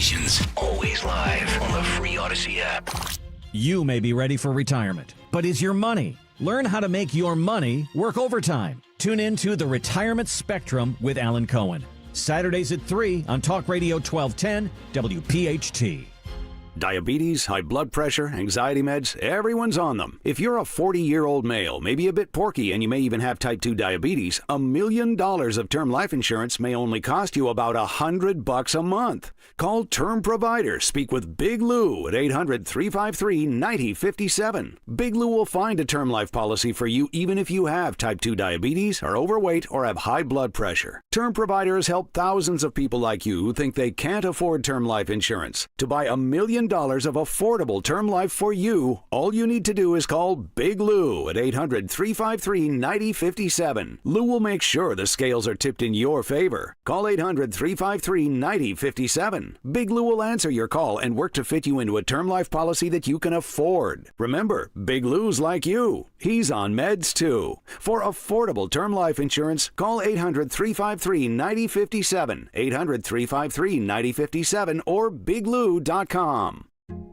locations. Always live on the free Odyssey app. You may be ready for retirement, but is your money? Learn how to make your money work overtime. Tune in to The Retirement Spectrum with Alan Cohen. Saturdays at 3 on Talk Radio 1210 WPHT. Diabetes, high blood pressure, anxiety meds, everyone's on them. If you're a 40-year-old male, maybe a bit porky, and you may even have type 2 diabetes, $1 million of term life insurance may only cost you about $100 a month. Call Term Provider. Speak with Big Lou at 800-353-9057. Big Lou will find a term life policy for you even if you have type 2 diabetes, are overweight, or have high blood pressure. Term Providers help thousands of people like you who think they can't afford term life insurance. To buy $1 million of affordable term life for you, all you need to do is call Big Lou at 800-353-9057. Lou will make sure the scales are tipped in your favor. Call 800-353-9057. Big Lou will answer your call and work to fit you into a term life policy that you can afford. Remember, Big Lou's like you. He's on meds too. For affordable term life insurance, call 800-353-9057, 800-353-9057, or biglou.com.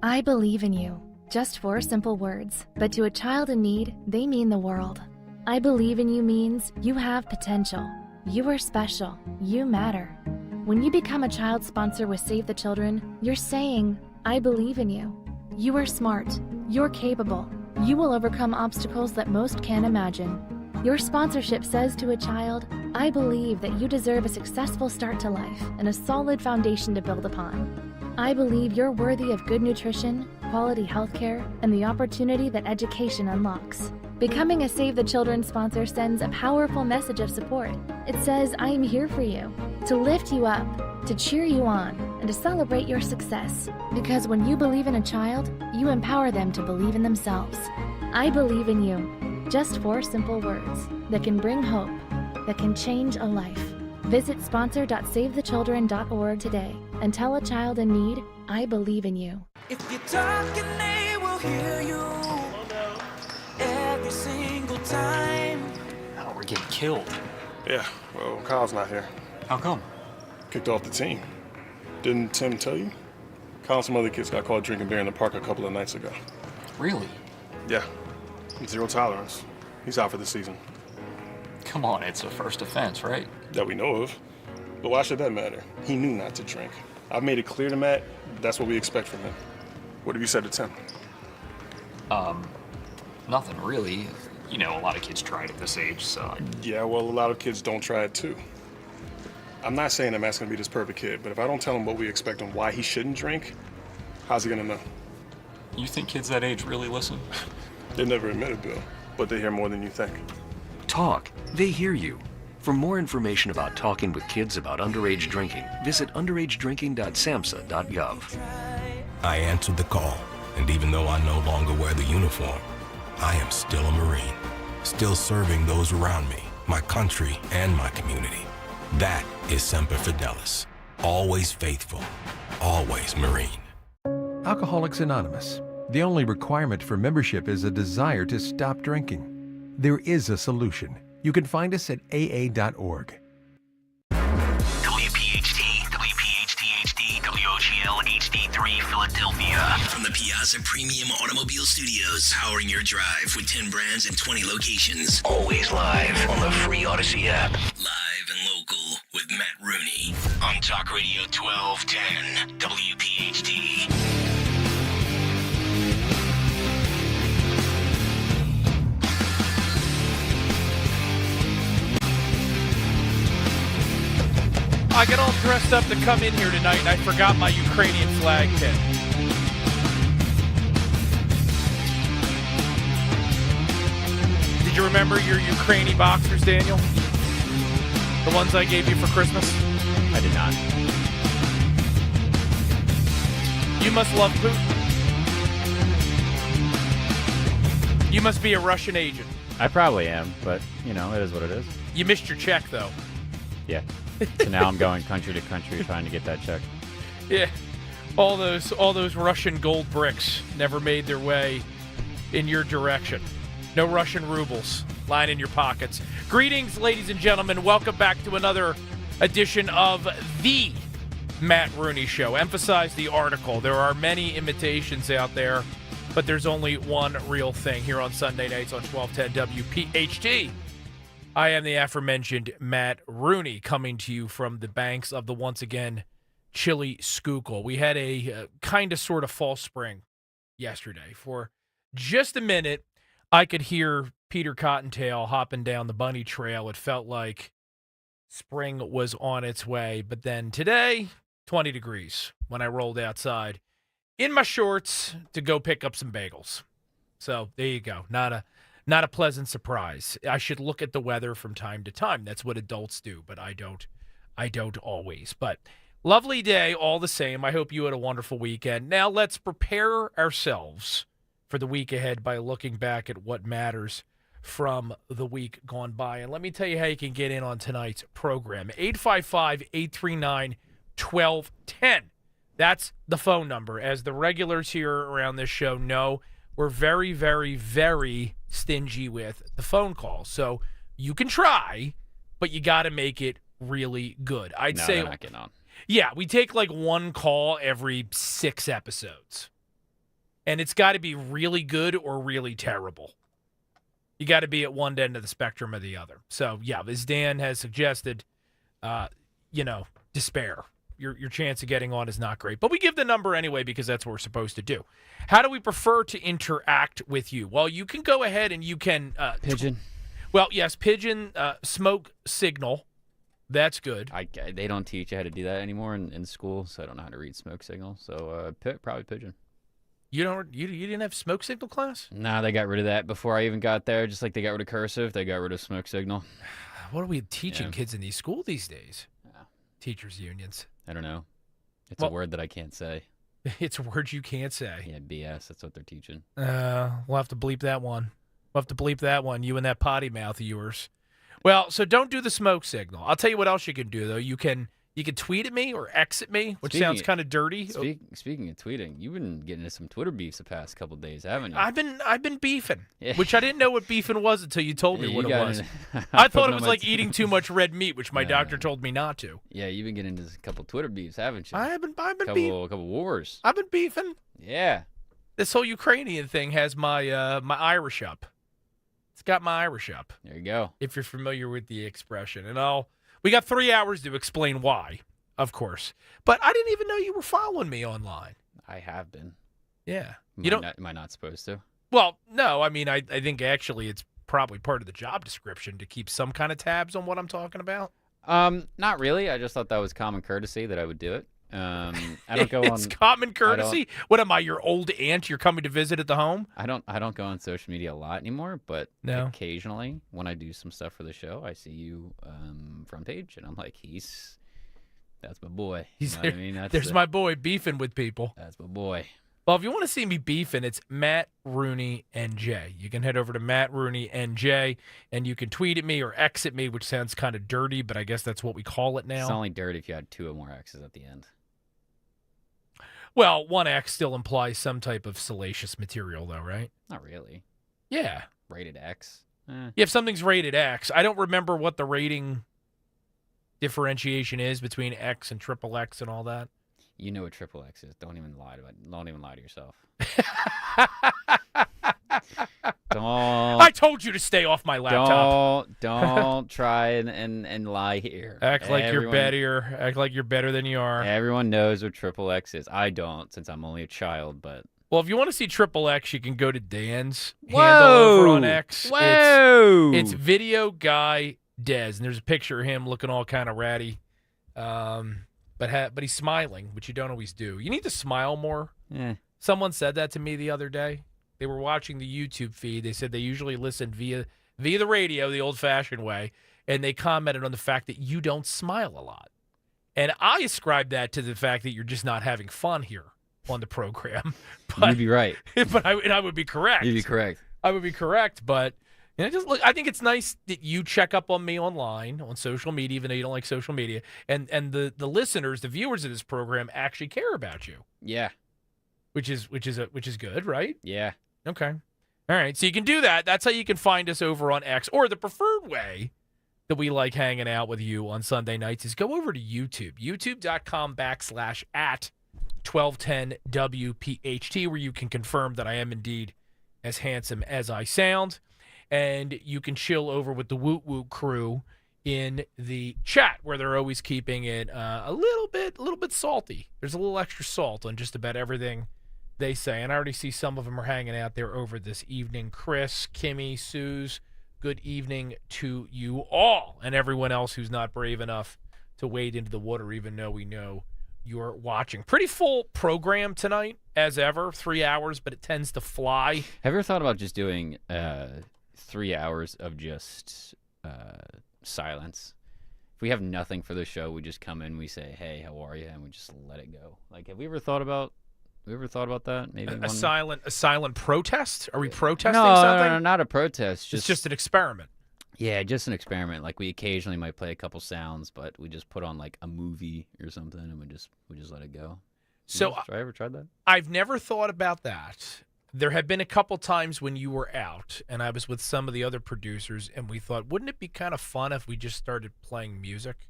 I believe in you. Just 4 simple words, but to a child in need, they mean the world. I believe in you means you have potential. You are special. You matter. When you become a child sponsor with Save the Children, you're saying, I believe in you. You are smart. You're capable. You will overcome obstacles that most can't imagine. Your sponsorship says to a child, I believe that you deserve a successful start to life and a solid foundation to build upon. I believe you're worthy of good nutrition, quality healthcare, and the opportunity that education unlocks. Becoming a Save the Children sponsor sends a powerful message of support. It says, I am here for you, to lift you up, to cheer you on, and to celebrate your success. Because when you believe in a child, you empower them to believe in themselves. I believe in you. Just 4 simple words that can bring hope, that can change a life. Visit sponsor.savethechildren.org today and tell a child in need, I believe in you. If you're talking, they will hear you every single time. Oh, we're getting killed. Yeah, well, Kyle's not here. How come? Kicked off the team. Didn't Tim tell you? Kyle and some other kids got caught drinking beer in the park a couple of nights ago. Really? Yeah. 0 tolerance. He's out for the season. Come on, it's a first offense, right? That we know of. But why should that matter? He knew not to drink. I've made it clear to Matt, that's what we expect from him. What have you said to Tim? Nothing really. You know, a lot of kids try it at this age, so... Yeah, well, a lot of kids don't try it too. I'm not saying that Matt's gonna be this perfect kid, but if I don't tell him what we expect and why he shouldn't drink, how's he gonna know? You think kids that age really listen? They never admit it, Bill, but they hear more than you think. Talk. They hear you. For more information about talking with kids about underage drinking, visit underagedrinking.samhsa.gov. I answered the call, and even though I no longer wear the uniform, I am still a Marine, still serving those around me, my country, and my community. That is Semper Fidelis. Always faithful, always Marine. Alcoholics Anonymous. The only requirement for membership is a desire to stop drinking. There is a solution. You can find us at aa.org. WPHT, WPHT-HD, WOGL HD3 Philadelphia. From the Piazza Premium Automobile Studios, powering your drive with 10 brands and 20 locations. Always live on the free Odyssey app. Live and local with Matt Rooney on Talk Radio 1210 WPHT. I got all dressed up to come in here tonight, and I forgot my Ukrainian flag pin. Did you remember your Ukrainian boxers, Daniel? The ones I gave you for Christmas? I did not. You must love Putin. You must be a Russian agent. I probably am, but, you know, it is what it is. You missed your check, though. Yeah. So now I'm going country to country trying to get that check. Yeah. All those Russian gold bricks never made their way in your direction. No Russian rubles lying in your pockets. Greetings, ladies and gentlemen. Welcome back to another edition of the Matt Rooney Show. Emphasize the article. There are many imitations out there, but there's only one real thing here on Sunday nights on 1210 WPHT. I am the aforementioned Matt Rooney, coming to you from the banks of the once again chilly Schuylkill. We had a kind of sort of false spring yesterday. For just a minute, I could hear Peter Cottontail hopping down the bunny trail. It felt like spring was on its way. But then today, 20 degrees when I rolled outside in my shorts to go pick up some bagels. So there you go. Not a pleasant surprise. I should look at the weather from time to time. That's what adults do, but I don't always. But lovely day all the same. I hope you had a wonderful weekend. Now let's prepare ourselves for the week ahead by looking back at what matters from the week gone by. And let me tell you how you can get in on tonight's program. 855-839-1210. That's the phone number. As the regulars here around this show know, we're very, very, very stingy with the phone call. So you can try, but you got to make it really good. I'd say they're not getting on. Yeah, we take like one call every 6 episodes. And it's got to be really good or really terrible. You got to be at one end of the spectrum or the other. So, yeah, as Dan has suggested, despair. Your chance of getting on is not great. But we give the number anyway because that's what we're supposed to do. How do we prefer to interact with you? Well, you can go ahead and you can... Pigeon. Well, yes, pigeon, smoke signal. That's good. They don't teach you how to do that anymore in school, so I don't know how to read smoke signal. So probably pigeon. You didn't have smoke signal class? Nah, they got rid of that before I even got there. Just like they got rid of cursive, they got rid of smoke signal. What are we teaching kids in these schools these days? Teachers unions. I don't know. It's a word that I can't say. It's a word you can't say. Yeah, BS. That's what they're teaching. We'll have to bleep that one. You and that potty mouth of yours. Well, so don't do the smoke signal. I'll tell you what else you can do, though. You can tweet at me or X at me, which sounds kind of dirty. Speaking of tweeting, you've been getting into some Twitter beefs the past couple of days, haven't you? I've been beefing, which I didn't know what beefing was until you told me what it was. I thought it was like eating too much red meat, which my doctor told me not to. Yeah, you've been getting into a couple Twitter beefs, haven't you? I've been couple wars. I've been beefing. Yeah. This whole Ukrainian thing has my my Irish up. It's got my Irish up. There you go. If you're familiar with the expression, and we got 3 hours to explain why. Of course. But I didn't even know you were following me online. I have been. Yeah. Am I not supposed to? Well, no. I mean, I think actually it's probably part of the job description to keep some kind of tabs on what I'm talking about. Not really. I just thought that was common courtesy that I would do it. I don't go on. It's common courtesy. What am I, your old aunt? You're coming to visit at the home? I don't go on social media a lot anymore, but occasionally when I do some stuff for the show, I see you front page, and I'm like, that's my boy. You know what I mean? There's my boy beefing with people. That's my boy. Well, if you want to see me beefing, it's Matt Rooney NJ. You can head over to Matt Rooney NJ, and you can tweet at me or X at me, which sounds kind of dirty, but I guess that's what we call it now. It's only dirty if you had 2 or more X's at the end. Well, 1 X still implies some type of salacious material, though, right? Not really. Yeah. Rated X. If something's rated X, I don't remember what the rating differentiation is between X and triple X and all that. You know what triple X is. Don't even lie to yourself. I told you to stay off my laptop. Don't try and lie here. Act like you're better. Act like you're better than you are. Everyone knows what triple X is. I don't, since I'm only a child, but... Well, if you want to see triple X, you can go to Dan's handle over on X. Whoa! It's Video Guy Dez, and there's a picture of him looking all kind of ratty, but he's smiling, which you don't always do. You need to smile more. Yeah. Someone said that to me the other day. They were watching the YouTube feed. They said they usually listen via the radio, the old-fashioned way, and they commented on the fact that you don't smile a lot. And I ascribe that to the fact that you're just not having fun here on the program. But, you'd be right. But I would be correct. You'd be correct. I would be correct, but... I think it's nice that you check up on me online, on social media, even though you don't like social media, and the listeners, the viewers of this program actually care about you. Yeah. Which is good, right? Yeah. Okay. All right. So you can do that. That's how you can find us over on X, or the preferred way that we like hanging out with you on Sunday nights is go over to YouTube, youtube.com/@1210WPHT, where you can confirm that I am indeed as handsome as I sound. And you can chill over with the Woot Woot crew in the chat, where they're always keeping it a little bit salty. There's a little extra salt on just about everything they say. And I already see some of them are hanging out there over this evening. Chris, Kimmy, Suze, good evening to you all, and everyone else who's not brave enough to wade into the water, even though we know you're watching. Pretty full program tonight, as ever. 3 hours, but it tends to fly. Have you ever thought about just doing 3 hours of just silence? If we have nothing for the show, we just come in, we say, "Hey, how are you?" and we just let it go. Like, have we ever thought about that? Maybe a silent protest? Are we protesting no, something? No, not a protest. It's just an experiment. Yeah, just an experiment. Like, we occasionally might play a couple sounds, but we just put on like a movie or something, and we just let it go. So, have I ever tried that? I've never thought about that. There have been a couple times when you were out, and I was with some of the other producers, and we thought, wouldn't it be kind of fun if we just started playing music?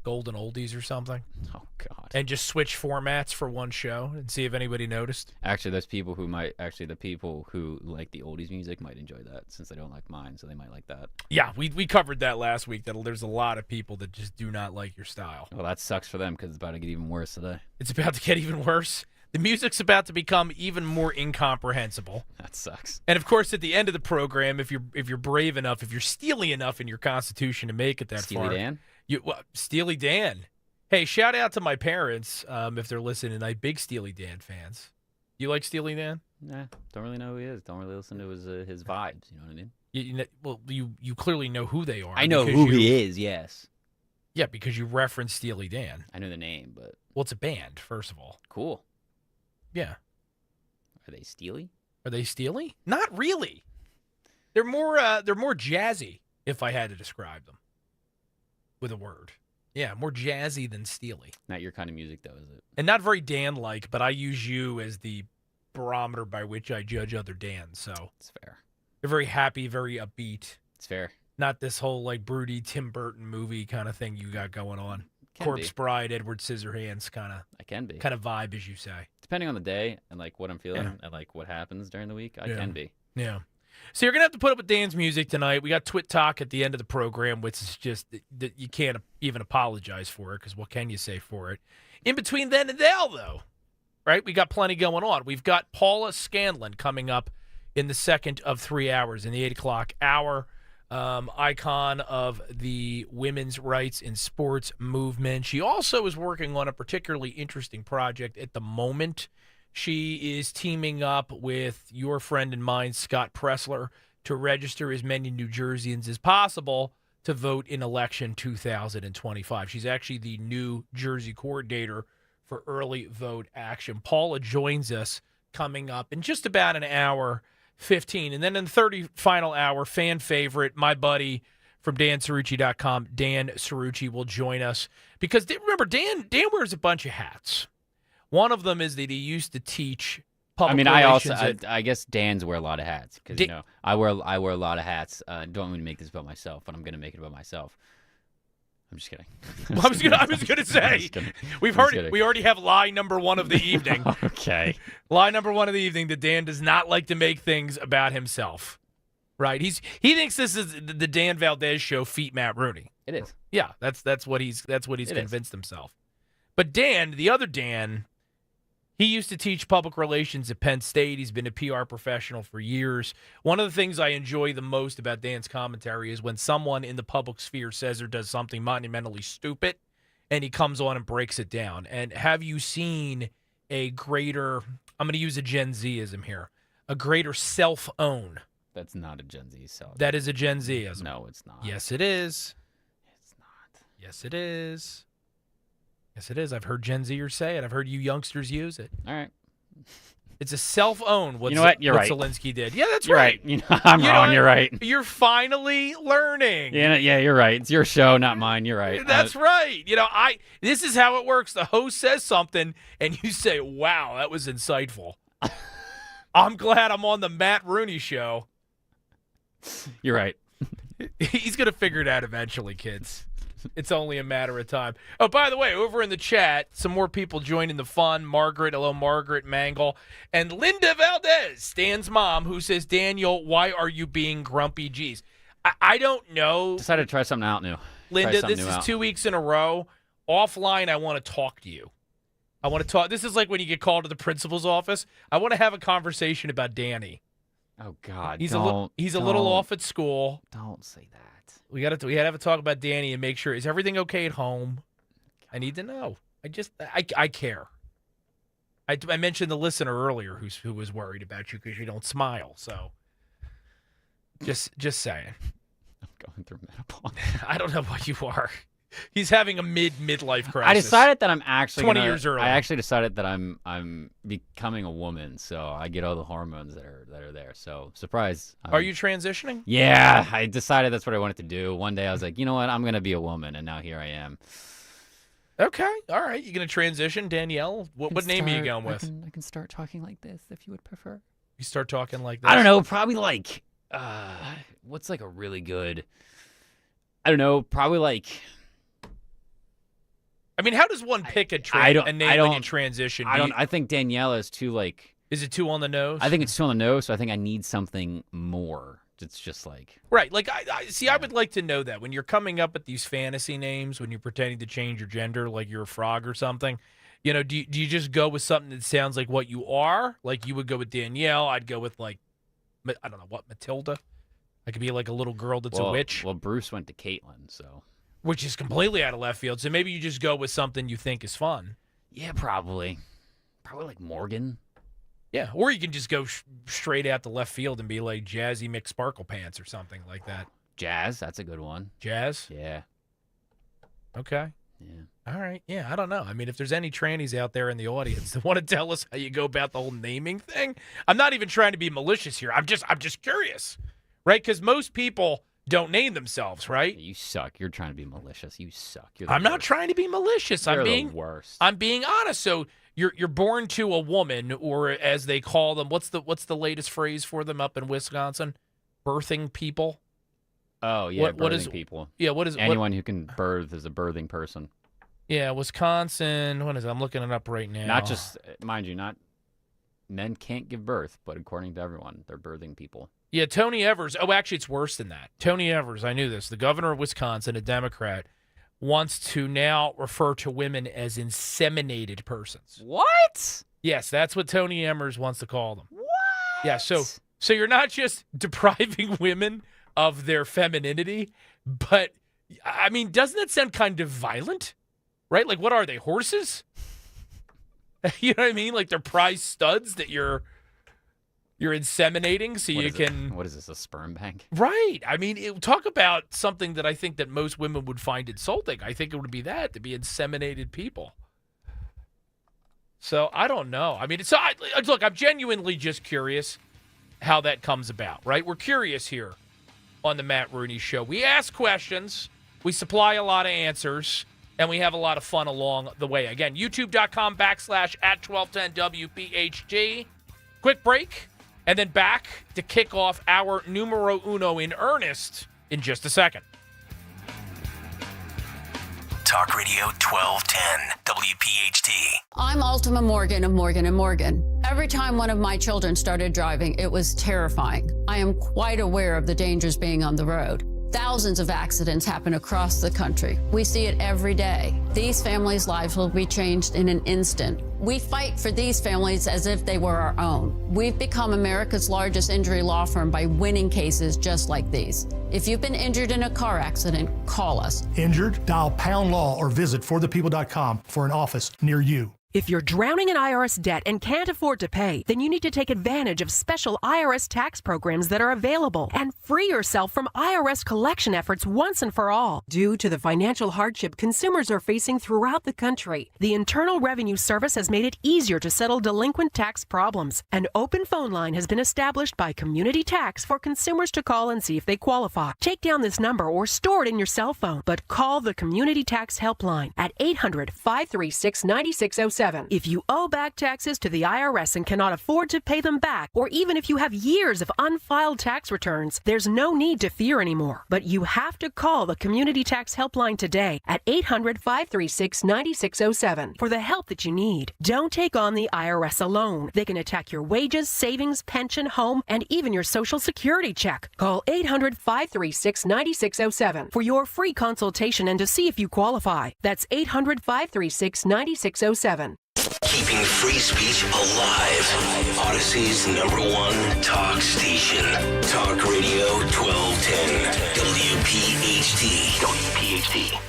Golden oldies or something? Oh, God. And just switch formats for one show and see if anybody noticed? Actually, the people who like the oldies music might enjoy that, since they don't like mine, so they might like that. Yeah, we covered that last week, that there's a lot of people that just do not like your style. Well, that sucks for them, because it's about to get even worse today. It's about to get even worse? The music's about to become even more incomprehensible. That sucks. And, of course, at the end of the program, if you're brave enough, if you're steely enough in your constitution to make it that far. Steely Dan? Steely Dan. Hey, shout out to my parents if they're listening tonight. Big Steely Dan fans. You like Steely Dan? Nah, don't really know who he is. Don't really listen to his vibes. You know what I mean? You clearly know who they are. I know who he is, yes. Yeah, because you referenced Steely Dan. I know the name, but... Well, it's a band, first of all. Cool. Yeah. Are they steely? Are they steely? Not really. They're more jazzy, if I had to describe them with a word. Yeah, more jazzy than steely. Not your kind of music, though, is it? And not very Dan-like, but I use you as the barometer by which I judge other Dans, so. It's fair. They're very happy, very upbeat. It's fair. Not this whole, like, broody Tim Burton movie kind of thing you got going on. Can Corpse be. Bride, Edward Scissorhands kind of. I can be. Kind of vibe, as you say. Depending on the day and, like, what I'm feeling and, like, what happens during the week, I can be. Yeah. So you're going to have to put up with Dan's music tonight. We got Twit Talk at the end of the program, which is just that you can't even apologize for it, because what can you say for it? In between then and now, though, right, we got plenty going on. We've got Paula Scanlon coming up in the second of 3 hours, in the 8 o'clock hour. Icon of the women's rights in sports movement. She also is working on a particularly interesting project at the moment. She is teaming up with your friend and mine, Scott Pressler, to register as many New Jerseyans as possible to vote in election 2025. She's actually the New Jersey coordinator for early vote action. Paula joins us coming up in just about an hour 15. And then in the 30 final hour, fan favorite, my buddy from DanCerrucci.com, Dan Cerrucci, will join us. Because remember, Dan wears a bunch of hats. One of them is that he used to teach public relations. I guess Dan's wear a lot of hats. Because, I wear a lot of hats. Don't want me to make this about myself, but I'm going to make it about myself. I'm just kidding. Well, I was gonna say we already have lie number one of the evening. Okay. Lie number one of the evening that Dan does not like to make things about himself. Right? He thinks this is the Dan Valdez show. Feat Matt Rooney. It is. Yeah, that's what he's convinced himself. But Dan, the other Dan, he used to teach public relations at Penn State. He's been a PR professional for years. One of the things I enjoy the most about Dan's commentary is when someone in the public sphere says or does something monumentally stupid, and he comes on and breaks it down. And have you seen a greater, I'm going to use a Gen Z-ism here, a greater self-own? That's not a Gen Z self. That is a Gen Z-ism. No, it's not. Yes, it is. It's not. Yes, it is. Yes, it is. I've heard Gen Zers say it. I've heard you youngsters use it. All right. It's a self-own. You know what? You're right. Zelensky did. Yeah, that's you're right. You know, I'm wrong. You're right. You're finally learning. Yeah, you're right. It's your show, not mine. You're right. That's right. This is how it works. The host says something, and you say, "Wow, that was insightful." I'm glad I'm on the Matt Rooney show. You're right. He's going to figure it out eventually, kids. It's only a matter of time. Oh, by the way, over in the chat, some more people joining the fun. Margaret, hello, Margaret Mangle. And Linda Valdez, Stan's mom, who says, Daniel, why are you being grumpy? Geez. I don't know. Decided to try something out new. Linda, this is 2 weeks in a row. Offline, I want to talk to you. I want to talk. This is like when you get called to the principal's office. I want to have a conversation about Danny. Oh, God. He's a little off at school. Don't say that. We got to have a talk about Danny and make sure, is everything okay at home? I need to know. I care. I mentioned the listener earlier who was worried about you because you don't smile. So just saying. I'm going through menopause. I don't know what you are. He's having a midlife crisis. I decided that I'm actually 20 years early. I actually decided that I'm becoming a woman, so I get all the hormones that are there. So surprise. Are you transitioning? Yeah, I decided that's what I wanted to do. One day I was like, you know what, I'm gonna be a woman, and now here I am. Okay, all right. You're gonna transition, Danielle. What name are you going with? I can start talking like this if you would prefer. You start talking like this. I don't know. Probably like what's like a really good. I don't know. Probably like. I mean, how does one pick a name when you transition? I think Danielle is too like. Is it too on the nose? I think it's too on the nose, so I think I need something more. It's just like. Right. Like, I would like to know that when you're coming up with these fantasy names, when you're pretending to change your gender, like you're a frog or something, do you just go with something that sounds like what you are? Like you would go with Danielle. I'd go with like, I don't know, what, Matilda? I could be like a little girl that's a witch. Well, Bruce went to Caitlin, so. Which is completely out of left field. So maybe you just go with something you think is fun. Yeah, probably. Probably like Morgan. Yeah, or you can just go straight out to left field and be like Jazzy McSparkle Pants or something like that. Jazz, that's a good one. Jazz? Yeah. Okay. Yeah. All right. Yeah, I don't know. I mean, if there's any trannies out there in the audience that want to tell us how you go about the whole naming thing, I'm not even trying to be malicious here. I'm just curious, right? Because most people don't name themselves, right? You suck. You're trying to be malicious. You suck. I'm not trying to be malicious. You're the worst. I'm being honest. So you're born to a woman, or as they call them, what's the latest phrase for them up in Wisconsin? Birthing people. Oh yeah, birthing people. Yeah, what is anyone who can birth is a birthing person. Yeah, Wisconsin. What is it? I'm looking it up right now. Not just, mind you, not men can't give birth, but according to everyone, they're birthing people. Yeah, Tony Evers. Oh, actually, it's worse than that. Tony Evers, I knew this. The governor of Wisconsin, a Democrat, wants to now refer to women as inseminated persons. What? Yes, that's what Tony Evers wants to call them. What? Yeah, so you're not just depriving women of their femininity, but, I mean, doesn't that sound kind of violent? Right? Like, what are they, horses? You know what I mean? Like, they're prize studs that you're inseminating so you can... What is this, a sperm bank? Right. I mean, talk about something that I think that most women would find insulting. I think it would be that, to be inseminated people. So, I don't know. I mean, look, I'm genuinely just curious how that comes about, right? We're curious here on the Matt Rooney Show. We ask questions, we supply a lot of answers, and we have a lot of fun along the way. Again, youtube.com/@1210WPHT. Quick break, and then back to kick off our numero uno in earnest in just a second. Talk Radio 1210 WPHT. I'm Ultima Morgan of Morgan & Morgan. Every time one of my children started driving, it was terrifying. I am quite aware of the dangers being on the road. Thousands of accidents happen across the country. We see it every day. These families' lives will be changed in an instant. We fight for these families as if they were our own. We've become America's largest injury law firm by winning cases just like these. If you've been injured in a car accident, call us. Injured? Dial # law or visit forthepeople.com for an office near you. If you're drowning in IRS debt and can't afford to pay, then you need to take advantage of special IRS tax programs that are available and free yourself from IRS collection efforts once and for all. Due to the financial hardship consumers are facing throughout the country, the Internal Revenue Service has made it easier to settle delinquent tax problems. An open phone line has been established by Community Tax for consumers to call and see if they qualify. Take down this number or store it in your cell phone, but call the Community Tax Helpline at 800-536-9607. 6607. If you owe back taxes to the IRS and cannot afford to pay them back, or even if you have years of unfiled tax returns, there's no need to fear anymore. But you have to call the Community Tax Helpline today at 800-536-9607 for the help that you need. Don't take on the IRS alone. They can attack your wages, savings, pension, home, and even your Social Security check. Call 800-536-9607 for your free consultation and to see if you qualify. That's 800-536-9607. Keeping free speech alive. Odyssey's #1 talk station. Talk Radio 1210. WPHT. WPHT.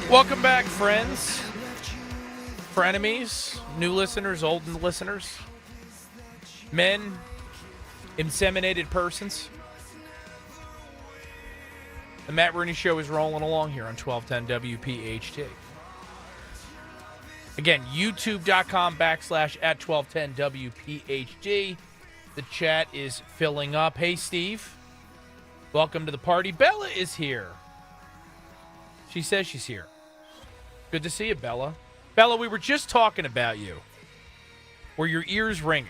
Welcome back, friends, frenemies, new listeners, old listeners, men, inseminated persons. The Matt Rooney Show is rolling along here on 1210 WPHT. Again, youtube.com/@1210 WPHT. The chat is filling up. Hey, Steve. Welcome to the party. Bella is here. She says she's here. Good to see you, Bella. Bella, we were just talking about you. Were your ears ringing?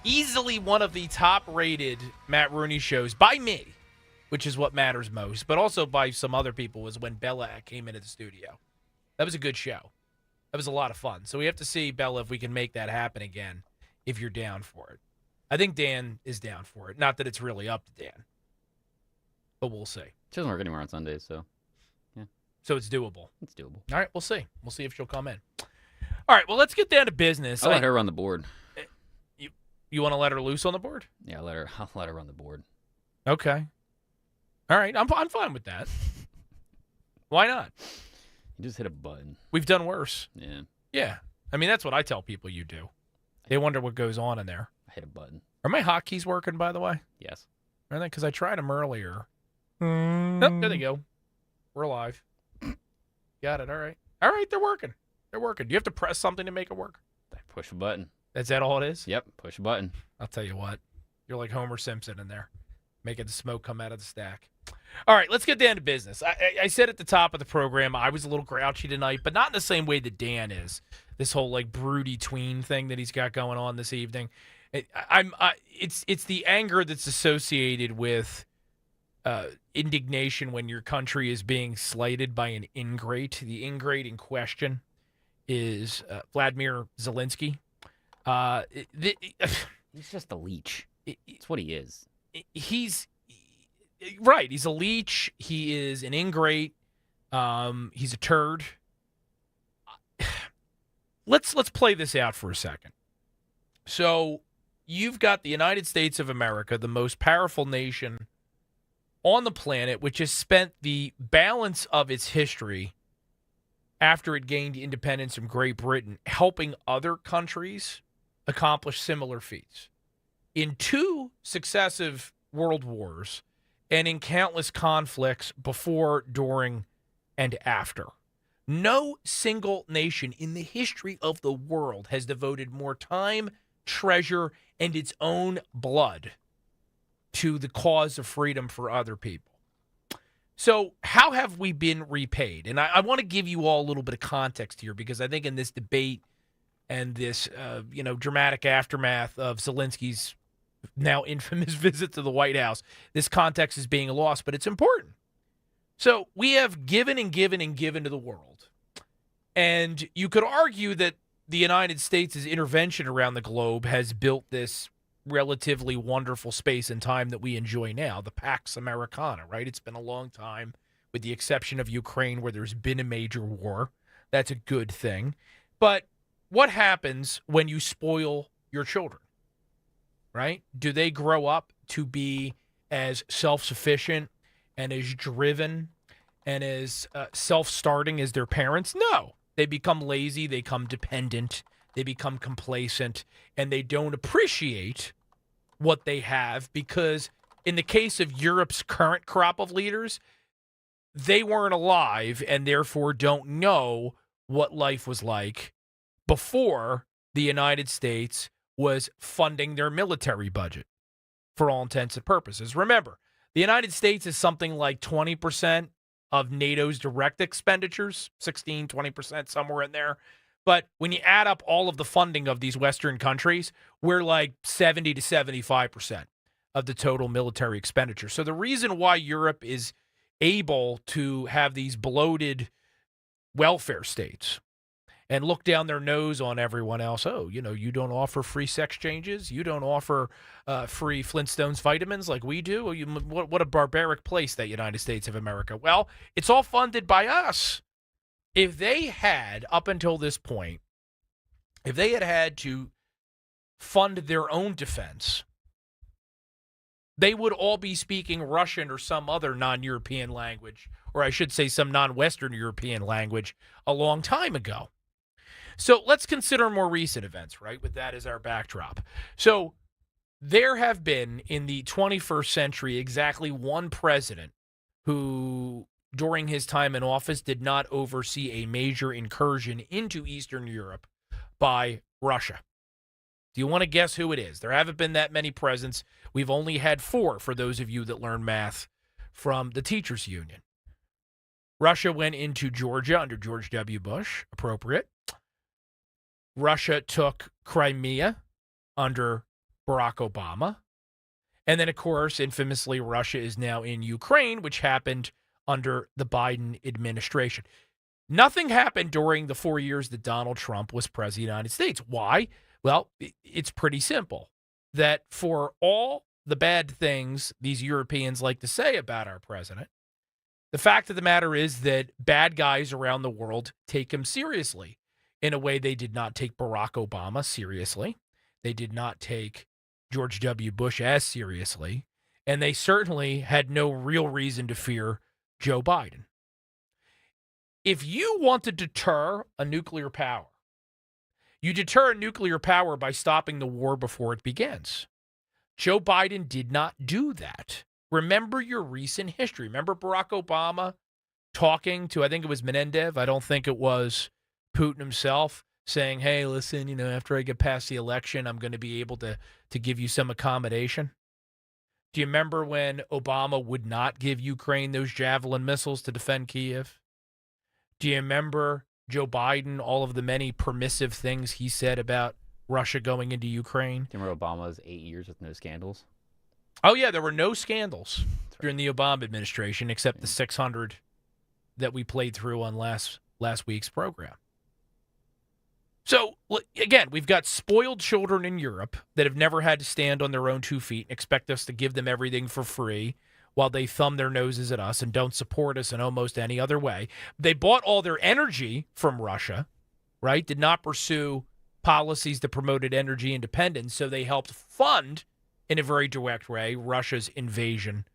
Easily one of the top-rated Matt Rooney shows by me, which is what matters most, but also by some other people, was when Bella came into the studio. That was a good show. That was a lot of fun. So we have to see, Bella, if we can make that happen again, if you're down for it. I think Dan is down for it. Not that it's really up to Dan, but we'll see. She doesn't work anywhere on Sundays, so yeah. So it's doable. It's doable. All right, we'll see. We'll see if she'll come in. All right, well, let's get down to business. I'll let her run the board. You want to let her loose on the board? Yeah, I'll let her run the board. Okay. All right, I'm fine with that. Why not? You just hit a button. We've done worse. Yeah. Yeah. I mean, that's what I tell people you do. They wonder what goes on in there. I hit a button. Are my hotkeys working, by the way? Yes. Are they? Because I tried them earlier. Oh, there they go. We're live. Got it. All right. All right, they're working. They're working. Do you have to press something to make it work? Push a button. Is that all it is? Yep, push a button. I'll tell you what. You're like Homer Simpson in there, making the smoke come out of the stack. All right, let's get down to business. I said at the top of the program I was a little grouchy tonight, but not in the same way that Dan is. This whole like broody tween thing that he's got going on this evening. It's the anger that's associated with indignation when your country is being slighted by an ingrate. The ingrate in question is Vladimir Zelensky. He's just a leech. That's what he is. He's right. He's a leech. He is an ingrate. He's a turd. Let's play this out for a second. So you've got the United States of America, the most powerful nation on the planet, which has spent the balance of its history after it gained independence from Great Britain helping other countries accomplish similar feats. In 2 successive world wars and in countless conflicts before, during, and after. No single nation in the history of the world has devoted more time, treasure, and its own blood to the cause of freedom for other people. So how have we been repaid? And I want to give you all a little bit of context here, because I think in this debate and this dramatic aftermath of Zelensky's now infamous visit to the White House, this context is being lost, but it's important. So we have given and given and given to the world. And you could argue that the United States' intervention around the globe has built this relatively wonderful space and time that we enjoy now, the Pax Americana, right? It's been a long time, with the exception of Ukraine, where there's been a major war. That's a good thing. But what happens when you spoil your children, right? Do they grow up to be as self-sufficient and as driven and as self-starting as their parents? No. They become lazy, they become dependent, they become complacent, and they don't appreciate what they have, because in the case of Europe's current crop of leaders, they weren't alive and therefore don't know what life was like before the United States was funding their military budget for all intents and purposes. Remember, the United States is something like 20% of NATO's direct expenditures, 16, 20%, somewhere in there. But when you add up all of the funding of these Western countries, we're like 70 to 75% of the total military expenditure. So the reason why Europe is able to have these bloated welfare states and look down their nose on everyone else. Oh, you don't offer free sex changes. You don't offer free Flintstones vitamins like we do. What a barbaric place, that United States of America. Well, it's all funded by us. If they had, up until this point, if they had to fund their own defense, they would all be speaking Russian or some other non-European language, or I should say some non-Western European language, a long time ago. So let's consider more recent events, right, with that as our backdrop. So there have been, in the 21st century, exactly one president who, during his time in office, did not oversee a major incursion into Eastern Europe by Russia. Do you want to guess who it is? There haven't been that many presidents. We've only had 4, for those of you that learn math from the teachers union. Russia went into Georgia under George W. Bush, appropriate. Russia took Crimea under Barack Obama. And then, of course, infamously, Russia is now in Ukraine, which happened under the Biden administration. Nothing happened during the 4 years that Donald Trump was president of the United States. Why? Well, it's pretty simple. That for all the bad things these Europeans like to say about our president, the fact of the matter is that bad guys around the world take him seriously in a way they did not take Barack Obama seriously. They did not take George W. Bush as seriously. And they certainly had no real reason to fear Joe Biden. If you want to deter a nuclear power, you deter a nuclear power by stopping the war before it begins. Joe Biden did not do that. Remember your recent history. Remember Barack Obama talking to, I think it was Menendez, I don't think it was Putin himself, saying, hey, listen, after I get past the election, I'm going to be able to give you some accommodation. Do you remember when Obama would not give Ukraine those Javelin missiles to defend Kiev? Do you remember Joe Biden, all of the many permissive things he said about Russia going into Ukraine? Do you remember Obama's 8 years with no scandals? Oh, yeah, there were no scandals during the Obama administration except the 600 that we played through on last week's program. So, again, we've got spoiled children in Europe that have never had to stand on their own 2 feet and expect us to give them everything for free while they thumb their noses at us and don't support us in almost any other way. They bought all their energy from Russia, right? Did not pursue policies that promoted energy independence, so they helped fund, in a very direct way, Russia's invasion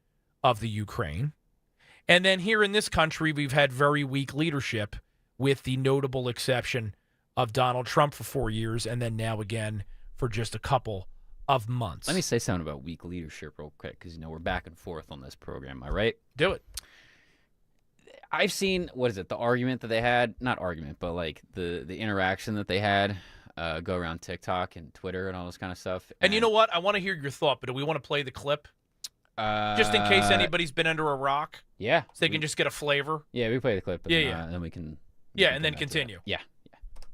of the Ukraine. And then here in this country, we've had very weak leadership, with the notable exception of Donald Trump for 4 years, and then now again for just a couple of months. Let me say something about weak leadership real quick, because, we're back and forth on this program. Am I right? Do it. I've seen, the argument that they had, not argument, but like the interaction that they had go around TikTok and Twitter and all this kind of stuff. And you know what? I want to hear your thought, but do we want to play the clip? Just in case anybody's been under a rock? Yeah. So they can just get a flavor? Yeah, we play the clip. And, yeah. Then we can... and then continue. Yeah.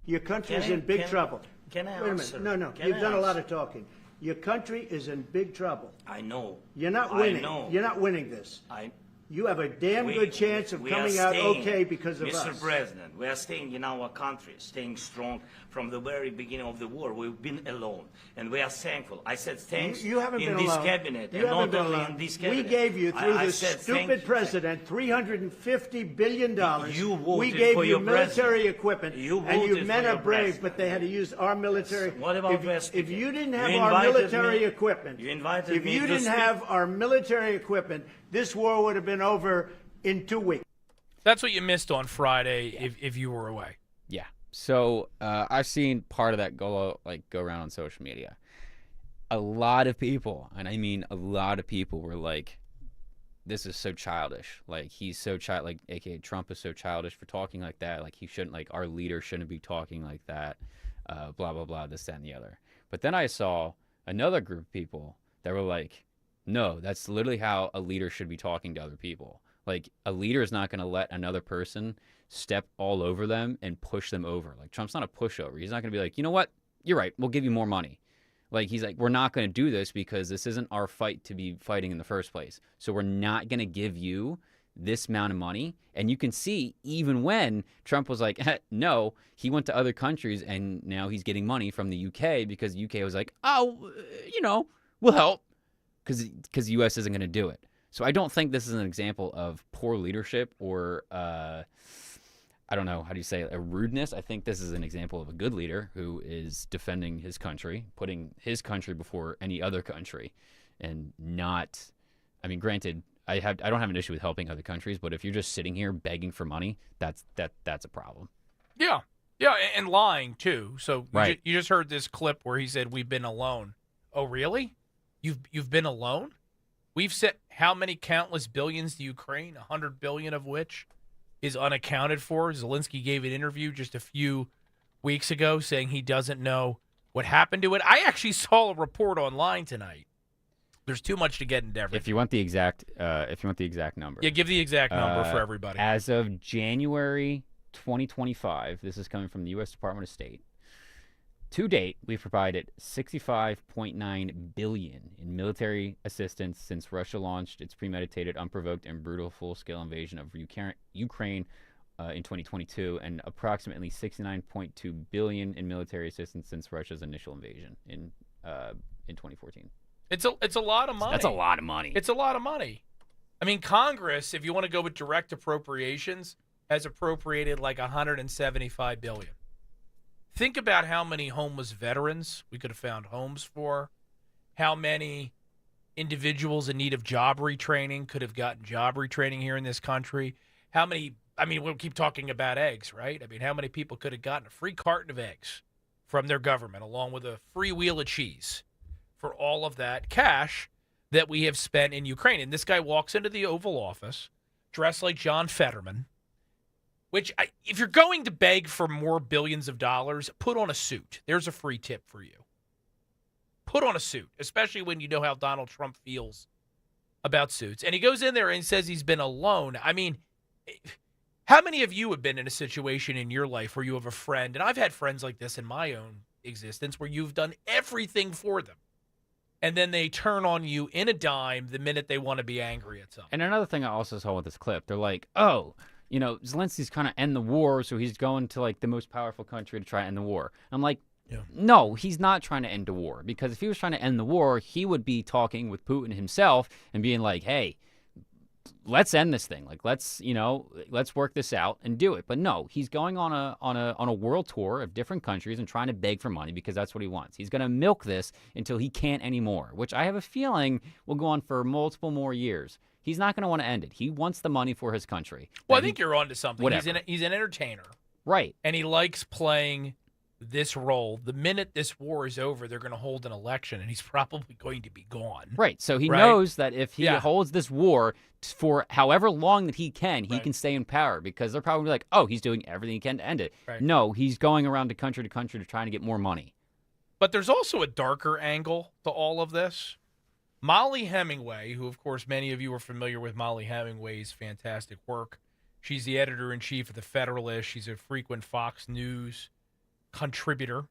Your country is in big trouble. Wait a minute. No. You've done a lot of talking. Your country is in big trouble. I know. You're not winning. I know. You're not winning this. You have a damn good chance of coming out okay because of us. Mr. President, we are staying in our country, staying strong from the very beginning of the war. We've been alone, and we are thankful. I said thanks you haven't in been this alone. cabinet, you and not been only alone. in this cabinet. We gave you, through I this said stupid president, $350 billion. You voted we gave for you your military president. equipment, You and you voted men for are your brave, president. but they had to use our military. What about if you didn't have You our invited military me. equipment, You invited if me you to didn't speak. have our military equipment, this war would have been over in 2 weeks. That's what you missed on Friday if you were away. Yeah. So I've seen part of that go around on social media. a lot of people, and I mean a lot of people, were like, this is so childish. Like, he's so like, aka Trump is so childish for talking like that. Like, he shouldn't, like, our leader shouldn't be talking like that. Blah, blah, blah, this, that, and the other. But then I saw another group of people that were like, no, that's literally how a leader should be talking to other people. Like, a leader is not going to let another person step all over them and push them over. Like, Trump's not a pushover. He's not going to be like, you know what? You're right. We'll give you more money. Like, he's like, we're not going to do this because this isn't our fight to be fighting in the first place. So we're not going to give you this amount of money. And you can see, even when Trump was like, no, he went to other countries and now he's getting money from the UK because the UK was like, oh, you know, we'll help because the US isn't going to do it. So I don't think this is an example of poor leadership or, I don't know, how do you say it, a rudeness. I think this is an example of a good leader who is defending his country, putting his country before any other country, and not, I mean, granted, I don't have an issue with helping other countries, but if you're just sitting here begging for money, that's a problem. Yeah. Yeah, and lying too. So right. You just heard this clip where he said we've been alone. Oh, really? You've been alone? We've sent how many countless billions to Ukraine, 100 billion of which is unaccounted for. Zelensky gave an interview just a few weeks ago saying he doesn't know what happened to it. I actually saw a report online tonight. There's too much to get into everything. If you want the exact number. Yeah, give the exact number for everybody. As of January 2025, this is coming from the U.S. Department of State. To date, we've provided $65.9 billion in military assistance since Russia launched its premeditated, unprovoked, and brutal full-scale invasion of Ukraine in 2022, and approximately $69.2 billion in military assistance since Russia's initial invasion in 2014. It's a lot of money. That's a lot of money. It's a lot of money. I mean, Congress, if you want to go with direct appropriations, has appropriated like $175 billion. Think about how many homeless veterans we could have found homes for, how many individuals in need of job retraining could have gotten job retraining here in this country, how many, I mean, we'll keep talking about eggs, right? I mean, how many people could have gotten a free carton of eggs from their government along with a free wheel of cheese for all of that cash that we have spent in Ukraine. And this guy walks into the Oval Office dressed like John Fetterman, which, if you're going to beg for more billions of dollars, put on a suit. There's a free tip for you. Put on a suit, especially when you know how Donald Trump feels about suits. And he goes in there and says he's been alone. I mean, how many of you have been in a situation in your life where you have a friend, and I've had friends like this in my own existence, where you've done everything for them, and then they turn on you in a dime the minute they want to be angry at something. And another thing I also saw with this clip, they're like, oh, you know, Zelensky's kind of end the war, so he's going to, like, the most powerful country to try to end the war. I'm like, no, he's not trying to end the war, because if he was trying to end the war, he would be talking with Putin himself and being like, hey, let's end this thing. Like, let's work this out and do it. But no, he's going on a world tour of different countries and trying to beg for money because that's what he wants. He's going to milk this until he can't anymore, which I have a feeling will go on for multiple more years. He's not going to want to end it. He wants the money for his country. Well, I think you're onto something. Whatever. He's an entertainer. Right. And he likes playing this role. The minute this war is over, they're going to hold an election, and he's probably going to be gone. Right. So he knows that if he holds this war for however long that he can stay in power, because they're probably like, oh, he's doing everything he can to end it. Right. No, he's going around to country to try to get more money. But there's also a darker angle to all of this. Molly Hemingway, who, of course, many of you are familiar with Molly Hemingway's fantastic work. She's the editor-in-chief of The Federalist. She's a frequent Fox News contributor.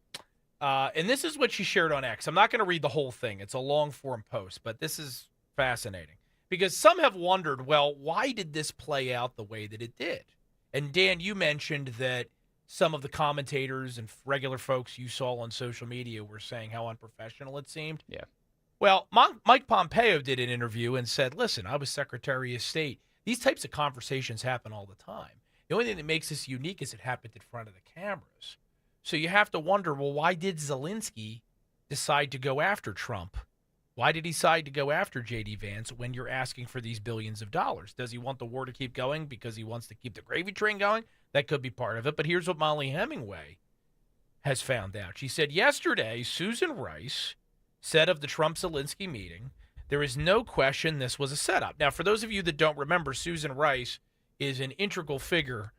And this is what she shared on X. I'm not going to read the whole thing. It's a long-form post, but this is fascinating. Because some have wondered, well, why did this play out the way that it did? And, Dan, you mentioned that some of the commentators and regular folks you saw on social media were saying how unprofessional it seemed. Yeah. Well, Mike Pompeo did an interview and said, listen, I was Secretary of State. These types of conversations happen all the time. The only thing that makes this unique is it happened in front of the cameras. So you have to wonder, well, why did Zelensky decide to go after Trump? Why did he decide to go after J.D. Vance when you're asking for these billions of dollars? Does he want the war to keep going because he wants to keep the gravy train going? That could be part of it. But here's what Molly Hemingway has found out. She said, yesterday, Susan Rice said of the Trump-Zelensky meeting, there is no question this was a setup. Now, for those of you that don't remember, Susan Rice is an integral figure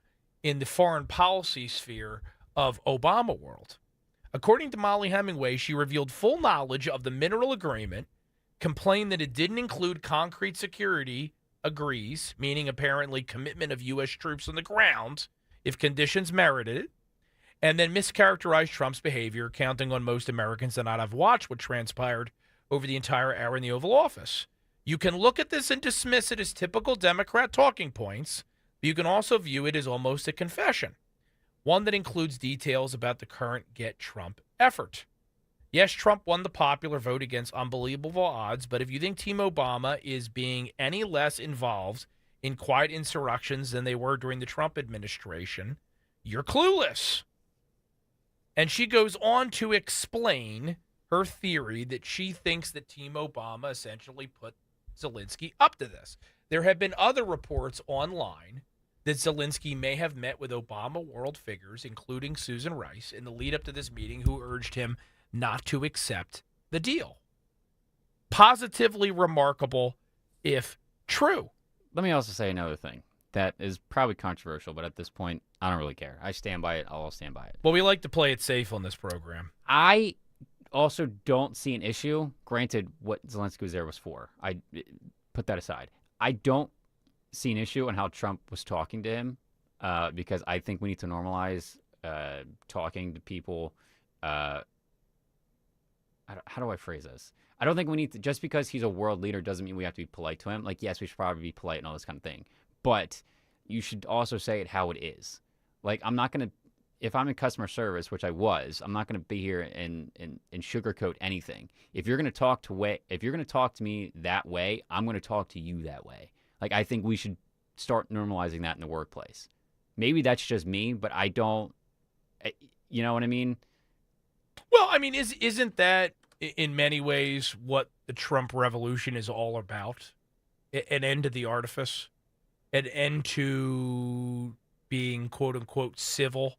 in the foreign policy sphere of Obama world. According to Molly Hemingway, she revealed full knowledge of the mineral agreement, complained that it didn't include concrete security agrees, meaning apparently commitment of U.S. troops on the ground if conditions merited it, and then mischaracterized Trump's behavior, counting on most Americans to not have watched what transpired over the entire hour in the Oval Office. You can look at this and dismiss it as typical Democrat talking points, but you can also view it as almost a confession, one that includes details about the current Get Trump effort. Yes, Trump won the popular vote against unbelievable odds, but if you think Team Obama is being any less involved in quiet insurrections than they were during the Trump administration, you're clueless. And she goes on to explain her theory that she thinks that Team Obama essentially put Zelensky up to this. There have been other reports online that Zelensky may have met with Obama world figures, including Susan Rice, in the lead up to this meeting, who urged him not to accept the deal. Positively remarkable, if true. Let me also say another thing that is probably controversial, but at this point, I don't really care. I stand by it. I'll stand by it. Well, we like to play it safe on this program. I also don't see an issue. Granted, what Zelensky was there was for. I put that aside. I don't see an issue in how Trump was talking to him because I think we need to normalize talking to people. How do I phrase this? I don't think we need to, just because he's a world leader doesn't mean we have to be polite to him. Like, yes, we should probably be polite and all this kind of thing. But you should also say it how it is. Like, I'm not going to, if I'm in customer service, which I was, I'm not going to be here and sugarcoat anything. If you're going to talk to me that way, I'm going to talk to you that way. Like, I think we should start normalizing that in the workplace. Maybe that's just me, but I don't, you know what I mean? Well, I mean, isn't that in many ways what the Trump revolution is all about? An end to the artifice, an end to being quote unquote civil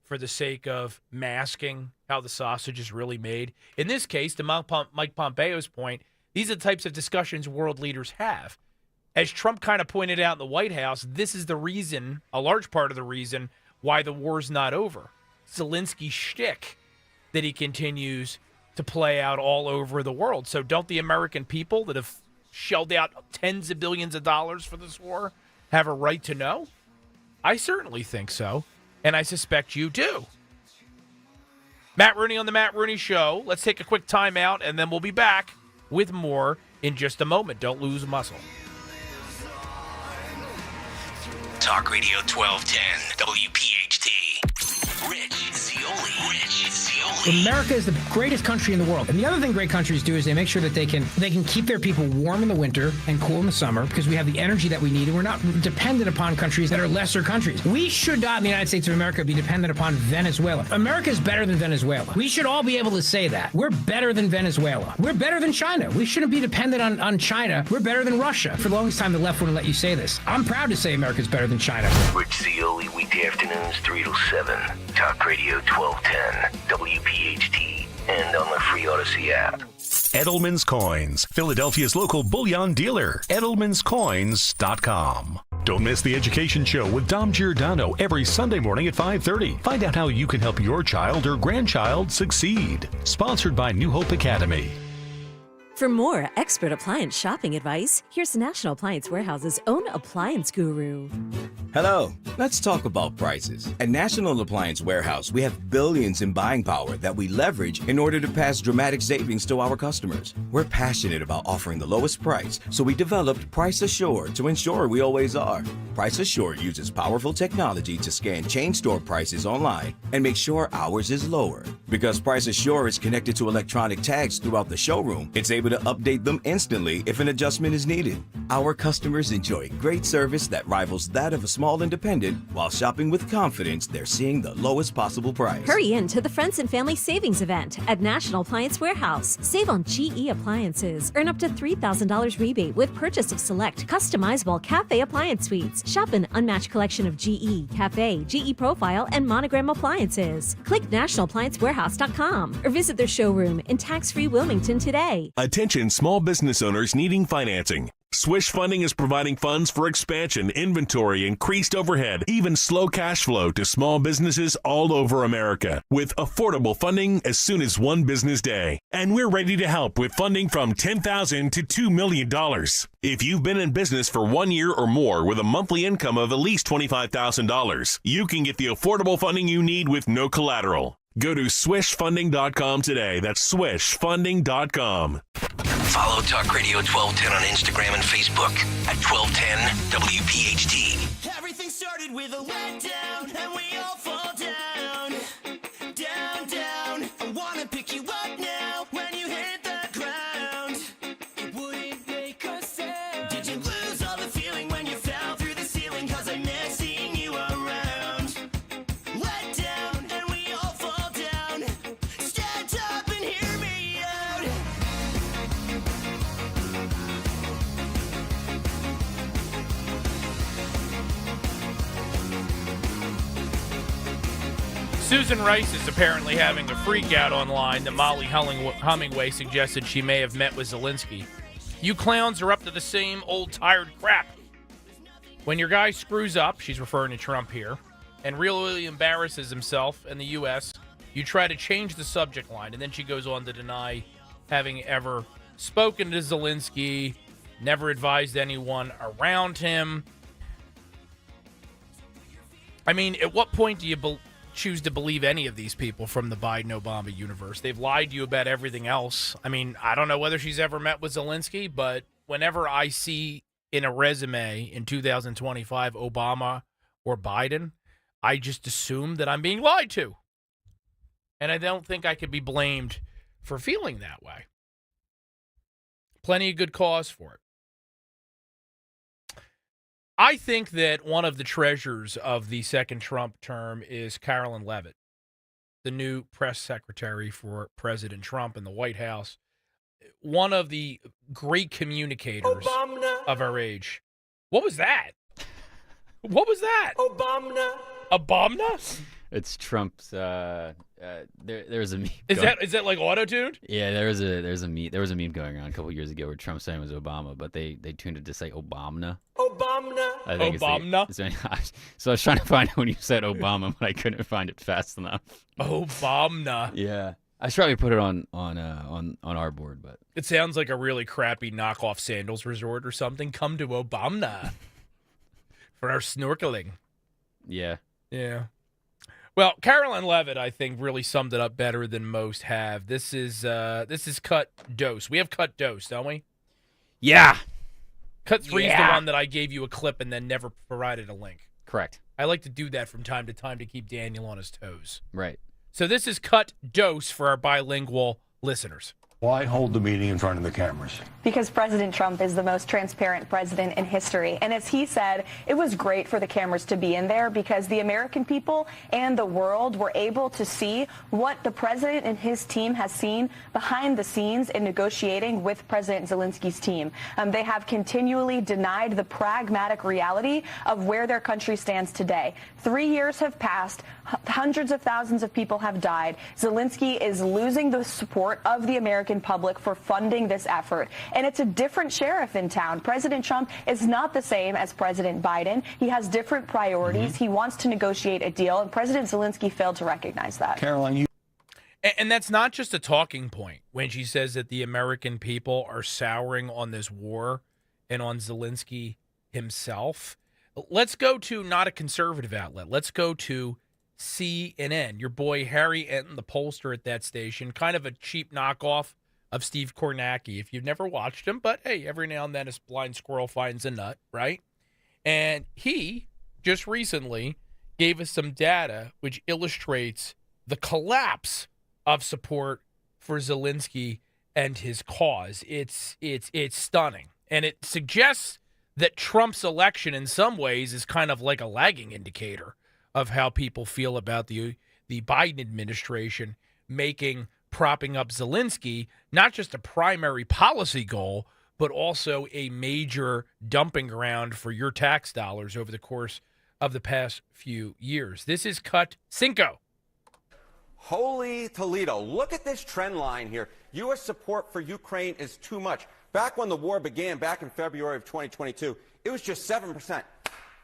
for the sake of masking how the sausage is really made. In this case, to Mike Pompeo's point, these are the types of discussions world leaders have. As Trump kind of pointed out in the White House, this is the reason, a large part of the reason, why the war's not over. Zelensky's shtick that he continues to play out all over the world. So don't the American people that have shelled out tens of billions of dollars for this war have a right to know? I certainly think so, and I suspect you do. Matt Rooney on the Matt Rooney Show. Let's take a quick timeout, and then we'll be back with more in just a moment. Don't lose muscle. Talk Radio 1210, WPHT. Rich Zeoli. Rich Zeoli. America is the greatest country in the world. And the other thing great countries do is they make sure that they can keep their people warm in the winter and cool in the summer because we have the energy that we need and we're not dependent upon countries that are lesser countries. We should not in the United States of America be dependent upon Venezuela. America is better than Venezuela. We should all be able to say that. We're better than Venezuela. We're better than China. We shouldn't be dependent on China. We're better than Russia. For the longest time, the left wouldn't let you say this. I'm proud to say America's better than China. Rich Zeoli, weekday afternoons 3 to 7. Talk Radio 1210, WPHT, and on the free Odyssey app. Edelman's Coins, Philadelphia's local bullion dealer. Edelman'sCoins.com. Don't miss the Education Show with Dom Giordano every Sunday morning at 5:30. Find out how you can help your child or grandchild succeed. Sponsored by New Hope Academy. For more expert appliance shopping advice, here's National Appliance Warehouse's own appliance guru. Hello, let's talk about prices. At National Appliance Warehouse, we have billions in buying power that we leverage in order to pass dramatic savings to our customers. We're passionate about offering the lowest price, so we developed Price Assured to ensure we always are. Price Assured uses powerful technology to scan chain store prices online and make sure ours is lower. Because Price Assured is connected to electronic tags throughout the showroom, it's able to update them instantly if an adjustment is needed. Our customers enjoy great service that rivals that of a small independent while shopping with confidence they're seeing the lowest possible price. Hurry in to the Friends and Family Savings Event at National Appliance Warehouse. Save on GE appliances. Earn up to $3,000 rebate with purchase of select customizable cafe appliance suites. Shop an unmatched collection of GE, Cafe, GE Profile, and Monogram appliances. Click nationalappliancewarehouse.com or visit their showroom in tax-free Wilmington today. Attention small business owners needing financing. Swish Funding is providing funds for expansion, inventory, increased overhead, even slow cash flow to small businesses all over America with affordable funding as soon as one business day. And we're ready to help with funding from $10,000 to $2 million. If you've been in business for 1 year or more with a monthly income of at least $25,000, you can get the affordable funding you need with no collateral. Go to swishfunding.com today. That's swishfunding.com. Follow Talk Radio 1210 on Instagram and Facebook at 1210 WPHT. Everything started with a letdown, and we all fall down. Down, down. I wanna pick you up now when you hit the ground. It wouldn't make a sound. Did you lose all the feeling when you fell through the ceiling? 'Cause I miss seeing you around. Let down, and we all fall down. Stand up and hear me out. Susan Rice is apparently having a freak out online that Molly Hummingway suggested she may have met with Zelensky. You clowns are up to the same old tired crap. When your guy screws up, she's referring to Trump here, and really embarrasses himself and the U.S., you try to change the subject line, and then she goes on to deny having ever spoken to Zelensky, never advised anyone around him. I mean, at what point do you choose to believe any of these people from the Biden-Obama universe? They've lied to you about everything else. I mean, I don't know whether she's ever met with Zelensky, but whenever I see in a resume in 2025 Obama or Biden, I just assume that I'm being lied to. And I don't think I could be blamed for feeling that way. Plenty of good cause for it. I think that one of the treasures of the second Trump term is Carolyn Leavitt, the new press secretary for President Trump in the White House. One of the great communicators of our age. What was that? What was that? Obama? It's Trump's. There's a meme. Is that like auto-tuned? Yeah, there was a meme going around a couple years ago where Trump said it was Obama, but they tuned it to say Obama. I think Obama. So I was trying to find it when you said Obama, but I couldn't find it fast enough. Obama. Yeah, I should probably put it on our board, but it sounds like a really crappy knockoff sandals resort or something. Come to Obama for our snorkeling. Yeah. Yeah. Well, Carolyn Leavitt, I think, really summed it up better than most have. This is cut dose. We have cut dose, don't we? Yeah. Cut 3 is the one that I gave you a clip and then never provided a link. Correct. I like to do that from time to time to keep Daniel on his toes. Right. So this is cut dose for our bilingual listeners. Why hold the meeting in front of the cameras? Because President Trump is the most transparent president in history. And as he said, it was great for the cameras to be in there because the American people and the world were able to see what the president and his team has seen behind the scenes in negotiating with President Zelensky's team. They have continually denied the pragmatic reality of where their country stands today. 3 years have passed. Hundreds of thousands of people have died. Zelensky is losing the support of the American public for funding this effort. And it's a different sheriff in town. President Trump is not the same as President Biden. He has different priorities. He wants to negotiate a deal, and President Zelensky failed to recognize that. Caroline, you... And that's not just a talking point when she says that the American people are souring on this war and on Zelensky himself. Let's go to not a conservative outlet. Let's go to CNN. Your boy Harry Enton, the pollster at that station, kind of a cheap knockoff of Steve Kornacki, if you've never watched him. But, hey, every now and then a blind squirrel finds a nut, right? And he just recently gave us some data which illustrates the collapse of support for Zelensky and his cause. It's stunning. And it suggests that Trump's election in some ways is kind of like a lagging indicator of how people feel about the Biden administration propping up Zelensky, not just a primary policy goal, but also a major dumping ground for your tax dollars over the course of the past few years. This is Cut Cinco. Holy Toledo, look at this trend line here. U.S. support for Ukraine is too much. Back when the war began, back in February of 2022, it was just 7%.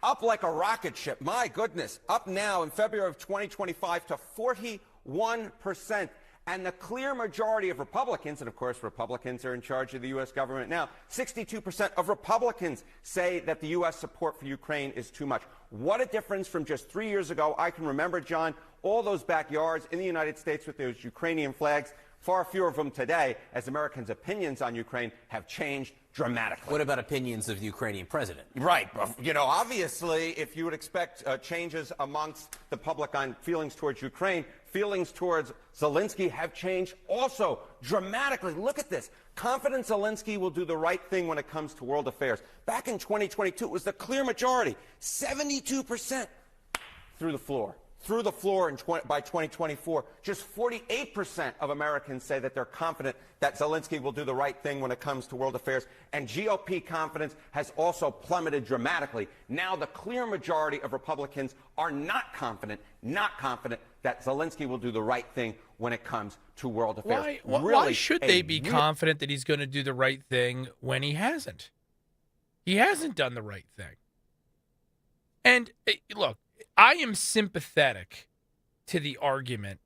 Up like a rocket ship. My goodness. Up now in February of 2025 to 41%. And the clear majority of Republicans, and of course Republicans are in charge of the U.S. government now, 62% of Republicans say that the U.S. support for Ukraine is too much. What a difference from just 3 years ago. I can remember, John, all those backyards in the United States with those Ukrainian flags. Far fewer of them today, as Americans' opinions on Ukraine have changed dramatically. What about opinions of the Ukrainian president? Right. You know, obviously, if you would expect changes amongst the public on feelings towards Ukraine, feelings towards Zelensky have changed also dramatically. Look at this. Confident Zelensky will do the right thing when it comes to world affairs. Back in 2022, it was the clear majority, 72% through the floor. Through the floor by 2024, just 48% of Americans say that they're confident that Zelensky will do the right thing when it comes to world affairs. And GOP confidence has also plummeted dramatically. Now the clear majority of Republicans are not confident that Zelensky will do the right thing when it comes to world affairs. Why should they be confident that he's going to do the right thing when he hasn't? He hasn't done the right thing. And look, I am sympathetic to the argument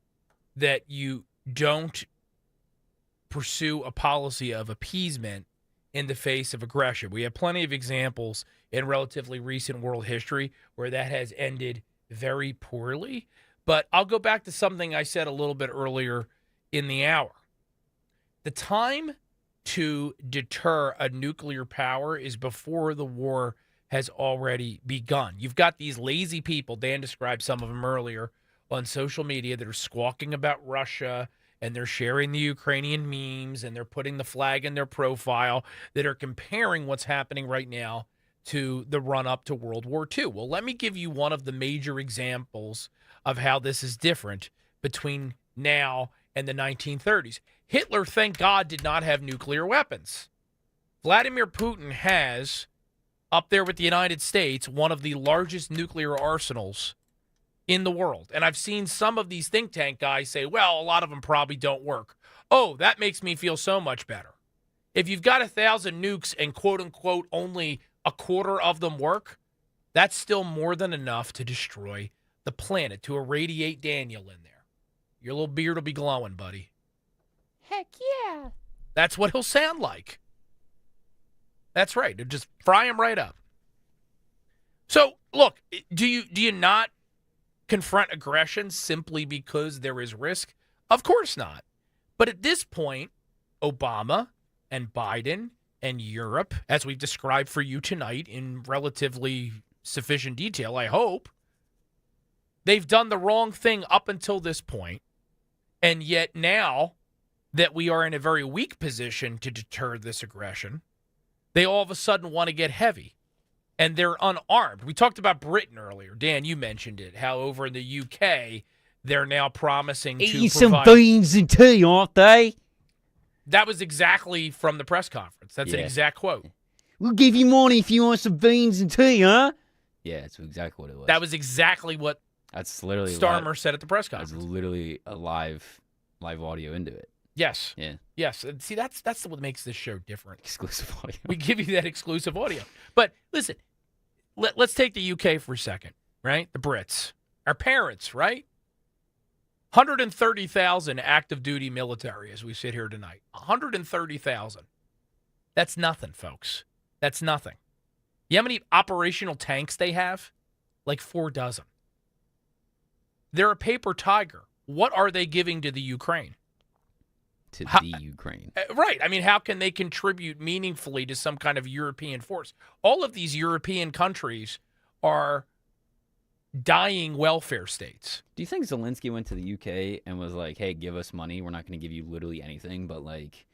that you don't pursue a policy of appeasement in the face of aggression. We have plenty of examples in relatively recent world history where that has ended very poorly. But I'll go back to something I said a little bit earlier in the hour. The time to deter a nuclear power is before the war has already begun. You've got these lazy people, Dan described some of them earlier, on social media that are squawking about Russia, and they're sharing the Ukrainian memes, and they're putting the flag in their profile, that are comparing what's happening right now to the run-up to World War II. Well, let me give you one of the major examples of how this is different between now and the 1930s. Hitler, thank God, did not have nuclear weapons. Vladimir Putin has, up there with the United States, one of the largest nuclear arsenals in the world. And I've seen some of these think tank guys say, well, a lot of them probably don't work. Oh, that makes me feel so much better. If you've got 1,000 nukes and quote-unquote only a quarter of them work, that's still more than enough to destroy the planet, to irradiate Daniel in there. Your little beard will be glowing, buddy. Heck yeah. That's what he'll sound like. That's right. They'll just fry him right up. So, look, do you not confront aggression simply because there is risk? Of course not. But at this point, Obama and Biden and Europe, as we've described for you tonight in relatively sufficient detail, I hope, they've done the wrong thing up until this point. And yet now that we are in a very weak position to deter this aggression, they all of a sudden want to get heavy, and they're unarmed. We talked about Britain earlier. Dan, you mentioned it, how over in the UK, they're now promising Eating to provide some beans and tea, aren't they? That was exactly from the press conference. That's an exact quote. We'll give you money if you want some beans and tea, huh? Yeah, that's exactly what it was. That was exactly what that's literally Starmer said at the press conference. That's literally a live audio into it. Yes. Yeah. Yes. And see, that's what makes this show different. Exclusive audio. We give you that exclusive audio. But listen, let's take the UK for a second, right? The Brits. Our parents, right? 130,000 active duty military as we sit here tonight. 130,000. That's nothing, folks. That's nothing. You know how many operational tanks they have? Like 4 dozen. They're a paper tiger. What are they giving to the Ukraine? To the Ukraine. Right. I mean, how can they contribute meaningfully to some kind of European force? All of these European countries are dying welfare states. Do you think Zelensky went to the UK and was like, hey, give us money. We're not going to give you literally anything, but, like,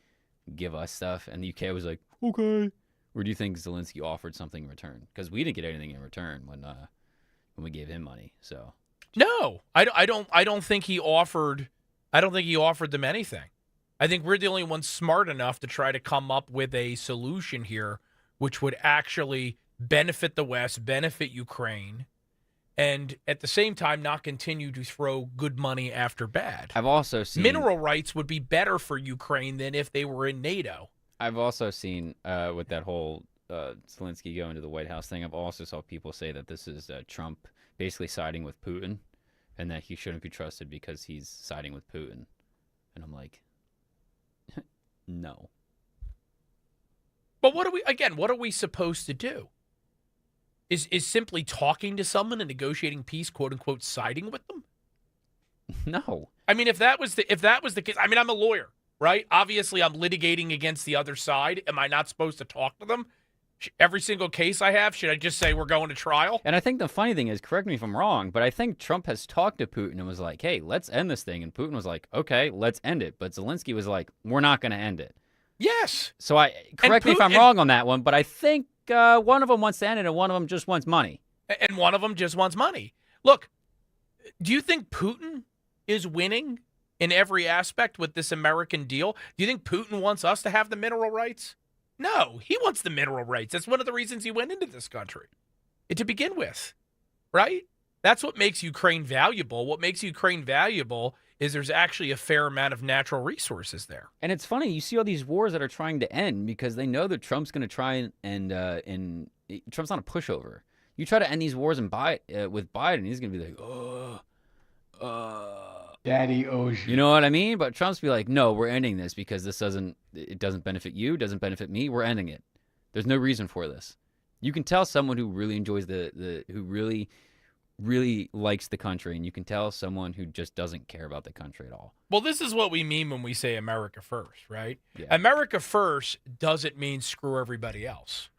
give us stuff. And the UK was like, okay, Or do you think Zelensky offered something in return? Because we didn't get anything in return when we gave him money. So no, I don't think he offered. I don't think he offered them anything. I think we're the only ones smart enough to try to come up with a solution here, which would actually benefit the West, benefit Ukraine, and at the same time not continue to throw good money after bad. I've also seen mineral rights would be better for Ukraine than if they were in NATO. I've also seen with that whole Zelensky going to the White House thing, I've also saw people say that this is Trump basically siding with Putin and that he shouldn't be trusted because he's siding with Putin. And I'm like, no. But what are we supposed to do? Is simply talking to someone and negotiating peace, quote unquote, siding with them? No. I mean, if that was the case, I mean, I'm a lawyer, right? Obviously, I'm litigating against the other side. Am I not supposed to talk to them? Every single case I have, should I just say we're going to trial? And I think the funny thing is, correct me if I'm wrong, but I think Trump has talked to Putin and was like, hey, let's end this thing. And Putin was like, okay, let's end it. But Zelensky was like, we're not going to end it. Yes. So correct me if I'm wrong on that one, but I think one of them wants to end it and one of them just wants money. And one of them just wants money. Look, do you think Putin is winning in every aspect with this American deal? Do you think Putin wants us to have the mineral rights? No, he wants the mineral rights. That's one of the reasons he went into this country, to begin with, right? That's what makes Ukraine valuable. What makes Ukraine valuable is there's actually a fair amount of natural resources there. And it's funny, you see all these wars that are trying to end because they know that Trump's going to try and Trump's not a pushover. You try to end these wars with Biden, he's going to be like, Daddy owes you. You know what I mean? But Trump's be like, no, we're ending this because it doesn't benefit you, doesn't benefit me. We're ending it. There's no reason for this. You can tell someone who really enjoys who really, really likes the country, and you can tell someone who just doesn't care about the country at all. Well, this is what we mean when we say America first, right? Yeah. America first doesn't mean screw everybody else.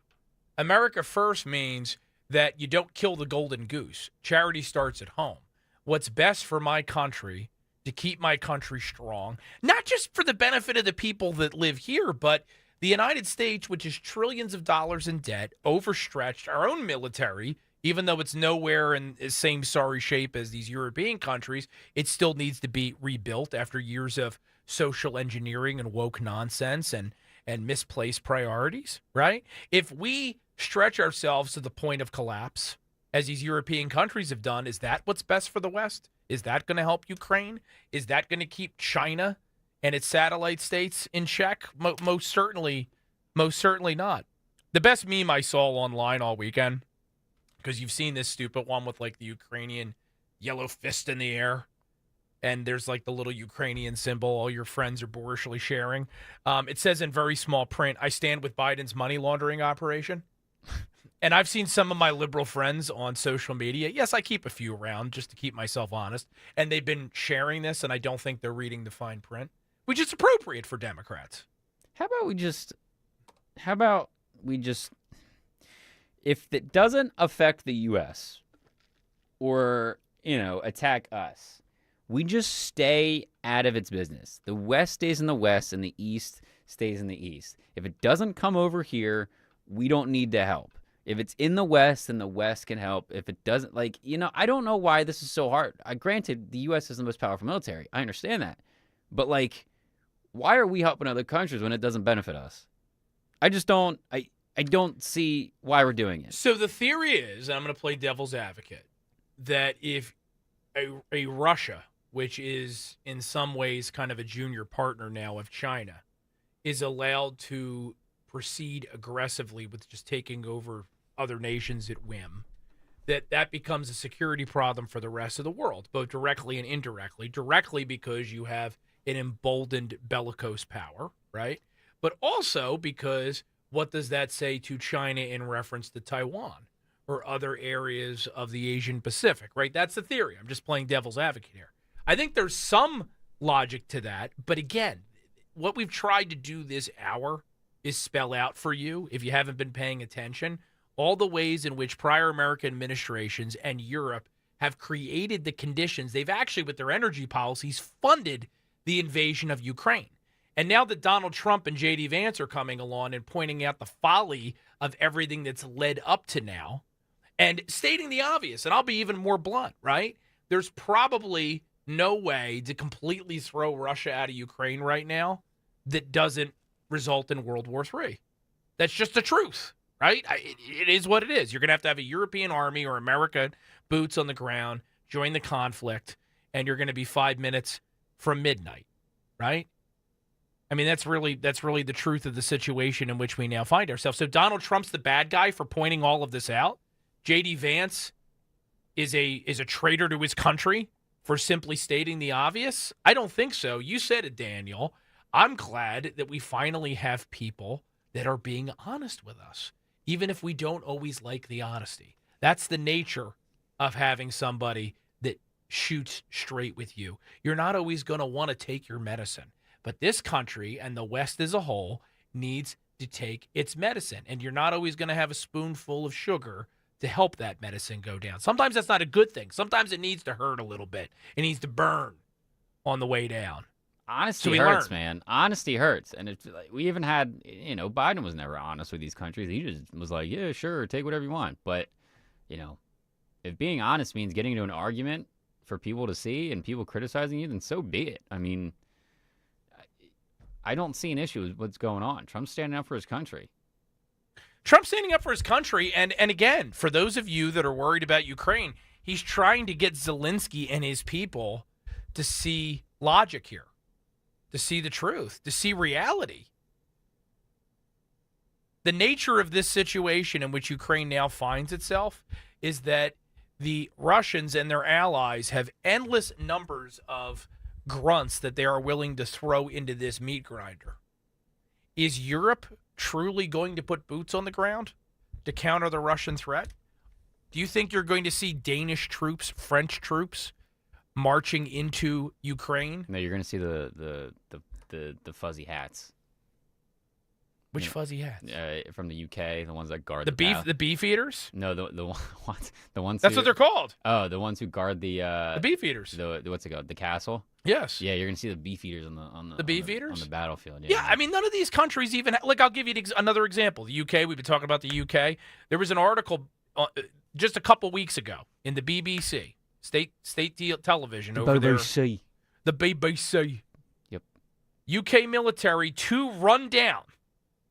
America first means that you don't kill the golden goose. Charity starts at home. What's best for my country, to keep my country strong, not just for the benefit of the people that live here, but the United States, which is trillions of dollars in debt, overstretched, our own military, even though it's nowhere in the same sorry shape as these European countries, it still needs to be rebuilt after years of social engineering and woke nonsense and misplaced priorities, right? If we stretch ourselves to the point of collapse, as these European countries have done, is that what's best for the West? Is that going to help Ukraine? Is that going to keep China and its satellite states in check? Most certainly not. The best meme I saw online all weekend, because you've seen this stupid one with like the Ukrainian yellow fist in the air, and there's like the little Ukrainian symbol all your friends are boorishly sharing. It says in very small print, I stand with Biden's money laundering operation. And I've seen some of my liberal friends on social media. Yes, I keep a few around just to keep myself honest. And they've been sharing this, and I don't think they're reading the fine print, which is appropriate for Democrats. How about we just, if it doesn't affect the U.S. or, attack us, we just stay out of its business. The West stays in the West and the East stays in the East. If it doesn't come over here, we don't need to help. If it's in the West, then the West can help. If it doesn't, I don't know why this is so hard. Granted, the U.S. is the most powerful military. I understand that. But, why are we helping other countries when it doesn't benefit us? I just don't, I don't see why we're doing it. So the theory is, and I'm going to play devil's advocate, that if a Russia, which is in some ways kind of a junior partner now of China, is allowed to proceed aggressively with just taking over other nations at whim, that becomes a security problem for the rest of the world, both directly and indirectly. Directly because you have an emboldened bellicose power, right? But also because what does that say to China in reference to Taiwan or other areas of the Asian Pacific, right? That's the theory. I'm just playing devil's advocate here. I think there's some logic to that. But again, what we've tried to do this hour is spell out for you, if you haven't been paying attention, all the ways in which prior American administrations and Europe have created the conditions. They've actually, with their energy policies, funded the invasion of Ukraine. And now that Donald Trump and J.D. Vance are coming along and pointing out the folly of everything that's led up to now and stating the obvious. And I'll be even more blunt, right? There's probably no way to completely throw Russia out of Ukraine right now that doesn't result in World War III. That's just the truth, right? It is what it is. You're going to have a European army or American boots on the ground, join the conflict, and you're going to be 5 minutes from midnight, right? I mean, that's really the truth of the situation in which we now find ourselves. So Donald Trump's the bad guy for pointing all of this out. J.D. Vance is a traitor to his country for simply stating the obvious. I don't think so. You said it, Daniel. I'm glad that we finally have people that are being honest with us, even if we don't always like the honesty. That's the nature of having somebody that shoots straight with you. You're not always going to want to take your medicine. But this country and the West as a whole needs to take its medicine. And you're not always going to have a spoonful of sugar to help that medicine go down. Sometimes that's not a good thing. Sometimes it needs to hurt a little bit. It needs to burn on the way down. Honesty hurts, man. Honesty hurts. And it's like, we even had, Biden was never honest with these countries. He just was like, yeah, sure, take whatever you want. But, if being honest means getting into an argument for people to see and people criticizing you, then so be it. I mean, I don't see an issue with what's going on. Trump's standing up for his country. Trump's standing up for his country. And again, for those of you that are worried about Ukraine, he's trying to get Zelensky and his people to see logic here, to see the truth, to see reality. The nature of this situation in which Ukraine now finds itself is that the Russians and their allies have endless numbers of grunts that they are willing to throw into this meat grinder. Is Europe truly going to put boots on the ground to counter the Russian threat? Do you think you're going to see Danish troops, French troops marching into Ukraine? No, you're going to see the fuzzy hats. Which fuzzy hats? From the UK, the ones that guard the beef eaters? No, the ones. That's what they're called. Oh, the ones who guard the beef eaters. The what's it called? The castle. Yes. Yeah, you're gonna see the beef eaters on the beef eaters on the battlefield. Yeah, I mean, none of these countries even I'll give you another example. The UK. We've been talking about the UK. There was an article just a couple weeks ago in the BBC, state television over there. The BBC. Yep. UK military to run down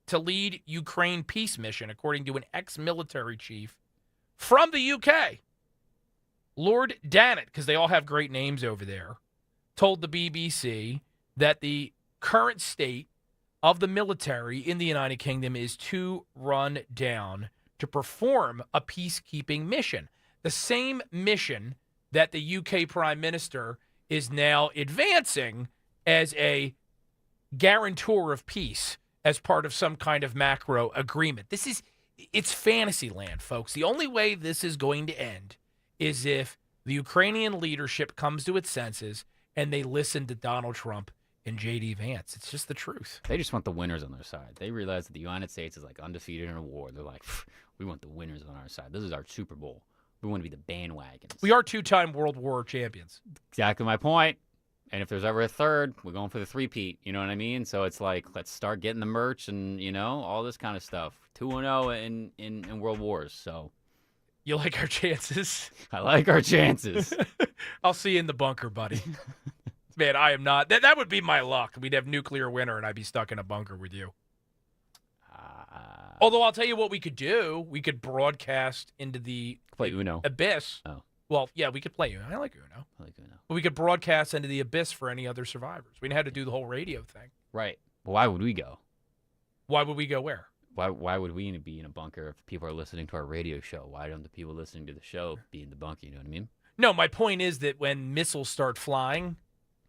to lead Ukraine peace mission, according to an ex-military chief from the UK. Lord Dannett, because they all have great names over there, told the BBC that the current state of the military in the United Kingdom is to run down to perform a peacekeeping mission. The same mission that the UK Prime Minister is now advancing as a guarantor of peace as part of some kind of macro agreement. It's fantasy land, folks. The only way this is going to end is if the Ukrainian leadership comes to its senses and they listen to Donald Trump and J.D. Vance. It's just the truth. They just want the winners on their side. They realize that the United States is like undefeated in a war. They're like, we want the winners on our side. This is our Super Bowl. We want to be the bandwagons. We are two-time World War champions. Exactly my point. And if there's ever a third, we're going for the three-peat. You know what I mean? So it's like, let's start getting the merch and, all this kind of stuff. 2-0 in World Wars. So you like our chances? I like our chances. I'll see you in the bunker, buddy. Man, I am not. That would be my luck. We'd have nuclear winter, and I'd be stuck in a bunker with you. Although I'll tell you what we could do. We could broadcast into the play Uno abyss. Oh. Well, yeah, we could play Uno. I like Uno. But we could broadcast into the abyss for any other survivors. We didn't have to do the whole radio thing. Right. Well, why would we go? Why would we go where? Why would we be in a bunker if people are listening to our radio show? Why don't the people listening to the show be in the bunker? You know what I mean? No, my point is that when missiles start flying,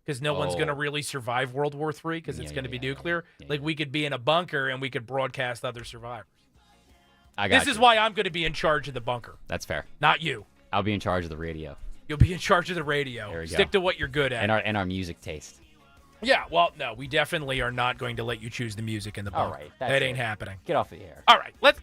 because no one's going to really survive World War III because it's going to be nuclear, like we could be in a bunker and we could broadcast other survivors. This is why I'm going to be in charge of the bunker. That's fair. Not you. I'll be in charge of the radio. You'll be in charge of the radio. There we Stick to what you're good at. And our music taste. Yeah, well, no, we definitely are not going to let you choose the music in the bunker. All right. That ain't happening. Get off the air. All right. Look.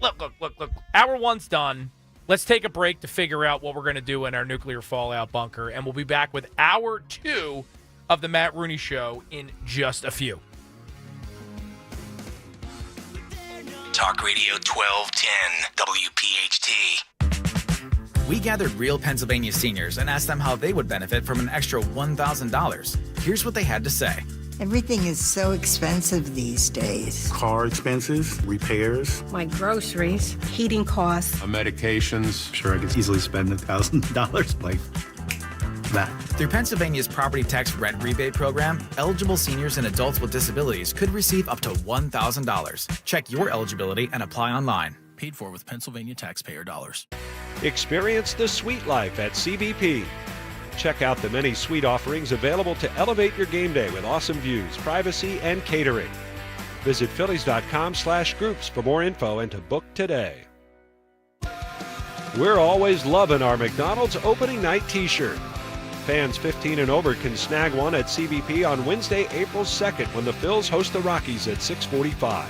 Hour one's done. Let's take a break to figure out what we're going to do in our nuclear fallout bunker, and we'll be back with hour 2 of the Matt Rooney Show in just a few. They're not Talk Radio 1210 WPHT. We gathered real Pennsylvania seniors and asked them how they would benefit from an extra $1,000. Here's what they had to say. Everything is so expensive these days. Car expenses, repairs. My groceries, heating costs. Medications. Sure, I could easily spend $1,000 like that. Through Pennsylvania's property tax rent rebate program, eligible seniors and adults with disabilities could receive up to $1,000. Check your eligibility and apply online. Paid for with Pennsylvania taxpayer dollars. Experience the sweet life at CBP. Check out the many suite offerings available to elevate your game day with awesome views, privacy, and catering. Visit Phillies.com/groups for more info and to book today. We're always loving our McDonald's opening night t-shirt. Fans 15 and over can snag one at CBP on Wednesday, April 2nd when the Phils host the Rockies at 6:45.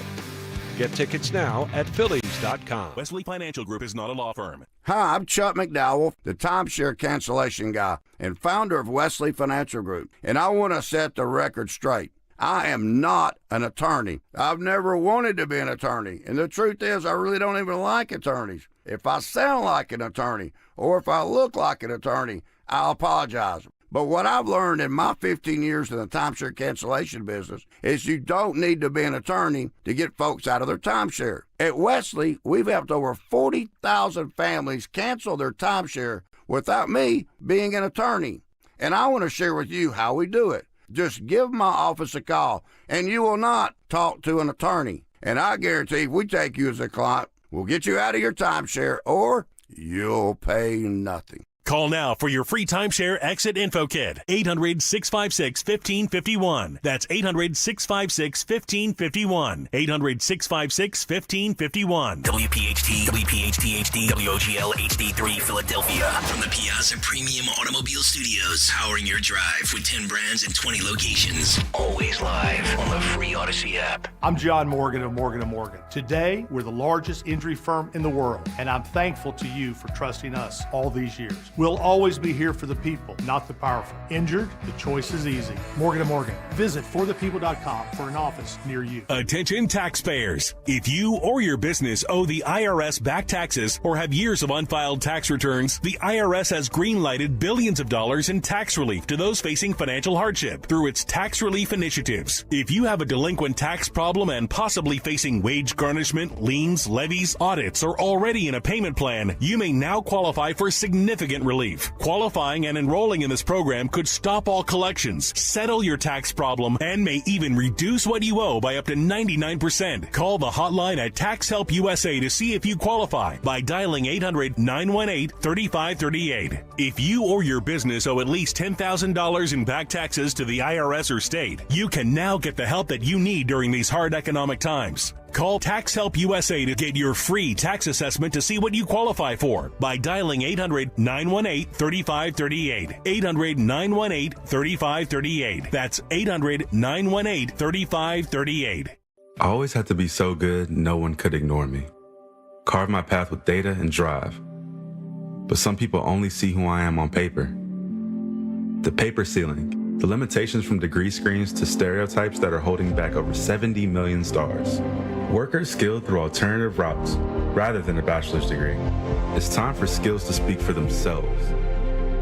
Get tickets now at Phillies.com. Wesley Financial Group is not a law firm. Hi, I'm Chuck McDowell, the timeshare cancellation guy and founder of Wesley Financial Group, and I want to set the record straight. I am not an attorney. I've never wanted to be an attorney, and the truth is I really don't even like attorneys. If I sound like an attorney or if I look like an attorney, I'll apologize. But what I've learned in my 15 years in the timeshare cancellation business is you don't need to be an attorney to get folks out of their timeshare. At Wesley, we've helped over 40,000 families cancel their timeshare without me being an attorney. And I want to share with you how we do it. Just give my office a call, and you will not talk to an attorney. And I guarantee if we take you as a client, we'll get you out of your timeshare, or you'll pay nothing. Call now for your free timeshare exit info kit. 800-656-1551. That's 800-656-1551. 800-656-1551. WPHT, WPHT-HD, WOGL HD3 Philadelphia. From the Piazza Premium Automobile Studios, powering your drive with 10 brands and 20 locations. Always live on the free Odyssey app. I'm John Morgan of Morgan & Morgan. Today, we're the largest injury firm in the world, and I'm thankful to you for trusting us all these years. We'll always be here for the people, not the powerful. Injured? The choice is easy. Morgan & Morgan. Visit forthepeople.com for an office near you. Attention taxpayers. If you or your business owe the IRS back taxes or have years of unfiled tax returns, the IRS has green-lighted billions of dollars in tax relief to those facing financial hardship through its tax relief initiatives. If you have a delinquent tax problem and possibly facing wage garnishment, liens, levies, audits, or already in a payment plan, you may now qualify for significant relief. Qualifying and enrolling in this program could stop all collections, settle your tax problem, and may even reduce what you owe by up to 99%. Call the hotline at Tax Help USA to see if you qualify by dialing 800-918-3538. If you or your business owe at least $10,000 in back taxes to the IRS or state, you can now get the help that you need during these hard economic times. Call Tax Help USA to get your free tax assessment to see what you qualify for by dialing 800-918-3538. 800-918-3538. That's 800-918-3538. I always had to be so good, no one could ignore me. Carve my path with data and drive. But some people only see who I am on paper. The paper ceiling. The limitations from degree screens to stereotypes that are holding back over 70 million stars. Workers skilled through alternative routes rather than a bachelor's degree. It's time for skills to speak for themselves.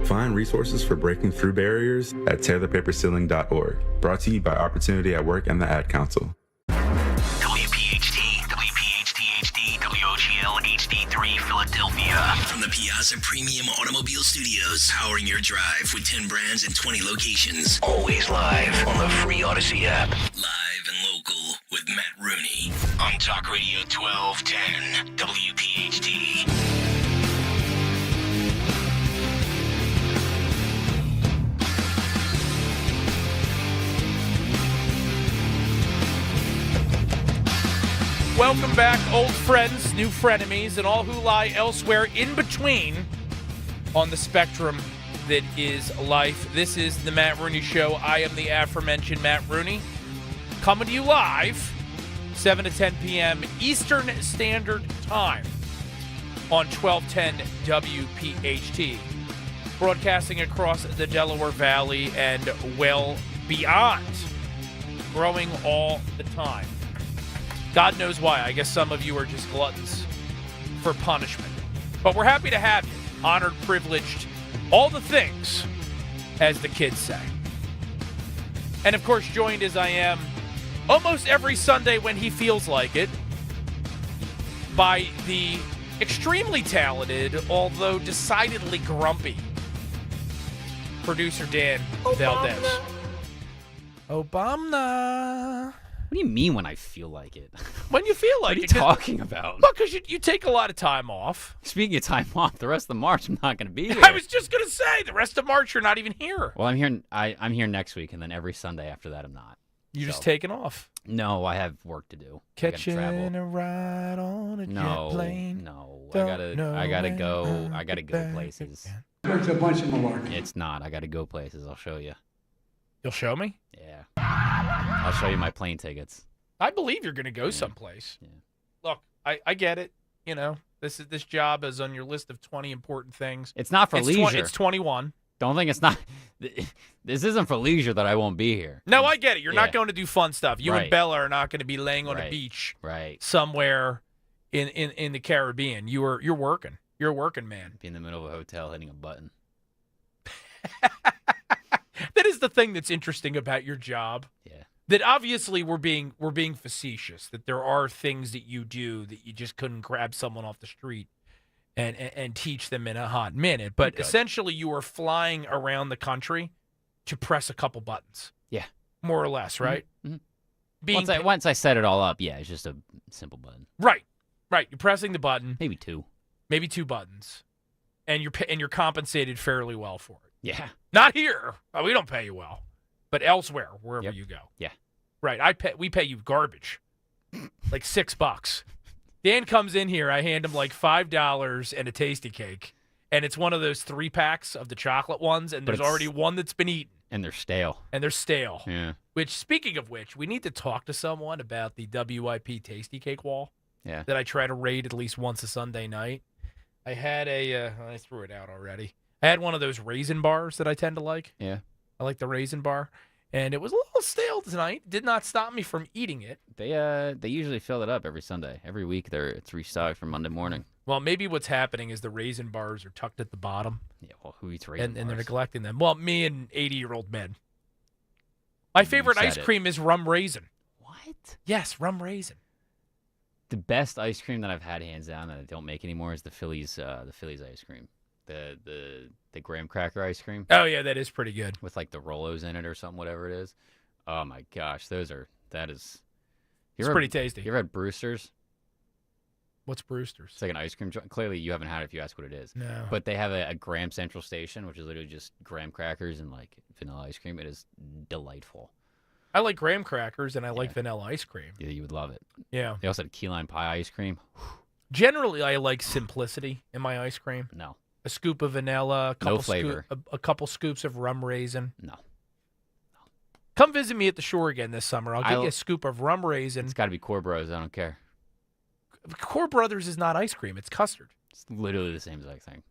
Find resources for breaking through barriers at tearthepaperceiling.org. Brought to you by Opportunity at Work and the Ad Council. WPHT, WPHT-HD, WOGL HD3 Philadelphia. From the Piazza Premium Automobile Studios, powering your drive with 10 brands and 20 locations. Always live on the free Odyssey app. Live and local with Matt Rooney on Talk Radio 1210 WPHT. Welcome back, old friends, new frenemies, and all who lie elsewhere in between on the spectrum that is life. This is the Matt Rooney Show. I am the aforementioned Matt Rooney, coming to you live 7 to 10 p.m. Eastern Standard Time on 1210 WPHT, broadcasting across the Delaware Valley and well beyond, growing all the time. God knows why. I guess some of you are just gluttons for punishment. But we're happy to have you. Honored, privileged, all the things, as the kids say. And, of course, joined as I am almost every Sunday when he feels like it by the extremely talented, although decidedly grumpy, producer Dan Valdez. Obama. What do you mean when I feel like it? When you feel like what are you it. talking about? Well, because you take a lot of time off. Speaking of time off, the rest of March I'm not going to be here. I was just going to say, the rest of March you're not even here. Well, I'm here. I'm here next week, and then every Sunday after that I'm not. You're just taking off. No, I have work to do. Catching a ride on a jet plane. No, I gotta go places. It's a bunch of malarkey. It's not. I gotta go places. I'll show you. You'll show me? Yeah. I'll show you my plane tickets. I believe you're going to go someplace. Yeah. Look, I get it. You know, this job is on your list of 20 important things. It's not for leisure. It's 21. Don't think it's not. This isn't for leisure that I won't be here. No, I get it. You're not going to do fun stuff. You Right. and Bella are not going to be laying on a beach somewhere in the Caribbean. You're working. You're a working man. Be in the middle of a hotel hitting a button. That is the thing that's interesting about your job. Yeah. That obviously we're being facetious. That there are things that you do that you just couldn't grab someone off the street and teach them in a hot minute. But essentially, you are flying around the country to press a couple buttons. Yeah. More or less, right? Mm-hmm. Once I set it all up, yeah, it's just a simple button. Right. You're pressing the button. Maybe two buttons, and you're compensated fairly well for it. Yeah. Not here. Oh, we don't pay you well, but elsewhere, wherever you go. Yeah. Right. We pay you garbage, like $6. Dan comes in here. I hand him like $5 and a tasty cake, and it's one of those 3-packs of the chocolate ones, and there's already one that's been eaten. And they're stale. Yeah. Which, speaking of which, we need to talk to someone about the WIP tasty cake wall. Yeah. That I try to raid at least once a Sunday night. I had I threw it out already. I had one of those raisin bars that I tend to like. Yeah. I like the raisin bar. And it was a little stale tonight. Did not stop me from eating it. They usually fill it up every Sunday. Every week it's restocked for Monday morning. Well, maybe what's happening is the raisin bars are tucked at the bottom. Yeah, well, who eats raisin bars? And they're neglecting them. Well, me and 80-year-old men. My favorite ice cream is rum raisin. What? Yes, rum raisin. The best ice cream that I've had, hands down, that I don't make anymore, is the Phillies ice cream. The graham cracker ice cream. Oh yeah, that is pretty good. With like the Rolos in it or something, whatever it is. Oh my gosh, that is. It's pretty tasty. You ever had Brewster's? What's Brewster's? It's like an ice cream joint. Clearly, you haven't had it if you ask what it is. No. But they have a Graham Central Station, which is literally just graham crackers and like vanilla ice cream. It is delightful. I like graham crackers and I like vanilla ice cream. Yeah, you would love it. Yeah. They also had key lime pie ice cream. Generally, I like simplicity in my ice cream. No. A scoop of vanilla, no flavor. A couple scoops of rum raisin. No. Come visit me at the shore again this summer. I'll get you a scoop of rum raisin. It's got to be Core Bros. I don't care. Core Brothers is not ice cream. It's custard. It's literally the same exact thing.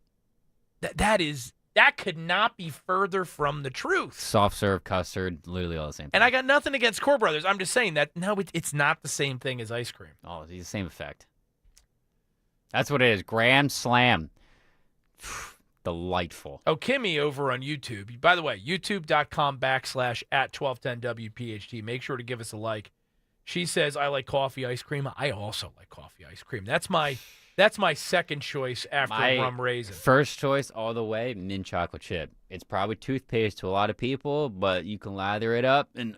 That could not be further from the truth. Soft serve custard, literally all the same thing. And I got nothing against Core Brothers. I'm just saying that, no, it's not the same thing as ice cream. Oh, it's the same effect. That's what it is. Graham Slam. Delightful. Oh, Kimmy over on YouTube. By the way, youtube.com/@1210WPHT. Make sure to give us a like. She says, I like coffee ice cream. I also like coffee ice cream. That's my second choice after rum raisin. First choice all the way, mint chocolate chip. It's probably toothpaste to a lot of people, but you can lather it up and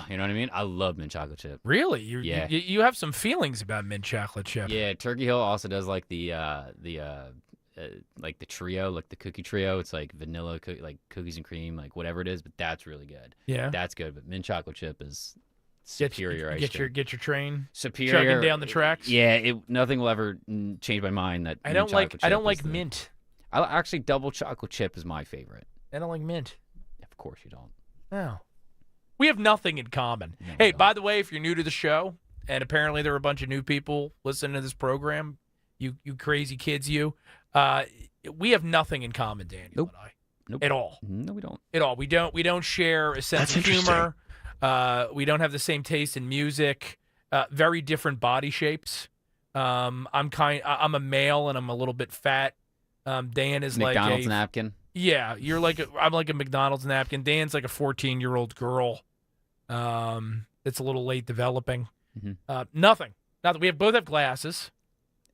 you know what I mean? I love mint chocolate chip. Really? You have some feelings about mint chocolate chip. Yeah, Turkey Hill also does like the trio, like the cookie trio. It's like vanilla, like cookies and cream, like whatever it is, but that's really good. Yeah. That's good, but mint chocolate chip is superior ice cream. Get your train superior chugging down the tracks. Yeah, nothing will ever change my mind that I don't like mint. I actually double chocolate chip is my favorite. I don't like mint. Of course you don't. No. We have nothing in common. No, hey, by the way, if you're new to the show, and apparently there are a bunch of new people listening to this program, you crazy kids, we have nothing in common, Daniel and I. Nope. At all. No, we don't. At all. We don't share a sense of humor. We don't have the same taste in music. Very different body shapes. I'm a male and I'm a little bit fat. Dan is McDonald's napkin. Yeah, I'm like a McDonald's napkin. Dan's like a 14-year-old girl. It's a little late developing. Nothing. We both have glasses.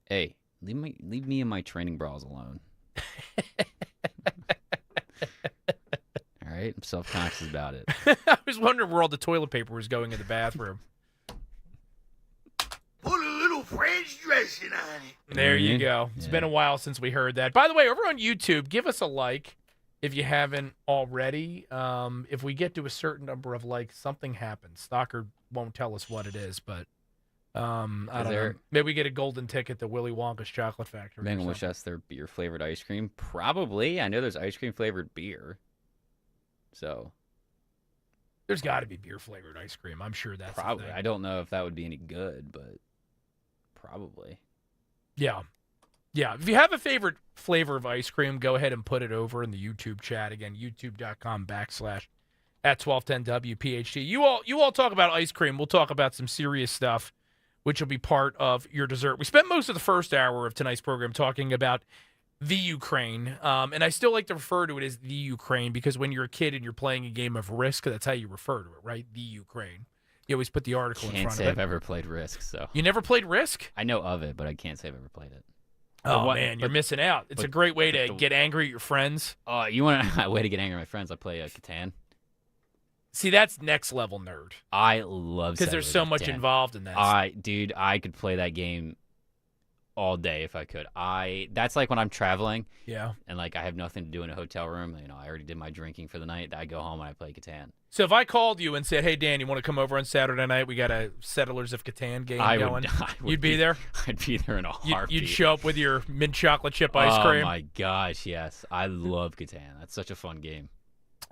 Hey, leave me and my training bras alone. All right, I'm self-conscious about it. I was wondering where all the toilet paper was going in the bathroom. Put a little French dressing on it. There you go. It's been a while since we heard that. By the way, over on YouTube, give us a like if you haven't already. If we get to a certain number of likes, something happens. Stalker won't tell us what it is, but I don't know. Maybe we get a golden ticket to Willy Wonka's Chocolate Factory. They're gonna wish us their beer-flavored ice cream. Probably. I know there's ice cream-flavored beer. So there's got to be beer-flavored ice cream. I'm sure that's probably. I don't know if that would be any good, but probably. Yeah. If you have a favorite flavor of ice cream, go ahead and put it over in the YouTube chat. Again, youtube.com/@1210WPHT. You all talk about ice cream. We'll talk about some serious stuff, which will be part of your dessert. We spent most of the first hour of tonight's program talking about the Ukraine, and I still like to refer to it as the Ukraine because when you're a kid and you're playing a game of Risk, that's how you refer to it, right? The Ukraine. You always put the article in front of it. Can't say I've ever played Risk, so. You never played Risk? I know of it, but I can't say I've ever played it. Man, you're missing out. It's a great way to get angry at your friends. You want a way to get angry at my friends? I play Catan. See, that's next level nerd. I love because there's so much involved in that. Dude, I could play that game all day if I could. That's like when I'm traveling. Yeah. And like I have nothing to do in a hotel room. You know, I already did my drinking for the night. I go home and I play Catan. So if I called you and said, "Hey Dan, you want to come over on Saturday night? We got a Settlers of Catan game going." You'd be there. I'd be there in a heartbeat. You'd show up with your mint chocolate chip ice cream. Oh my gosh, yes! I love Catan. That's such a fun game.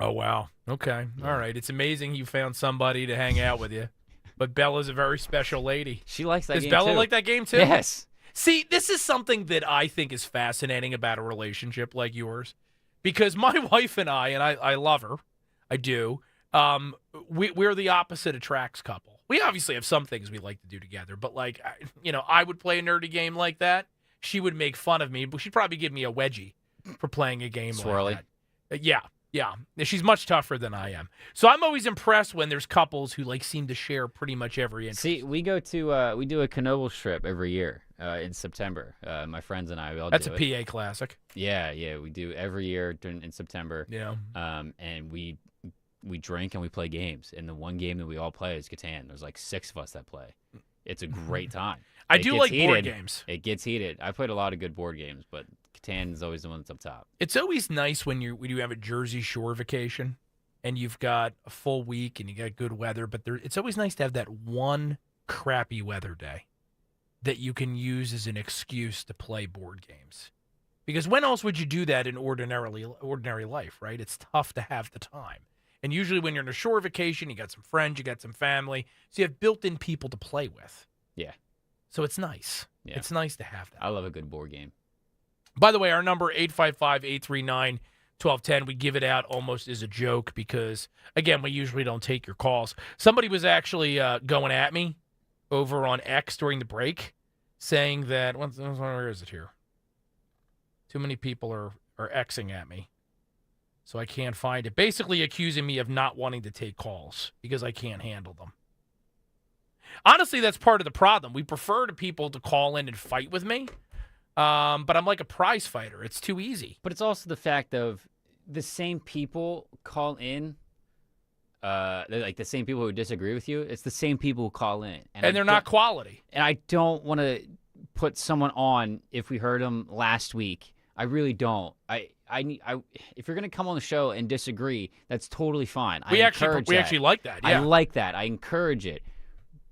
Oh wow. Okay. Yeah. All right. It's amazing you found somebody to hang out with you. But Bella's a very special lady. She likes that game too. Does Bella like that game too? Yes. See, this is something that I think is fascinating about a relationship like yours. Because my wife and I love her. I do. We're the opposite attracts couple. We obviously have some things we like to do together. But, like, I would play a nerdy game like that. She would make fun of me. But she'd probably give me a wedgie for playing a game Swirly. like that. Yeah. She's much tougher than I am. So I'm always impressed when there's couples who, like, seem to share pretty much every interest. See, we go to we do a Knoebels trip every year in September. My friends and I, we all That's do a PA classic. Yeah, we do every year in September. Yeah. And we drink and we play games. And the one game that we all play is Catan. There's like 6 of us that play. It's a great time. I do like board games. It gets heated. I played a lot of good board games, but Catan is always the one that's up top. It's always nice when you have a Jersey Shore vacation and you've got a full week and you got good weather, but it's always nice to have that one crappy weather day that you can use as an excuse to play board games. Because when else would you do that in ordinary life, right? It's tough to have the time. And usually when you're on a shore vacation, you got some friends, you got some family, so you have built-in people to play with. Yeah. So it's nice. Yeah. It's nice to have that. I love a good board game. By the way, our number, 855-839-1210, we give it out almost as a joke because, again, we usually don't take your calls. Somebody was actually going at me over on X during the break saying that, where is it here? Too many people are Xing at me, so I can't find it. Basically accusing me of not wanting to take calls because I can't handle them. Honestly, that's part of the problem. We prefer to people to call in and fight with me. But I'm like a prize fighter. It's too easy. But it's also the fact of the same people call in, like the same people who disagree with you. It's the same people who call in. And they're not quality. And I don't want to put someone on if we heard them last week. I really don't. If you're going to come on the show and disagree, that's totally fine. We actually like that. Yeah. I like that. I encourage it.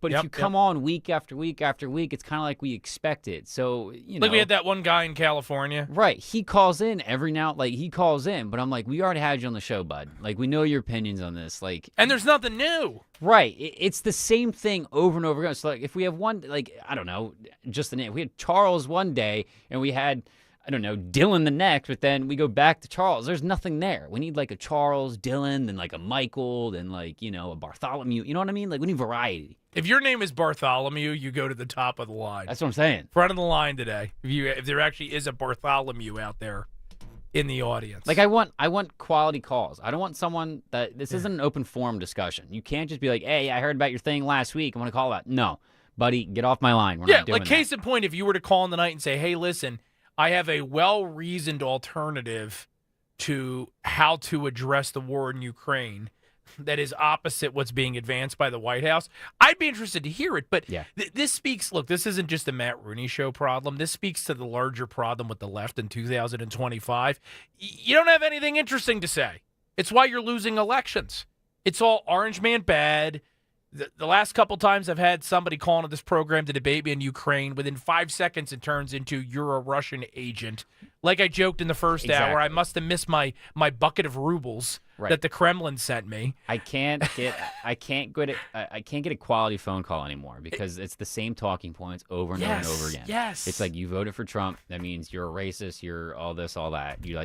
But if you come on week after week after week, it's kind of like we expect it. So, Like we had that one guy in California. Right. He calls in every now, he calls in, but I'm like, we already had you on the show, bud. Like, we know your opinions on this. And there's nothing new. Right. It's the same thing over and over again. So, if we have one, I don't know, just the name. We had Charles one day, and we had I don't know, Dylan the next, but then we go back to Charles. There's nothing there. We need like a Charles, Dylan, then like a Michael, then like, a Bartholomew. You know what I mean? Like we need variety. If your name is Bartholomew, you go to the top of the line. That's what I'm saying. Front of the line today. If there actually is a Bartholomew out there in the audience. Like I want quality calls. I don't want someone that this isn't an open forum discussion. You can't just be like, hey, I heard about your thing last week. I want to call that. No, buddy, get off my line. We're not doing like case in point, if you were to call in the night and say, hey, listen, I have a well-reasoned alternative to how to address the war in Ukraine that is opposite what's being advanced by the White House, I'd be interested to hear it. But this speaks, look, this isn't just a Matt Rooney show problem. This speaks to the larger problem with the left in 2025. You don't have anything interesting to say. It's why you're losing elections. It's all orange man bad. The last couple times I've had somebody call into this program to debate me in Ukraine, within 5 seconds it turns into you're a Russian agent. Like I joked in the first hour, I must have missed my bucket of rubles that the Kremlin sent me. I can't get a quality phone call anymore because it's the same talking points over and over and over again. Yes. It's like you voted for Trump, that means you're a racist, you're all this, all that. You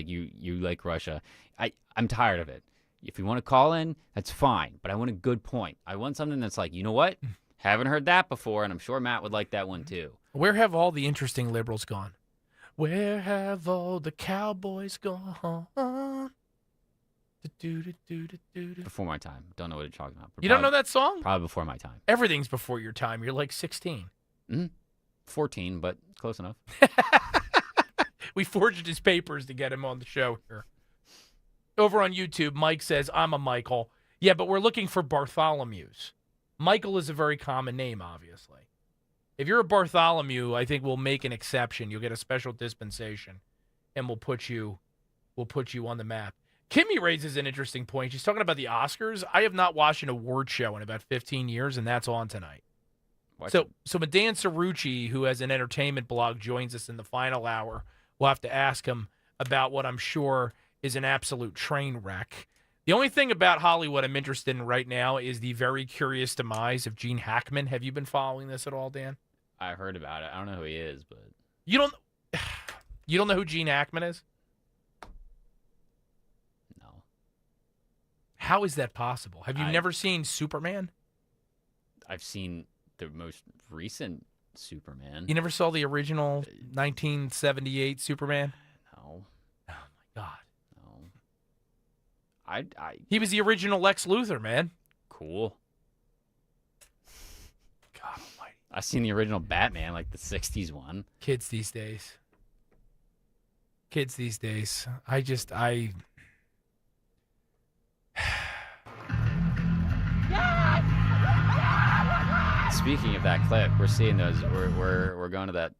like Russia. I'm tired of it. If you want to call in, that's fine, but I want a good point. I want something that's like, you know what? Haven't heard that before, and I'm sure Matt would like that one too. Where have all the interesting liberals gone? Where have all the cowboys gone? Before my time. Don't know what you're talking about. You don't know that song? Probably before my time. Everything's before your time. You're like 16. 14, but close enough. We forged his papers to get him on the show here. Over on YouTube, Mike says, I'm a Michael. Yeah, but we're looking for Bartholomews. Michael is a very common name, obviously. If you're a Bartholomew, I think we'll make an exception. You'll get a special dispensation, and we'll put you on the map. Kimmy raises an interesting point. She's talking about the Oscars. I have not watched an award show in about 15 years, and that's on tonight. So when Dan Cerrucci, who has an entertainment blog, joins us in the final hour, we'll have to ask him about what I'm sure is an absolute train wreck. The only thing about Hollywood I'm interested in right now is the very curious demise of Gene Hackman. Have you been following this at all, Dan? I heard about it. I don't know who he is, but you don't know who Gene Hackman is? No. How is that possible? Have you never seen Superman? I've seen the most recent Superman. You never saw the original 1978 Superman? No. Oh my God. He was the original Lex Luthor, man. Cool. God almighty. I've seen the original Batman, like the 60s one. Kids these days. Speaking of that clip, we're seeing those. We're going to that.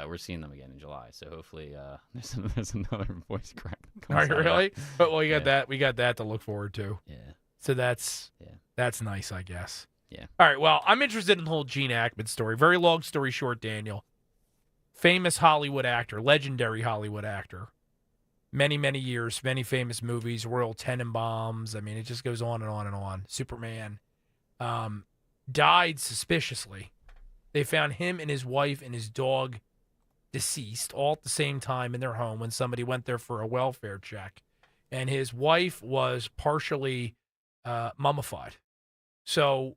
We're seeing them again in July. So hopefully, there's another voice crack. All right, really? But we got that. We got that to look forward to. Yeah. So that's nice, I guess. Yeah. All right. Well, I'm interested in the whole Gene Hackman story. Very long story short, Daniel. Famous Hollywood actor, legendary Hollywood actor. Many, many years, many famous movies, Royal Tenenbaums. I mean, it just goes on and on and on. Superman. Died suspiciously. They found him and his wife and his dog deceased all at the same time in their home when somebody went there for a welfare check. And his wife was partially mummified. So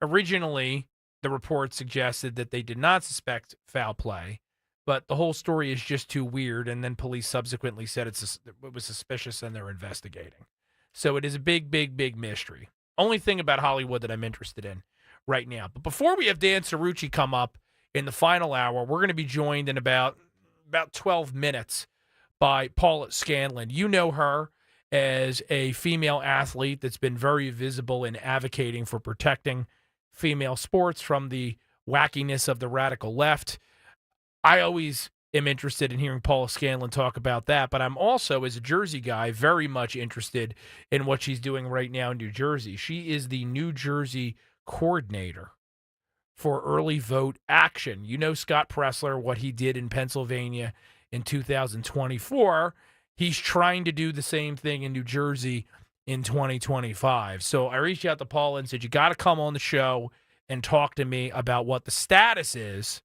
originally, the report suggested that they did not suspect foul play, but the whole story is just too weird. And then police subsequently said it was suspicious and they're investigating. So it is a big, big, big mystery. Only thing about Hollywood that I'm interested in right now. But before we have Dan Cerrucci come up in the final hour, we're going to be joined in about 12 minutes by Paula Scanlon. You know her as a female athlete that's been very visible in advocating for protecting female sports from the wackiness of the radical left. I always am interested in hearing Paula Scanlon talk about that, but I'm also, as a Jersey guy, very much interested in what she's doing right now in New Jersey. She is the New Jersey coordinator for early vote action. You know Scott Pressler, what he did in Pennsylvania in 2024. He's trying to do the same thing in New Jersey in 2025. So I reached out to Paula and said, you got to come on the show and talk to me about what the status is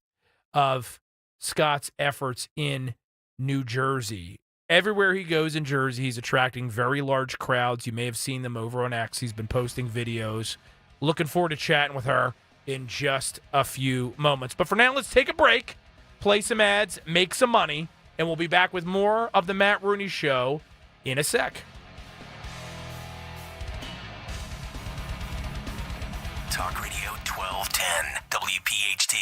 of Scott's efforts in New Jersey. Everywhere he goes in Jersey, he's attracting very large crowds. You may have seen them over on X. He's been posting videos. Looking forward to chatting with her in just a few moments. But for now, let's take a break, play some ads, make some money, and we'll be back with more of the Matt Rooney Show in a sec. Talk Radio 1210, WPHT.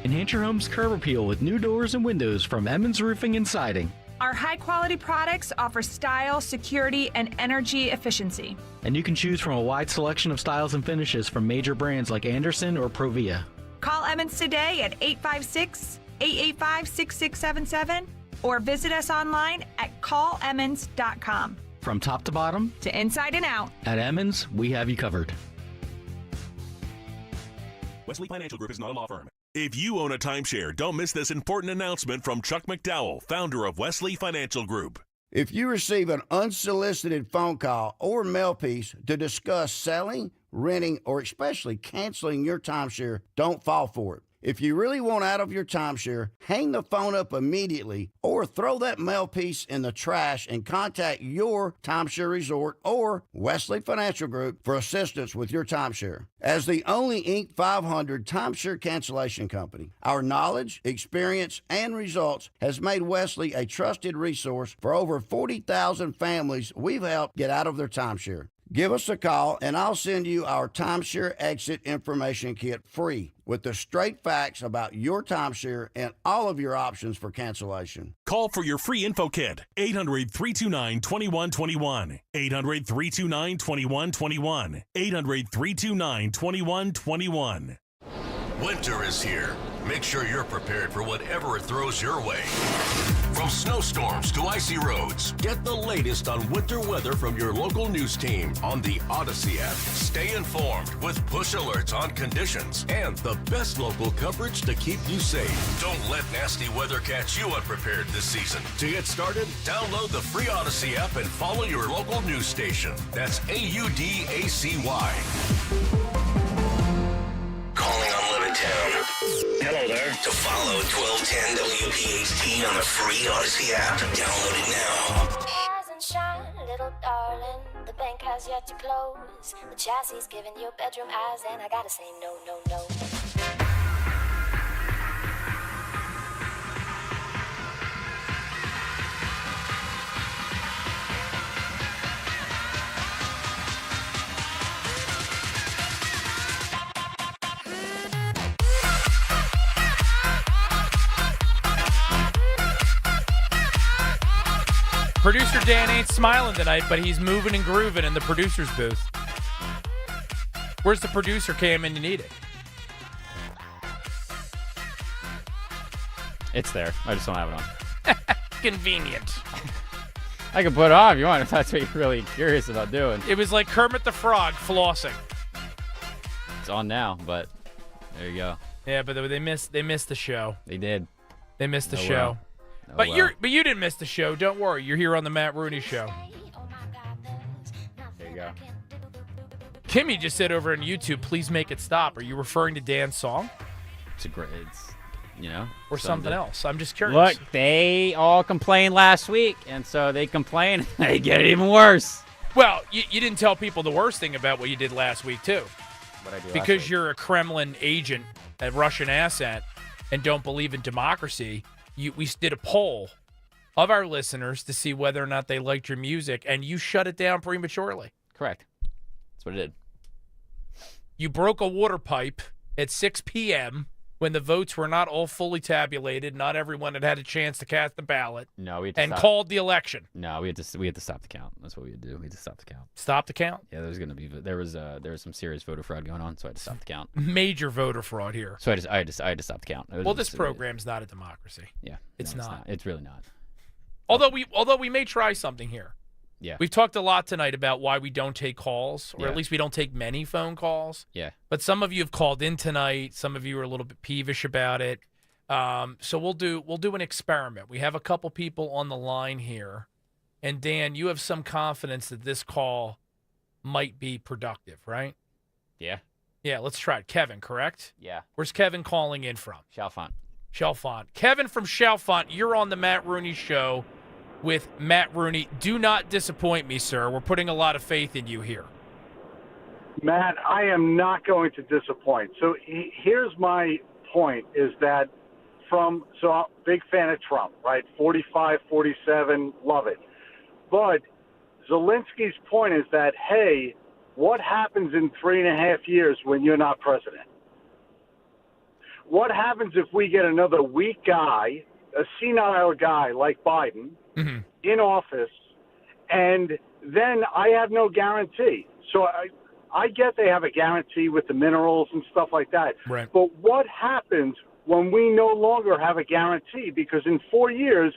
Enhance your home's curb appeal with new doors and windows from Emmons Roofing and Siding. Our high-quality products offer style, security, and energy efficiency. And you can choose from a wide selection of styles and finishes from major brands like Anderson or Provia. Call Emmons today at 856-885-6677 or visit us online at callemmons.com. From top to bottom, to inside and out, at Emmons, we have you covered. Wesley Financial Group is not a law firm. If you own a timeshare, don't miss this important announcement from Chuck McDowell, founder of Wesley Financial Group. If you receive an unsolicited phone call or mail piece to discuss selling, renting, or especially canceling your timeshare, don't fall for it. If you really want out of your timeshare, hang the phone up immediately or throw that mail piece in the trash and contact your timeshare resort or Wesley Financial Group for assistance with your timeshare. As the only Inc. 500 timeshare cancellation company, our knowledge, experience, and results has made Wesley a trusted resource for over 40,000 families we've helped get out of their timeshare. Give us a call, and I'll send you our timeshare exit information kit free with the straight facts about your timeshare and all of your options for cancellation. Call for your free info kit, 800-329-2121, 800-329-2121, 800-329-2121. Winter is here. Make sure you're prepared for whatever it throws your way. From snowstorms to icy roads, get the latest on winter weather from your local news team on the Odyssey app. Stay informed with push alerts on conditions and the best local coverage to keep you safe. Don't let nasty weather catch you unprepared this season. To get started, download the free Odyssey app and follow your local news station. That's AUDACY. Calling on Levittown. Hello there. To follow 1210 WPHT on the free Odyssey app. Download it now. Hasn't shine, little darling. The bank has yet to close. The chassis giving you bedroom eyes, and I gotta say no, no, no. Producer Dan ain't smiling tonight, but he's moving and grooving in the producer's booth. Where's the producer cam and you need it? It's there. I just don't have it on. Convenient. I can put it on if you want, if that's what you're really curious about doing. It was like Kermit the Frog flossing. It's on now, but there you go. Yeah, but they missed the show. They did. They missed the Oh, show. well. Oh, But well. you didn't miss the show. Don't worry. You're here on the Matt Rooney Show. There you go. Kimmy just said over on YouTube, please make it stop. Are you referring to Dan's song? It's you know. Or something else? I'm just curious. Look, they all complained last week, and so they complain, and they get it even worse. Well, you didn't tell people the worst thing about what you did last week, too. What I do last Because week. you're a Kremlin agent, a Russian asset, and don't believe in democracy, we did a poll of our listeners to see whether or not they liked your music, and you shut it down prematurely. Correct. That's what I did. You broke a water pipe at 6 p.m. when the votes were not all fully tabulated. Not everyone had had a chance to cast the ballot. No, we had to and stop. called the election. No, we had to stop the count. That's what we had to do. We had to stop the count. Stop the count? Yeah, there was some serious voter fraud going on, so I had to stop the count. Major voter fraud here. So I had to stop the count. Well, this program's not a democracy. Yeah, it's not. It's really not. Although we may try something here. Yeah. We've talked a lot tonight about why we don't take calls, or Yeah. at least we don't take many phone calls. Yeah. But some of you have called in tonight. Some of you are a little bit peevish about it. So we'll do an experiment. We have a couple people on the line here. And Dan, you have some confidence that this call might be productive, right? Yeah. Yeah, let's try it. Kevin, correct? Yeah. Where's Kevin calling in from? Chalfont. Chalfont. Kevin from Chalfont, you're on the Matt Rooney Show with Matt Rooney. Do not disappoint me, sir. We're putting a lot of faith in you here. Matt, I am not going to disappoint. So here's my point is that I'm a big fan of Trump, right? 45, 47, love it. But Zelensky's point is that, hey, what happens in 3.5 years when you're not president? What happens if we get another weak guy, a senile guy like Biden, in office, and then I have no guarantee? So I get they have a guarantee with the minerals and stuff like that. Right. But what happens when we no longer have a guarantee? Because in 4 years,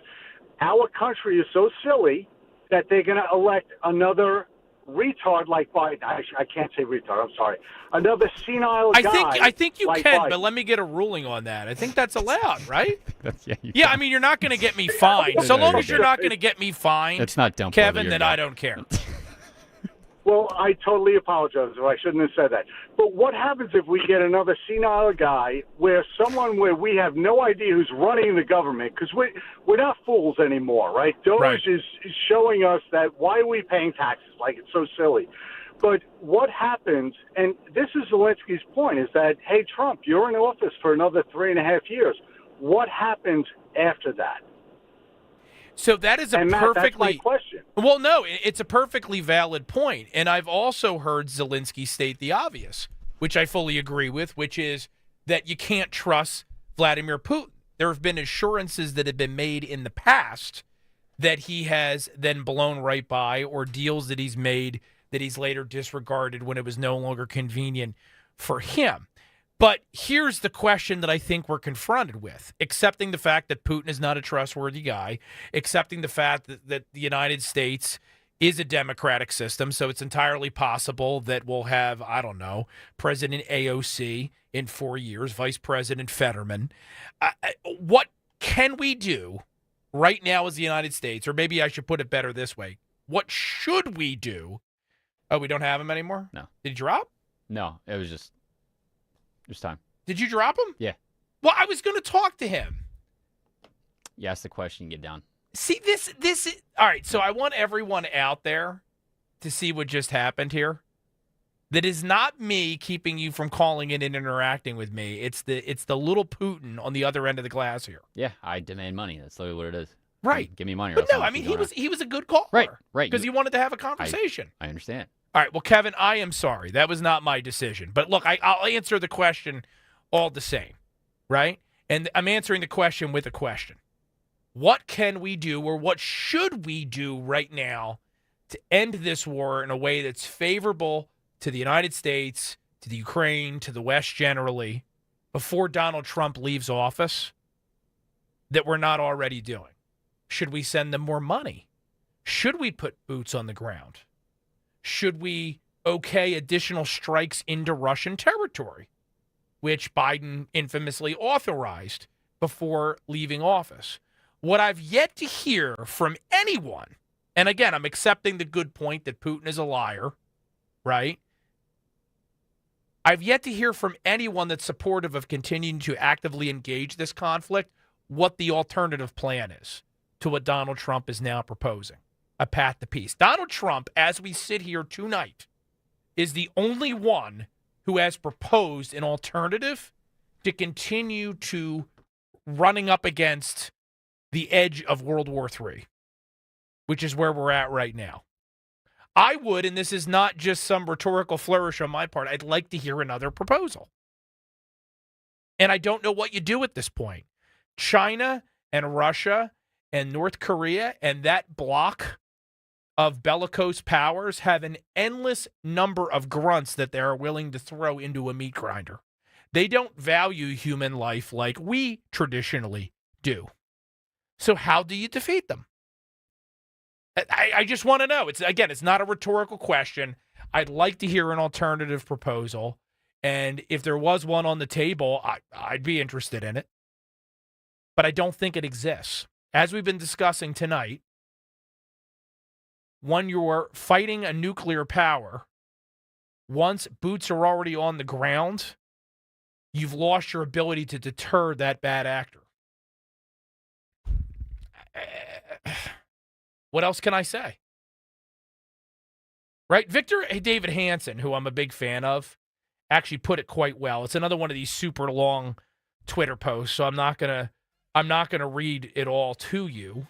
our country is so silly that they're going to elect another retard like Biden. I can't say retard. I'm sorry. Another senile guy. I think you like can, Biden. but let me get a ruling on that. I think that's allowed, right? You Yeah, I mean, you're not going to get me fined. So long as you're not going to get me fined, That's not dumb. Kevin, then I don't care. Well, I totally apologize if I shouldn't have said that. But what happens if we get another senile guy where we have no idea who's running the government? Because we're not fools anymore, right? DOGE is showing us that why are we paying taxes? Like, it's so silly. But what happens, and this is Zelensky's point, is that, hey, Trump, you're in office for another 3.5 years. What happens after that? So that is Matt, perfectly that's my question. Well, no, it's a perfectly valid point. And I've also heard Zelensky state the obvious, which I fully agree with, which is that you can't trust Vladimir Putin. There have been assurances that have been made in the past that he has then blown right by, or deals that he's made that he's later disregarded when it was no longer convenient for him. But here's the question that I think we're confronted with, accepting the fact that Putin is not a trustworthy guy, accepting the fact that the United States is a democratic system, so it's entirely possible that we'll have, I don't know, President AOC in 4 years, Vice President Fetterman. What can we do right now as the United States, or maybe I should put it better this way, what should we do? Oh, we don't have him anymore? No. Did he drop? No, it was just time. Did you drop him? Yeah. Well, I was going to talk to him. You ask the question, get down. See, this is all right. So I want everyone out there to see what just happened here. That is not me keeping you from calling in and interacting with me. It's the little Putin on the other end of the glass here. Yeah, I demand money. That's literally what it is. Right. Give me money. Or But else no, I'm I mean keep he was a good caller. Right. Because he wanted to have a conversation. I understand. All right. Well, Kevin, I am sorry. That was not my decision. But look, I'll answer the question all the same, right? And I'm answering the question with a question. What can we do, or what should we do right now to end this war in a way that's favorable to the United States, to the Ukraine, to the West generally, before Donald Trump leaves office, that we're not already doing? Should we send them more money? Should we put boots on the ground? Should we okay additional strikes into Russian territory, which Biden infamously authorized before leaving office? What I've yet to hear from anyone, and again, I'm accepting the good point that Putin is a liar, right? I've yet to hear from anyone that's supportive of continuing to actively engage this conflict what the alternative plan is to what Donald Trump is now proposing, a path to peace. Donald Trump, as we sit here tonight, is the only one who has proposed an alternative to continue to running up against the edge of World War III, which is where we're at right now. I would, and this is not just some rhetorical flourish on my part, I'd like to hear another proposal. And I don't know what you do at this point. China and Russia and North Korea and that block of bellicose powers have an endless number of grunts that they are willing to throw into a meat grinder. They don't value human life like we traditionally do. So how do you defeat them? I just want to know. It's not a rhetorical question. I'd like to hear an alternative proposal. And if there was one on the table, I'd be interested in it. But I don't think it exists. As we've been discussing tonight, when you're fighting a nuclear power, once boots are already on the ground, you've lost your ability to deter that bad actor. what else can I say? Right? Victor David Hansen, who I'm a big fan of, actually put it quite well. It's another one of these super long Twitter posts, so I'm not gonna read it all to you,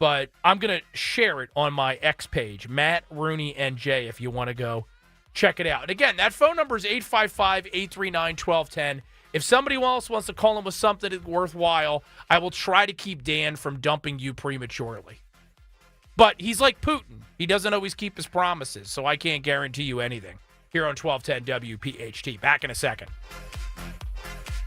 but I'm gonna share it on my X page, Matt, Rooney, and Jay, if you want to go check it out. And again, that phone number is 855-839-1210. If somebody else wants to call in with something worthwhile, I will try to keep Dan from dumping you prematurely. But he's like Putin. He doesn't always keep his promises, so I can't guarantee you anything. Here on 1210 WPHT. Back in a second.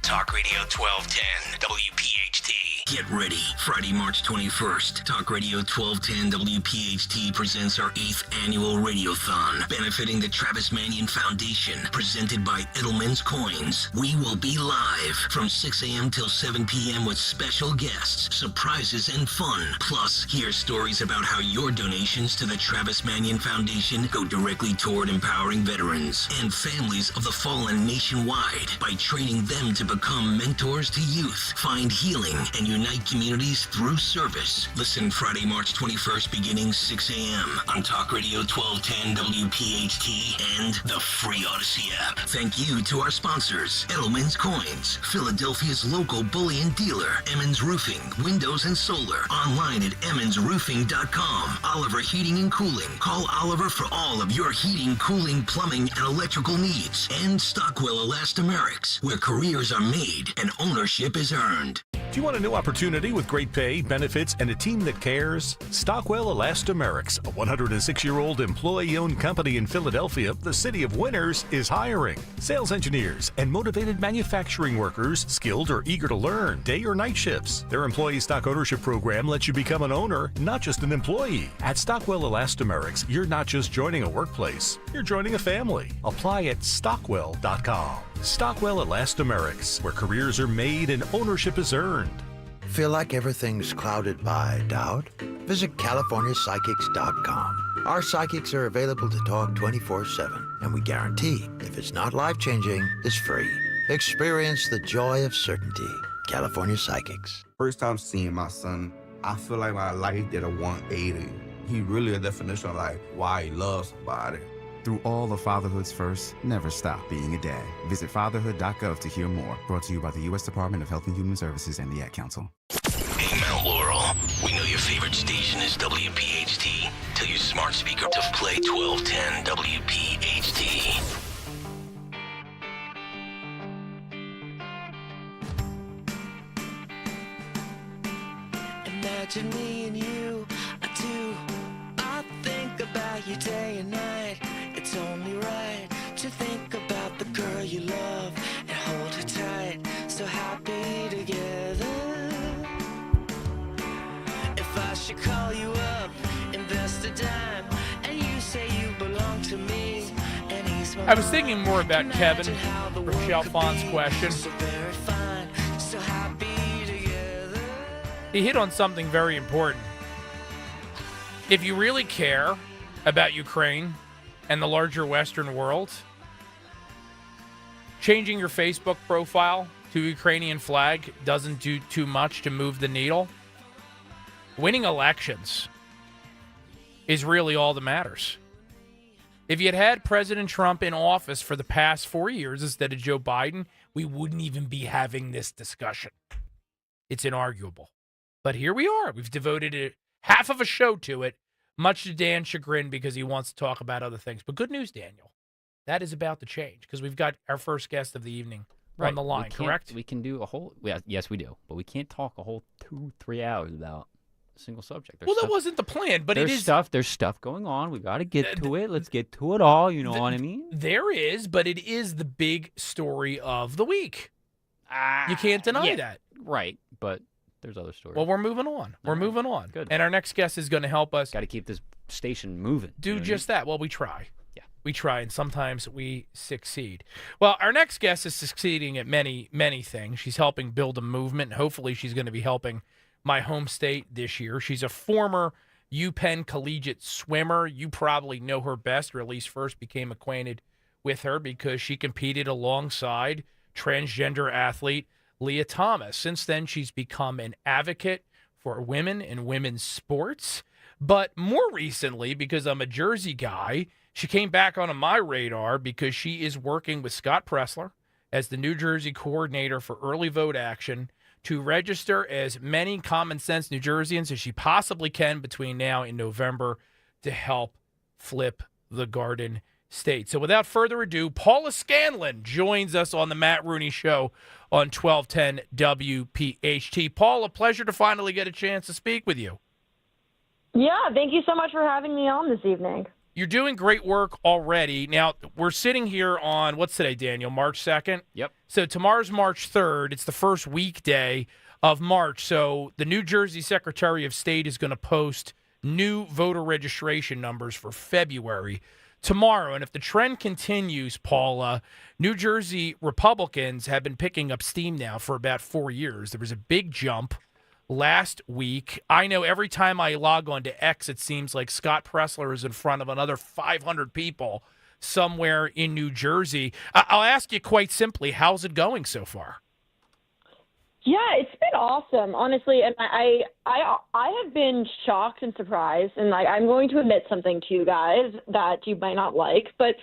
Talk Radio 1210 WPHT. Get ready. Friday, March 21st. Talk Radio 1210 WPHT presents our 8th annual Radiothon, benefiting the Travis Manion Foundation, presented by Edelman's Coins. We will be live from 6 a.m. till 7 p.m. with special guests, surprises, and fun. Plus, hear stories about how your donations to the Travis Manion Foundation go directly toward empowering veterans and families of the fallen nationwide by training them to become mentors to youth, find healing, and unite communities through service. Listen Friday, March 21st, beginning 6 a.m. on Talk Radio 1210 WPHT and the free Odyssey app. Thank you to our sponsors, Edelman's Coins, Philadelphia's local bullion dealer, Emmons Roofing, Windows and Solar, online at emmonsroofing.com, Oliver Heating and Cooling. Call Oliver for all of your heating, cooling, plumbing, and electrical needs. And Stockwell Elastomerics, where careers are made and ownership is earned. Do you want a new opportunity with great pay, benefits, and a team that cares? Stockwell Elastomerics, a 106-year-old employee-owned company in Philadelphia, the city of winners, is hiring sales engineers and motivated manufacturing workers, skilled or eager to learn, day or night shifts. Their employee stock ownership program lets you become an owner, not just an employee. At Stockwell Elastomerics, you're not just joining a workplace, you're joining a family. Apply at stockwell.com. Stockwell Elastomerics, where careers are made and ownership is earned. Feel like everything's clouded by doubt? Visit CaliforniaPsychics.com. Our psychics are available to talk 24/7, and we guarantee if it's not life-changing, it's free. Experience the joy of certainty. California Psychics. First time seeing my son, I feel like my life did a 180. He really a definition of like why he loves somebody. Through all of fatherhood's first, never stop being a dad. Visit fatherhood.gov to hear more. Brought to you by the U.S. Department of Health and Human Services and the Ad Council. Hey, Mount Laurel. We know your favorite station is WPHT. Tell your smart speaker to play 1210 WPHT. Imagine me and you, I do. I think about you day and night. It's only right to think about the girl you love and hold her tight. So happy together. If I should call you up, invest a dime, and you say you belong to me, and he's my I was thinking more about Kevin from Chalfon's question. so very fine, so happy together. He hit on something very important. If you really care about Ukraine and the larger Western world, changing your Facebook profile to Ukrainian flag doesn't do too much to move the needle. Winning elections is really all that matters. If you had President Trump in office for the past 4 years instead of Joe Biden, we wouldn't even be having this discussion. It's inarguable. But here we are. We've devoted half of a show to it, much to Dan's chagrin because he wants to talk about other things. But good news, Daniel. That is about to change because we've got our first guest of the evening on the line, correct? We can do a whole, yes, we do. But we can't talk a whole 2-3 hours about a single subject. That wasn't the plan, but there's there's stuff going on. We got to get to it. Let's get to it all. You know what I mean? There is, but it is the big story of the week. You can't deny that. Right, but there's other stories. Well, we're moving on. We're moving on. Good. And our next guest is going to help us. Got to keep this station moving. Do just that. Well, we try. Yeah. We try, and sometimes we succeed. Well, our next guest is succeeding at many, many things. She's helping build a movement. Hopefully, she's going to be helping my home state this year. She's a former UPenn collegiate swimmer. You probably know her best, or at least first became acquainted with her because she competed alongside transgender athlete Leah Thomas. Since then, she's become an advocate for women and women's sports. But more recently, because I'm a Jersey guy, she came back onto my radar because she is working with Scott Pressler as the New Jersey coordinator for early vote action to register as many common sense New Jerseyans as she possibly can between now and November to help flip the Garden State. So without further ado, Paula Scanlon joins us on the Matt Rooney Show on 1210 WPHT. Paula, pleasure to finally get a chance to speak with you. Yeah, thank you so much for having me on this evening. You're doing great work already. Now, we're sitting here on, what's today, Daniel? March 2nd? Yep. So tomorrow's March 3rd. It's the first weekday of March. So the New Jersey Secretary of State is going to post new voter registration numbers for February tomorrow. And if the trend continues, Paula, New Jersey Republicans have been picking up steam now for about 4 years. There was a big jump last week. I know every time I log on to X, it seems like Scott Pressler is in front of another 500 people somewhere in New Jersey. I'll ask you quite simply, how's it going so far? Yeah, it's been awesome, honestly, and I have been shocked and surprised, and I'm going to admit something to you guys that you might not like, but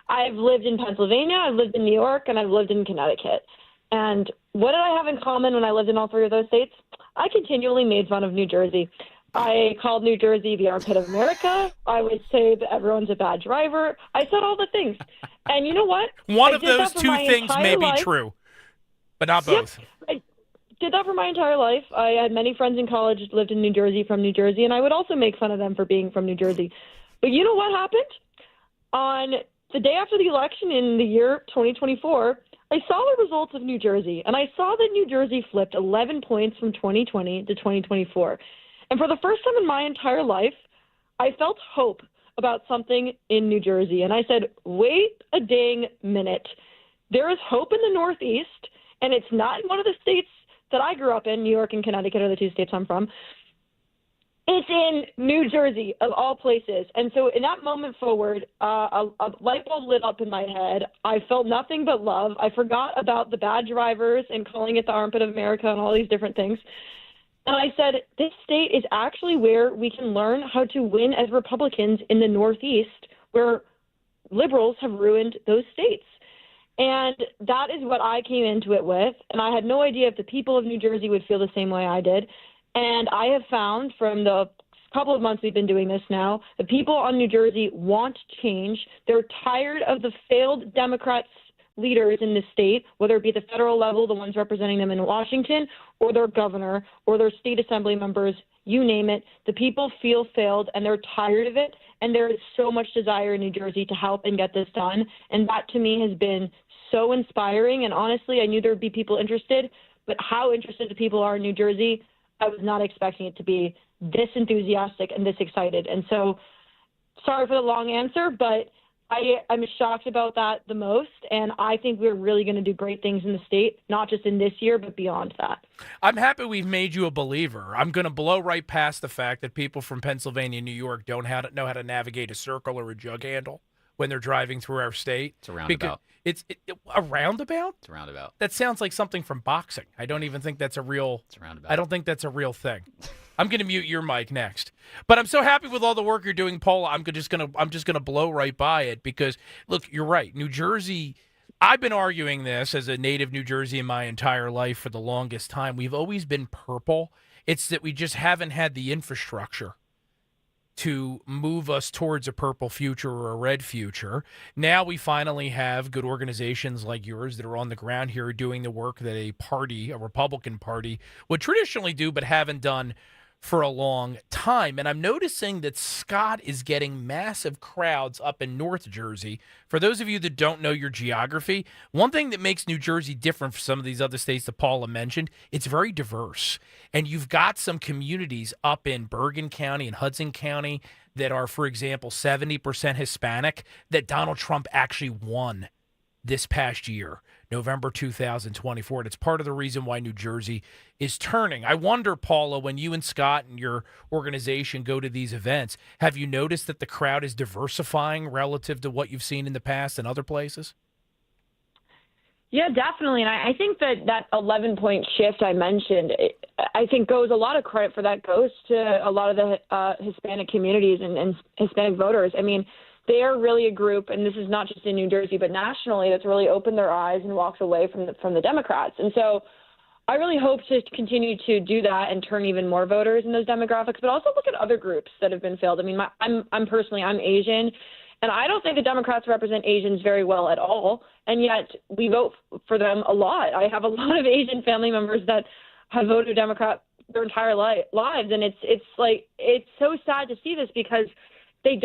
I've lived in Pennsylvania, I've lived in New York, and I've lived in Connecticut. And what did I have in common when I lived in all three of those states? I continually made fun of New Jersey. I called New Jersey the armpit of America. I would say that everyone's a bad driver. I said all the things. And you know what? One of those two things may be true, but not both. Yep, I did that for my entire life. I had many friends in college that lived in New Jersey, from New Jersey, and I would also make fun of them for being from New Jersey. But you know what happened? On the day after the election in the year 2024, I saw the results of New Jersey, and I saw that New Jersey flipped 11 points from 2020 to 2024. And for the first time in my entire life, I felt hope about something in New Jersey. And I said, wait a dang minute. There is hope in the Northeast, and it's not in one of the states that I grew up in. New York and Connecticut are the two states I'm from. It's in New Jersey, of all places. And so in that moment forward, a light bulb lit up in my head. I felt nothing but love. I forgot about the bad drivers and calling it the armpit of America and all these different things. And I said, this state is actually where we can learn how to win as Republicans in the Northeast, where liberals have ruined those states. And that is what I came into it with. And I had no idea if the people of New Jersey would feel the same way I did. And I have found from the couple of months we've been doing this now, the people on New Jersey want change. They're tired of the failed Democrats leaders in the state, whether it be at the federal level, the ones representing them in Washington, or their governor, or their state assembly members, you name it. The people feel failed, and they're tired of it. And there is so much desire in New Jersey to help and get this done. And that, to me, has been so inspiring. And honestly, I knew there would be people interested, but how interested the people are in New Jersey, I was not expecting it to be this enthusiastic and this excited. And so, sorry for the long answer, but I'm shocked about that the most. And I think we're really going to do great things in the state, not just in this year, but beyond that. I'm happy we've made you a believer. I'm going to blow right past the fact that people from Pennsylvania and New York don't know how to navigate a circle or a jug handle when they're driving through our state. It's a roundabout. It's a roundabout? It's a roundabout. That sounds like something from boxing. I don't even think that's a real. It's a roundabout. I don't think that's a real thing. I'm going to mute your mic next. But I'm so happy with all the work you're doing, Paula. I'm just going to blow right by it because look, you're right. New Jersey, I've been arguing this as a native New Jersey in my entire life for the longest time. We've always been purple. It's that we just haven't had the infrastructure to move us towards a purple future or a red future. Now we finally have good organizations like yours that are on the ground here doing the work that a Republican Party, would traditionally do but haven't done for a long time. And I'm noticing that Scott is getting massive crowds up in North Jersey. For those of you that don't know your geography, one thing that makes New Jersey different from some of these other states that Paula mentioned, it's very diverse. And you've got some communities up in Bergen County and Hudson County that are, for example, 70% Hispanic that Donald Trump actually won this past year, November 2024. And it's part of the reason why New Jersey is turning. I wonder, Paula, when you and Scott and your organization go to these events, have you noticed that the crowd is diversifying relative to what you've seen in the past in other places? Yeah, definitely. And I think that 11-point shift I mentioned, I think goes a lot of credit for that goes to a lot of the Hispanic communities and Hispanic voters. I mean, they are really a group, and this is not just in New Jersey, but nationally, that's really opened their eyes and walks away from the Democrats. And so I really hope to continue to do that and turn even more voters in those demographics, but also look at other groups that have been failed. I mean, I'm Asian, and I don't think the Democrats represent Asians very well at all, and yet we vote for them a lot. I have a lot of Asian family members that have voted Democrat their entire lives, and it's so sad to see this because they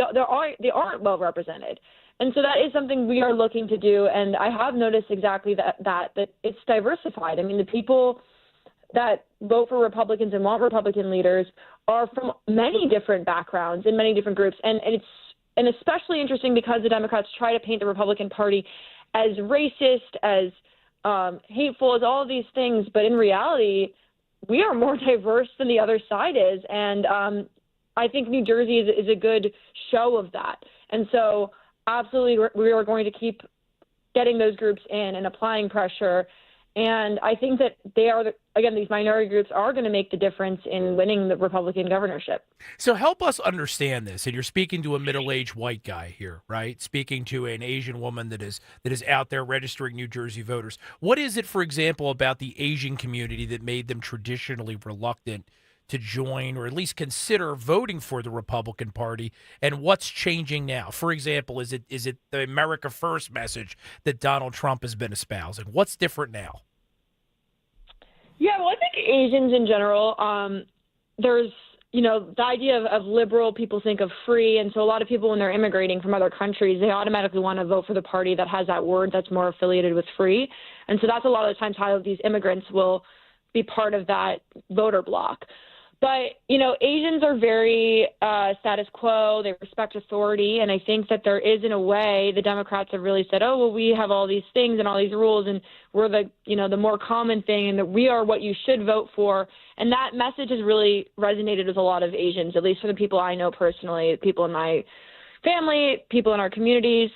aren't well represented. And so that is something we are looking to do, and I have noticed exactly that it's diversified. I mean, the people that vote for Republicans and want Republican leaders are from many different backgrounds and many different groups, and it's especially interesting because the Democrats try to paint the Republican Party as racist, as hateful, as all of these things, but in reality, we are more diverse than the other side is, and I think New Jersey is a good show of that. And so absolutely, we are going to keep getting those groups in and applying pressure. And I think that these minority groups are going to make the difference in winning the Republican governorship. So help us understand this. And you're speaking to a middle-aged white guy here, right? Speaking to an Asian woman that is out there registering New Jersey voters. What is it, for example, about the Asian community that made them traditionally reluctant to join or at least consider voting for the Republican Party, and what's changing now? For example, is it the America First message that Donald Trump has been espousing? What's different now? Yeah, well, I think Asians in general, there's, the idea of liberal, people think of free, and so a lot of people when they're immigrating from other countries, they automatically want to vote for the party that has that word that's more affiliated with free. And so that's a lot of the times how these immigrants will be part of that voter bloc. But, Asians are very status quo. They respect authority. And I think that there is, in a way, the Democrats have really said, oh, well, we have all these things and all these rules, and we're the more common thing, and that we are what you should vote for. And that message has really resonated with a lot of Asians, at least for the people I know personally, people in my family, people in our communities.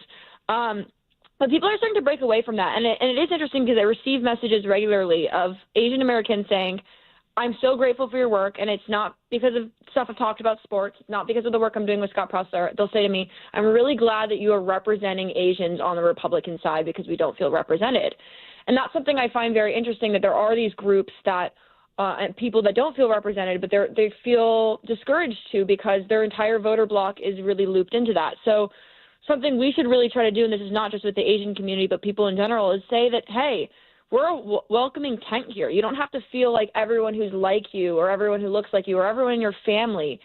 But people are starting to break away from that. And it is interesting because I receive messages regularly of Asian Americans saying, I'm so grateful for your work, and it's not because of stuff I've talked about sports, it's not because of the work I'm doing with Scott Pressler. They'll say to me, I'm really glad that you are representing Asians on the Republican side because we don't feel represented. And that's something I find very interesting, that there are these groups that and people that don't feel represented, but they feel discouraged too because their entire voter bloc is really looped into that. So something we should really try to do, and this is not just with the Asian community, but people in general, is say that, hey, we're a welcoming tent here. You don't have to feel like everyone who's like you or everyone who looks like you or everyone in your family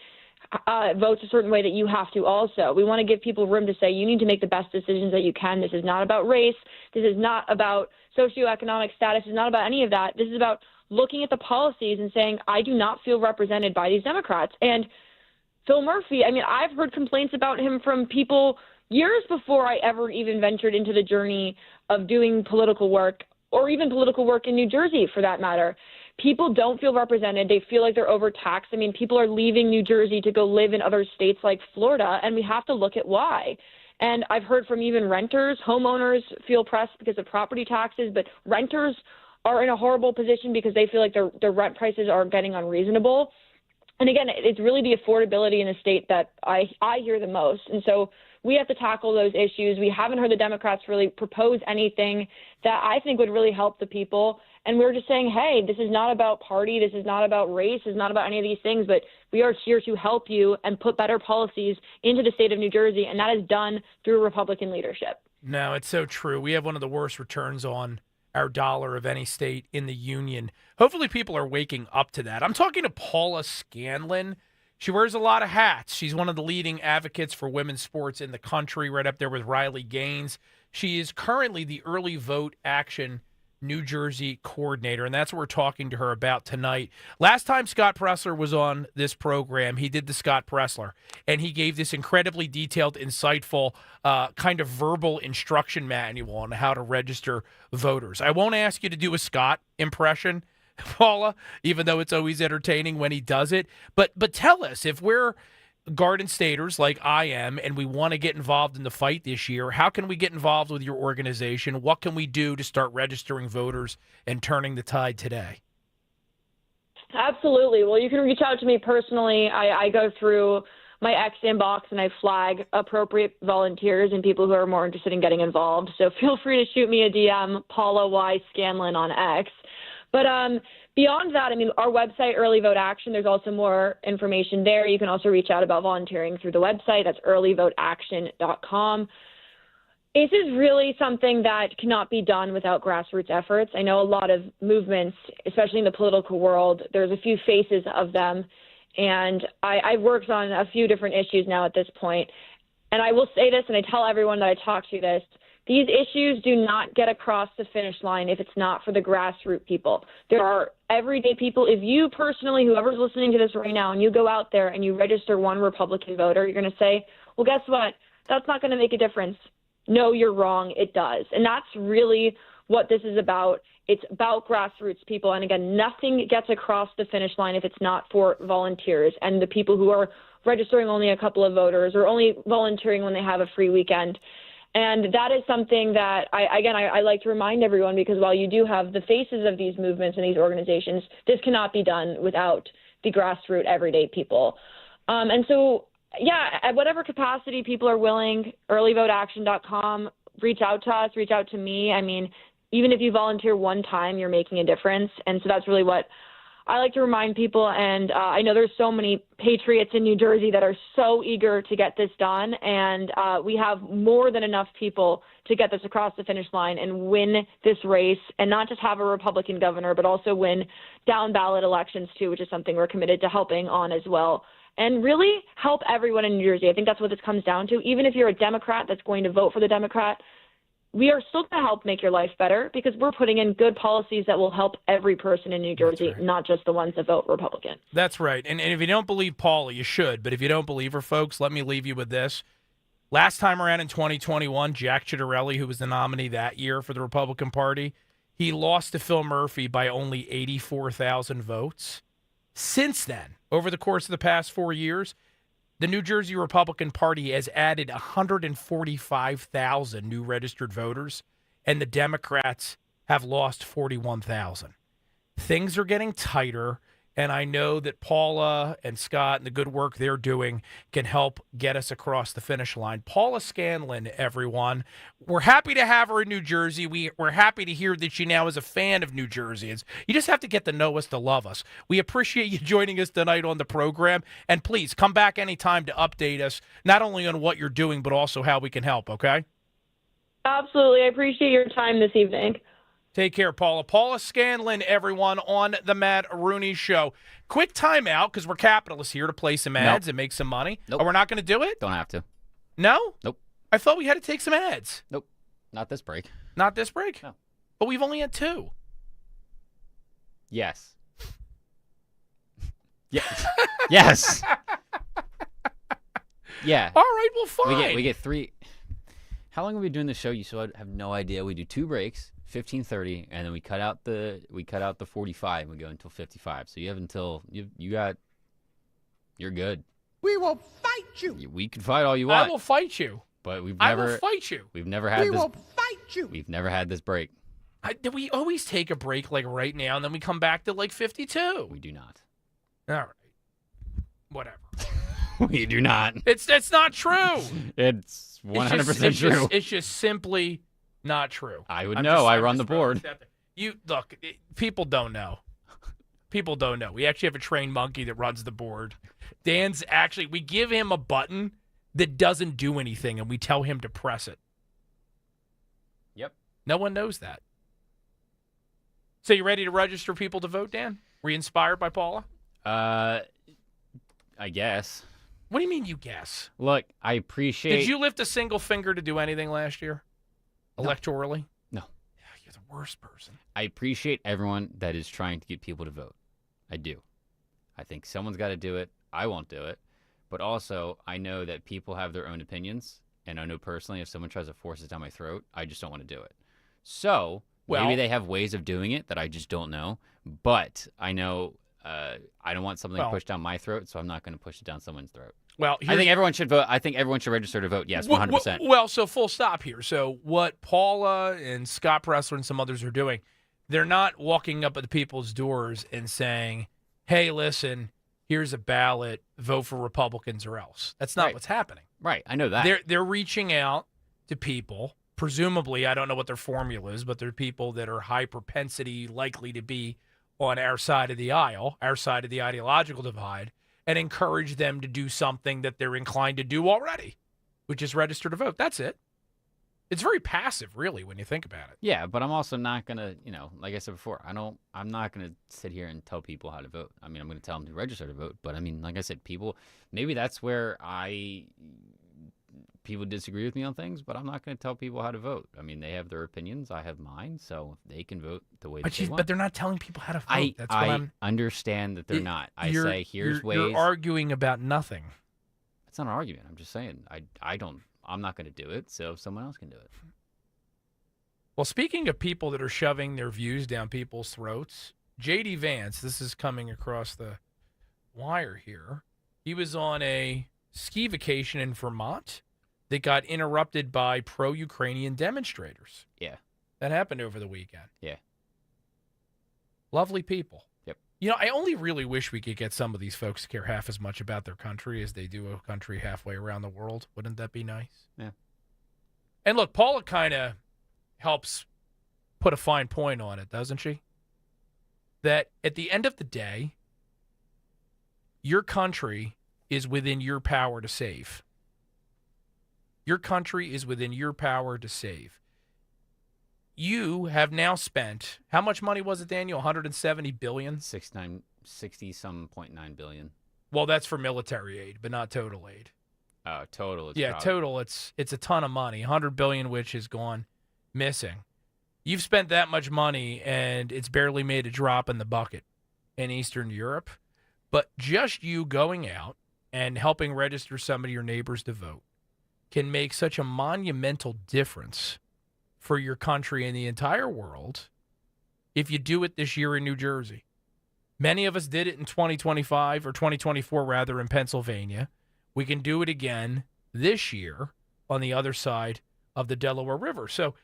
votes a certain way that you have to also. We want to give people room to say you need to make the best decisions that you can. This is not about race. This is not about socioeconomic status. It's not about any of that. This is about looking at the policies and saying, I do not feel represented by these Democrats. And Phil Murphy, I mean, I've heard complaints about him from people years before I ever even ventured into the journey of doing political work, or even political work in New Jersey, for that matter. People don't feel represented. They feel like they're overtaxed. I mean, people are leaving New Jersey to go live in other states like Florida, and we have to look at why. And I've heard from even renters, homeowners feel pressed because of property taxes, but renters are in a horrible position because they feel like their rent prices are getting unreasonable. And again, it's really the affordability in the state that I hear the most. And so we have to tackle those issues. We haven't heard the Democrats really propose anything that I think would really help the people. And we're just saying, hey, this is not about party. This is not about race. This is not about any of these things. But we are here to help you and put better policies into the state of New Jersey. And that is done through Republican leadership. No, it's so true. We have one of the worst returns on our dollar of any state in the union. Hopefully people are waking up to that. I'm talking to Paula Scanlon. She wears a lot of hats. She's one of the leading advocates for women's sports in the country, right up there with Riley Gaines. She is currently the Early Vote Action New Jersey coordinator, and that's what we're talking to her about tonight. Last time Scott Pressler was on this program, he did the Scott Pressler, and he gave this incredibly detailed, insightful kind of verbal instruction manual on how to register voters. I won't ask you to do a Scott impression, Paula, even though it's always entertaining when he does it. But tell us, if we're Garden Staters like I am, and we want to get involved in the fight this year, how can we get involved with your organization? What can we do to start registering voters and turning the tide today? Absolutely. Well, you can reach out to me personally. I go through my X inbox and I flag appropriate volunteers and people who are more interested in getting involved. So feel free to shoot me a DM, Paula Y. Scanlon on X. But beyond that, I mean, our website, Early Vote Action, there's also more information there. You can also reach out about volunteering through the website. That's earlyvoteaction.com. This is really something that cannot be done without grassroots efforts. I know a lot of movements, especially in the political world, there's a few faces of them. And I've worked on a few different issues now at this point. And I will say this, and I tell everyone that I talk to this, these issues do not get across the finish line if it's not for the grassroots people. There are everyday people. If you personally, whoever's listening to this right now, and you go out there and you register one Republican voter, you're going to say, well, guess what? That's not going to make a difference. No, you're wrong. It does. And that's really what this is about. It's about grassroots people. And again, nothing gets across the finish line if it's not for volunteers and the people who are registering only a couple of voters or only volunteering when they have a free weekend. And that is something that, I like to remind everyone, because while you do have the faces of these movements and these organizations, this cannot be done without the grassroots everyday people. And so, yeah, at whatever capacity people are willing, earlyvoteaction.com, reach out to us, reach out to me. I mean, even if you volunteer one time, you're making a difference. And so that's really what I like to remind people. And I know there's so many patriots in New Jersey that are so eager to get this done. And we have more than enough people to get this across the finish line and win this race, and not just have a Republican governor, but also win down ballot elections too, which is something we're committed to helping on as well. And really help everyone in New Jersey. I think that's what this comes down to. Even if you're a Democrat that's going to vote for the Democrat, we are still going to help make your life better, because we're putting in good policies that will help every person in New Jersey, not just the ones that vote Republican. That's right. And if you don't believe Paula, you should. But if you don't believe her, folks, let me leave you with this. Last time around in 2021, Jack Ciattarelli, who was the nominee that year for the Republican Party, he lost to Phil Murphy by only 84,000 votes. Since then, over the course of the past 4 years, the New Jersey Republican Party has added 145,000 new registered voters, and the Democrats have lost 41,000. Things are getting tighter, and I know that Paula and Scott and the good work they're doing can help get us across the finish line. Paula Scanlon, everyone. We're happy to have her in New Jersey. We're happy to hear that she now is a fan of New Jerseyans. You just have to get to know us to love us. We appreciate you joining us tonight on the program. And please come back anytime to update us, not only on what you're doing, but also how we can help, okay? Absolutely. I appreciate your time this evening. Take care, Paula. Paula Scanlon, everyone, on the Matt Rooney Show. Quick timeout, because we're capitalists here to play some ads and make some money. Nope. Oh, we're not going to do it? Don't have to. No? Nope. I thought we had to take some ads. Nope. Not this break. Not this break? No. But we've only had 2. Yes. Yes. Yes. Yeah. All right, well, fine. We get 3. How long are we doing the show? You so I have no idea. We do 2 breaks, 15:30, and then we cut out the 45. We go until 55. So you have until you're good. We will fight you. We can fight all you want. I will fight you. But I will fight you. We've never had this. We will fight you. We've never had this break. We always take a break like right now, and then we come back to like 52. We do not. All right. Whatever. We do not. It's not true. It's 100% true. It's just simply not true. I would know. I run the board. Look, people don't know. People don't know. We actually have a trained monkey that runs the board. Dan's actually, we give him a button that doesn't do anything, and we tell him to press it. Yep. No one knows that. So you ready to register people to vote, Dan? Were you inspired by Paula? I guess. What do you mean you guess? Look, I appreciate... Did you lift a single finger to do anything last year? No. Electorally? No. Yeah, you're the worst person. I appreciate everyone that is trying to get people to vote. I do. I think someone's got to do it. I won't do it. But also, I know that people have their own opinions, and I know personally if someone tries to force it down my throat, I just don't want to do it. So, maybe they have ways of doing it that I just don't know. But I know I don't want something pushed down my throat, so I'm not going to push it down someone's throat. Well, I think everyone should vote. I think everyone should register to vote. Yes, 100%. Well, so full stop here. So what Paula and Scott Pressler and some others are doing, they're not walking up at the people's doors and saying, hey, listen, here's a ballot, vote for Republicans or else. That's not what's happening. Right, I know that. They're reaching out to people. Presumably, I don't know what their formula is, but they're people that are high propensity likely to be on our side of the aisle, our side of the ideological divide, and encourage them to do something that they're inclined to do already, which is register to vote. That's it. It's very passive, really, when you think about it. Yeah, but I'm also not going to, like I said before, I'm not going to sit here and tell people how to vote. I mean, I'm going to tell them to register to vote. But, I mean, like I said, maybe that's where people disagree with me on things, but I'm not going to tell people how to vote. I mean, they have their opinions. I have mine, so they can vote the way they want. But they're not telling people how to vote. That's what I'm understand that they're not. I say, here's ways. You're arguing about nothing. It's not an argument. I'm just saying, I'm not going to do it, so someone else can do it. Well, speaking of people that are shoving their views down people's throats, J.D. Vance, this is coming across the wire here. He was on a ski vacation in Vermont that got interrupted by pro-Ukrainian demonstrators. Yeah. That happened over the weekend. Yeah. Lovely people. Yep. I only really wish we could get some of these folks to care half as much about their country as they do a country halfway around the world. Wouldn't that be nice? Yeah. And look, Paula kind of helps put a fine point on it, doesn't she? That at the end of the day, your country is within your power to save. Your country is within your power to save. You have now spent, how much money was it, Daniel? $170 billion? 60-some.9 billion. Well, that's for military aid, but not total aid. Oh, total. Total. It's a ton of money. $100 billion, which has gone missing. You've spent that much money, and it's barely made a drop in the bucket in Eastern Europe. But just you going out and helping register some of your neighbors to vote can make such a monumental difference for your country and the entire world if you do it this year in New Jersey. Many of us did it in 2025 or 2024, rather, in Pennsylvania. We can do it again this year on the other side of the Delaware River. So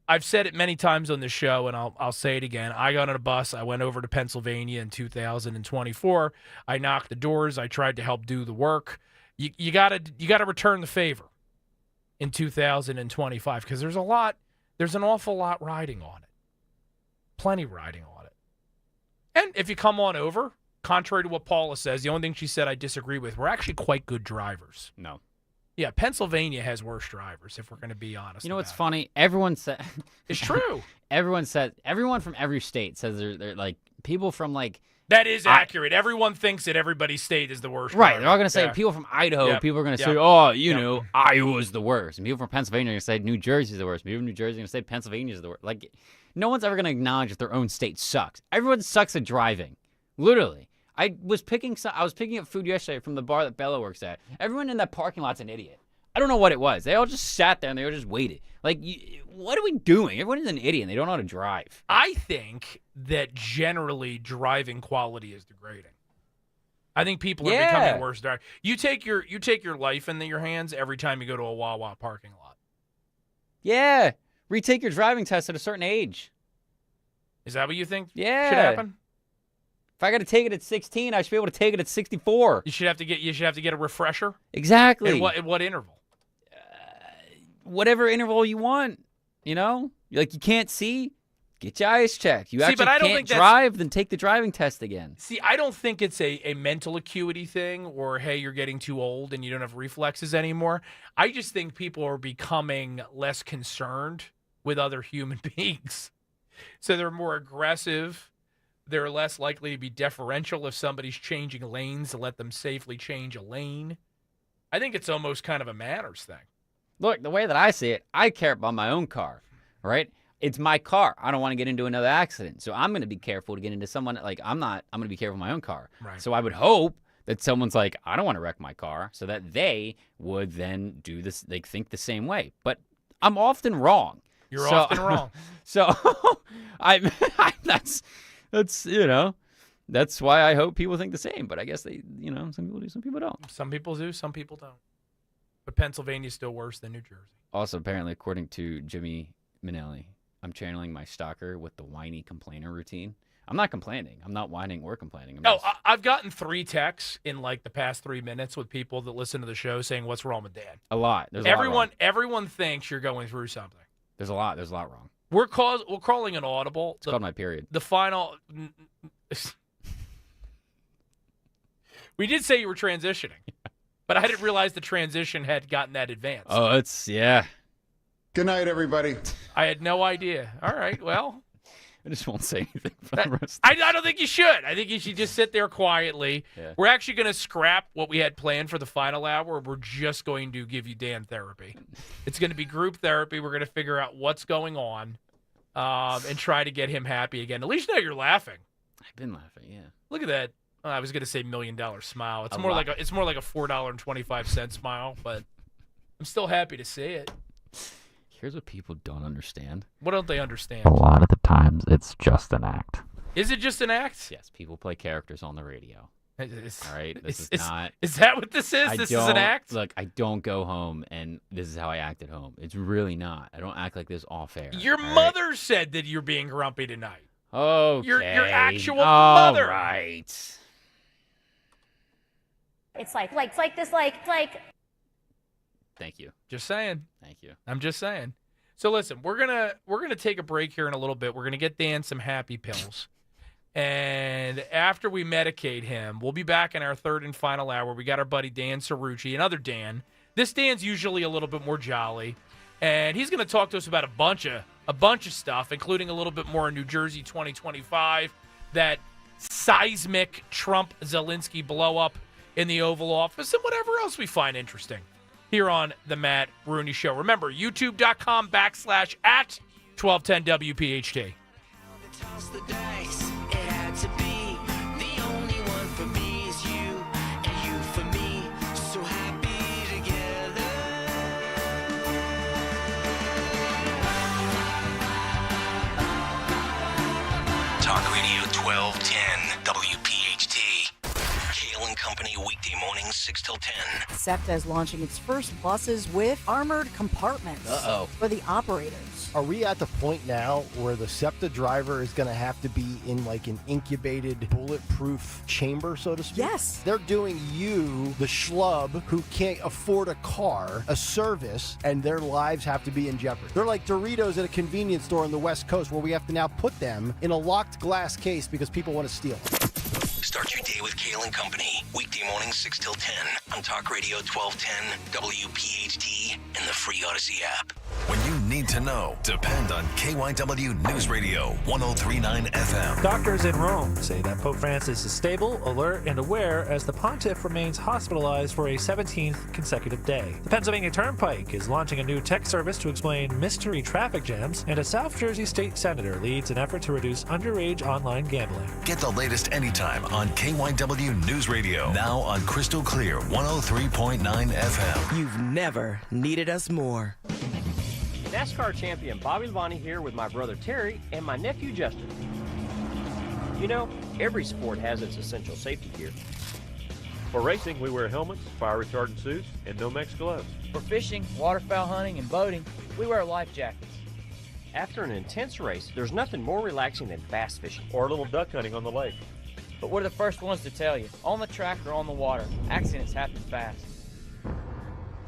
I've said it many times on the show, and I'll say it again. I got on a bus. I went over to Pennsylvania in 2024. I knocked the doors. I tried to help do the work. You gotta return the favor in 2025 because there's an awful lot riding on it. Plenty riding on it. And if you come on over, contrary to what Paula says, the only thing she said I disagree with, we're actually quite good drivers. No. Yeah, Pennsylvania has worse drivers, if we're going to be honest. You know what's funny? Everyone said it's true. Everyone from every state says they're like people from like. That is accurate. Everyone thinks that everybody's state is the worst. Right. driver. They're all going to say people from Idaho. People are going to say, Iowa's the worst. And people from Pennsylvania are going to say New Jersey's the worst. People from New Jersey are going to say Pennsylvania's the worst. Like, no one's ever going to acknowledge that their own state sucks. Everyone sucks at driving. Literally. I was picking up food yesterday from the bar that Bella works at. Everyone in that parking lot's an idiot. I don't know what it was. They all just sat there and they all just waited. Like, what are we doing? Everyone's an idiot and they don't know how to drive. I think that generally driving quality is degrading. I think people are becoming worse drivers. You take your life into your hands every time you go to a Wawa parking lot. Yeah. Retake your driving test at a certain age. Is that what you think should happen? If I got to take it at 16, I should be able to take it at 64. You should have to get a refresher. Exactly. At what interval? Whatever interval you want, Like, you can't see, get your eyes checked. You actually can't drive, then take the driving test again. See, I don't think it's a mental acuity thing or, hey, you're getting too old and you don't have reflexes anymore. I just think people are becoming less concerned with other human beings. So they're more aggressive. They're less likely to be deferential if somebody's changing lanes to let them safely change a lane. I think it's almost kind of a manners thing. Look, the way that I see it, I care about my own car, right? It's my car. I don't want to get into another accident. So I'm going to be careful to get into someone. Like, I'm going to be careful with my own car. Right. So I would hope that someone's like, I don't want to wreck my car, so that they would then do this, they think the same way. But I'm often wrong. You're often wrong. So that's That's why I hope people think the same. But I guess some people do, some people don't. Some people do, some people don't. But Pennsylvania's still worse than New Jersey. Also, apparently, according to Jimmy Minnelli, I'm channeling my stalker with the whiny complainer routine. I'm not complaining. I'm not whining or complaining. I've gotten 3 texts in like the past 3 minutes with people that listen to the show saying, "What's wrong with Dan?" A lot. There's everyone thinks you're going through something. There's a lot wrong. We're calling an audible. It's called my period. The final. We did say you were transitioning, but I didn't realize the transition had gotten that advanced. Oh, yeah. Good night, everybody. I had no idea. All right, well. I just won't say anything for the rest. I don't think you should. I think you should just sit there quietly. Yeah. We're actually going to scrap what we had planned for the final hour. We're just going to give you Dan therapy. It's going to be group therapy. We're going to figure out what's going on and try to get him happy again. At least now you're laughing. I've been laughing, yeah. Look at that. I was going to say $1 million smile. It's more like a $4.25 smile, but I'm still happy to see it. Here's what people don't understand. What don't they understand? A lot of the times, it's just an act. Is it just an act? Yes, people play characters on the radio. All right, this is not. Is that what this is? This is an act? Look, I don't go home and this is how I act at home. It's really not. I don't act like this off air. Your mother said that you're being grumpy tonight. Okay. Your actual mother. All right. It's like. Thank you. Just saying. Thank you. I'm just saying. So listen, we're gonna take a break here in a little bit. We're gonna get Dan some happy pills, and after we medicate him, we'll be back in our third and final hour. We got our buddy Dan Cerrucci, another Dan. This Dan's usually a little bit more jolly, and he's gonna talk to us about a bunch of stuff, including a little bit more in New Jersey 2025, that seismic Trump-Zelensky blow-up in the Oval Office, and whatever else we find interesting here on the Matt Rooney Show. Remember, youtube.com/@1210WPHT. Toss the dice, it had to be. The only one for me is you, and you for me. So happy together. Talk Radio 1210 WPHT. Kale and Company weekday mornings 6 till 10. SEPTA is launching its first buses with armored compartments for the operators. Are we at the point now where the SEPTA driver is going to have to be in like an incubated bulletproof chamber, so to speak? Yes. They're doing you, the schlub who can't afford a car, a service, and their lives have to be in jeopardy. They're like Doritos at a convenience store on the West Coast where we have to now put them in a locked glass case because people want to steal them. Start your day with Kale and Company. Weekday mornings 6 till 10 on Talk Radio 1210 WPHT and the free Odyssey app. When you need to know, depend on KYW News Radio 1039 FM. Doctors in Rome say that Pope Francis is stable, alert, and aware as the pontiff remains hospitalized for a 17th consecutive day. The Pennsylvania Turnpike is launching a new tech service to explain mystery traffic jams, and a South Jersey state senator leads an effort to reduce underage online gambling. Get the latest anytime on KYW News Radio. Now on Crystal Clear 103.9 FM. You've never needed us more. NASCAR champion Bobby Labonte here with my brother Terry and my nephew Justin. You know, every sport has its essential safety gear. For racing, we wear helmets, fire-retardant suits, and Nomex gloves. For fishing, waterfowl hunting, and boating, we wear life jackets. After an intense race, there's nothing more relaxing than bass fishing. Or a little duck hunting on the lake. But we're the first ones to tell you, on the track or on the water, accidents happen fast.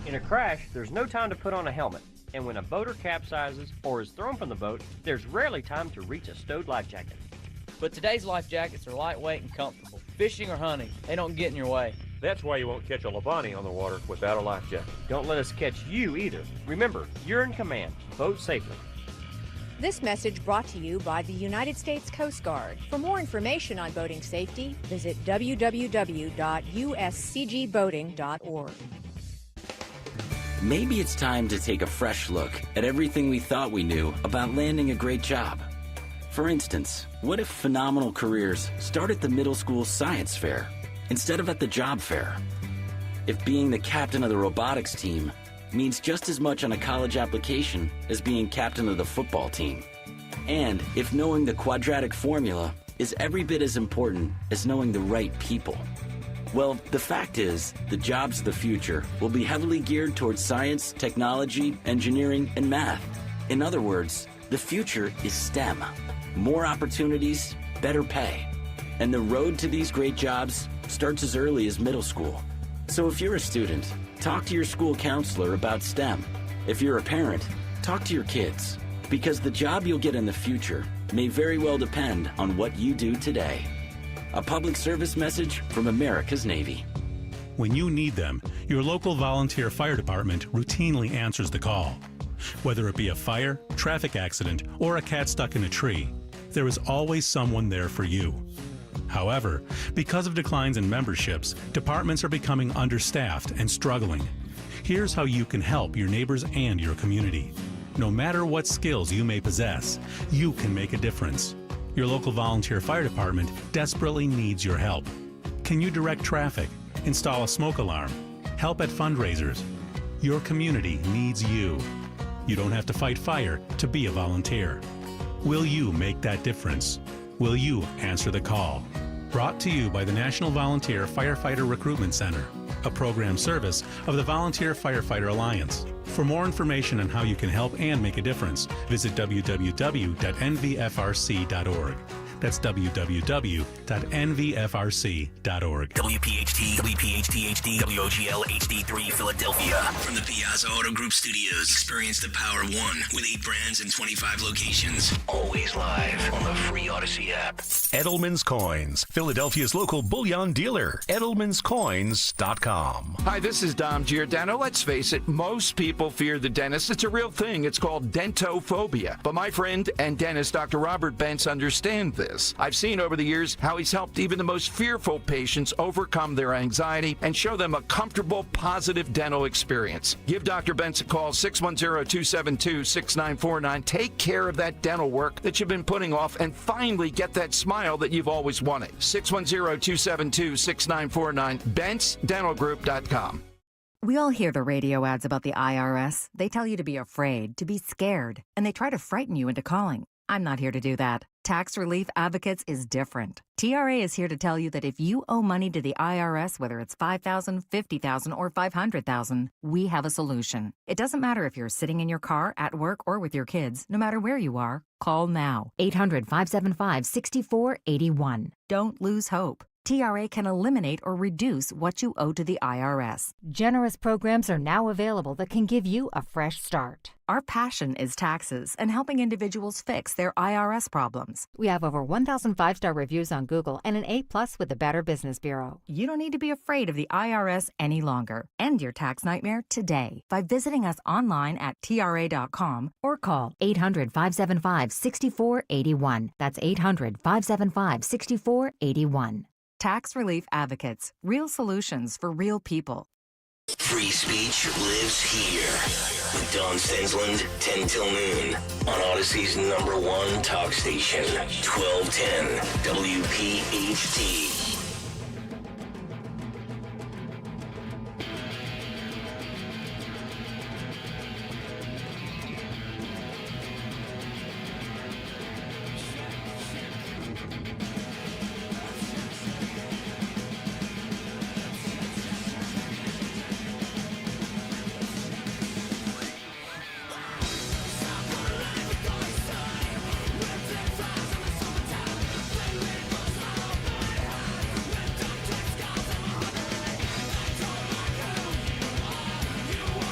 In a crash, there's no time to put on a helmet. And when a boater capsizes or is thrown from the boat, there's rarely time to reach a stowed life jacket. But today's life jackets are lightweight and comfortable. Fishing or hunting, they don't get in your way. That's why you won't catch a Labonte on the water without a life jacket. Don't let us catch you either. Remember, you're in command. Boat safely. This message brought to you by the United States Coast Guard. For more information on boating safety, visit www.uscgboating.org. Maybe it's time to take a fresh look at everything we thought we knew about landing a great job. For instance, what if phenomenal careers start at the middle school science fair instead of at the job fair? If being the captain of the robotics team means just as much on a college application as being captain of the football team. And if knowing the quadratic formula is every bit as important as knowing the right people. Well, the fact is, the jobs of the future will be heavily geared towards science, technology, engineering, and math. In other words, the future is STEM. More opportunities, better pay. And the road to these great jobs starts as early as middle school. So if you're a student, talk to your school counselor about STEM. If you're a parent, talk to your kids. Because the job you'll get in the future may very well depend on what you do today. A public service message from America's Navy. When you need them, your local volunteer fire department routinely answers the call. Whether it be a fire, traffic accident, or a cat stuck in a tree, there is always someone there for you. However, because of declines in memberships, departments are becoming understaffed and struggling. Here's how you can help your neighbors and your community. No matter what skills you may possess, you can make a difference. Your local volunteer fire department desperately needs your help. Can you direct traffic, install a smoke alarm, help at fundraisers? Your community needs you. You don't have to fight fire to be a volunteer. Will you make that difference? Will you answer the call? Brought to you by the National Volunteer Firefighter Recruitment Center, a program service of the Volunteer Firefighter Alliance. For more information on how you can help and make a difference, visit www.nvfrc.org. That's www.nvfrc.org. WPHT, WPHT HD, WOGL HD3 Philadelphia. From the Piazza Auto Group Studios, experience the power of one with 8 brands and 25 locations. Always live on the free Odyssey app. Edelman's Coins, Philadelphia's local bullion dealer. Edelman'sCoins.com. Hi, this is Dom Giordano. Let's face it, most people fear the dentist. It's a real thing. It's called dentophobia. But my friend and dentist, Dr. Robert Bentz, understands this. I've seen over the years how he's helped even the most fearful patients overcome their anxiety and show them a comfortable, positive dental experience. Give Dr. Bentz a call, 610-272-6949. Take care of that dental work that you've been putting off and finally get that smile that you've always wanted. 610-272-6949. BentzDentalGroup.com. We all hear the radio ads about the IRS. They tell you to be afraid, to be scared, and they try to frighten you into calling. I'm not here to do that. Tax Relief Advocates is different. TRA is here to tell you that if you owe money to the IRS, whether it's $5,000, $50,000, or $500,000, we have a solution. It doesn't matter if you're sitting in your car, at work, or with your kids. No matter where you are, call now. 800-575-6481. Don't lose hope. TRA can eliminate or reduce what you owe to the IRS. Generous programs are now available that can give you a fresh start. Our passion is taxes and helping individuals fix their IRS problems. We have over 1,000 5-star reviews on Google and an A+ with the Better Business Bureau. You don't need to be afraid of the IRS any longer. End your tax nightmare today by visiting us online at TRA.com or call 800-575-6481. That's 800-575-6481. Tax Relief Advocates. Real solutions for real people. Free speech lives here. With Don Stensland, 10 till noon. On Odyssey's #1 talk station, 1210 WPHT.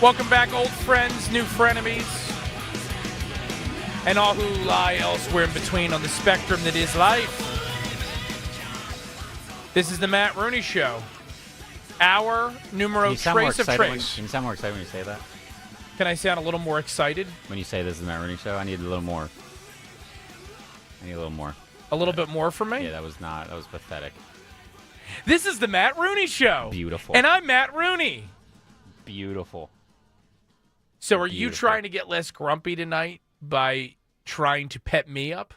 Welcome back, old friends, new frenemies, and all who lie elsewhere in between on the spectrum that is life. This is the Matt Rooney Show. Hour numero trace of trace. Can you sound more excited when you say that? Can I sound a little more excited? When you say this is the Matt Rooney Show, I need a little more. A little bit more from me? Yeah, that was pathetic. This is the Matt Rooney Show. Beautiful. And I'm Matt Rooney. Beautiful. So are you trying to get less grumpy tonight by trying to pep me up?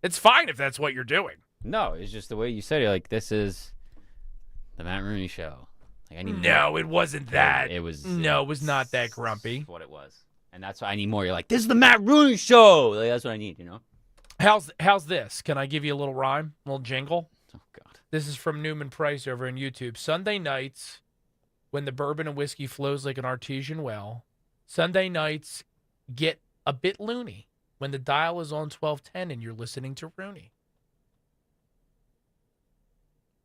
It's fine if that's what you're doing. No, it's just the way you said it. Like, this is the Matt Rooney Show. Like, I need no, more. It wasn't that. It was not that grumpy. That's what it was. And that's why I need more. You're like, this is the Matt Rooney Show. Like, that's what I need, you know? How's this? Can I give you a little rhyme, a little jingle? Oh, God. This is from Newman Price over on YouTube. Sunday nights, when the bourbon and whiskey flows like an artesian well, Sunday nights get a bit loony when the dial is on 1210 and you're listening to Rooney.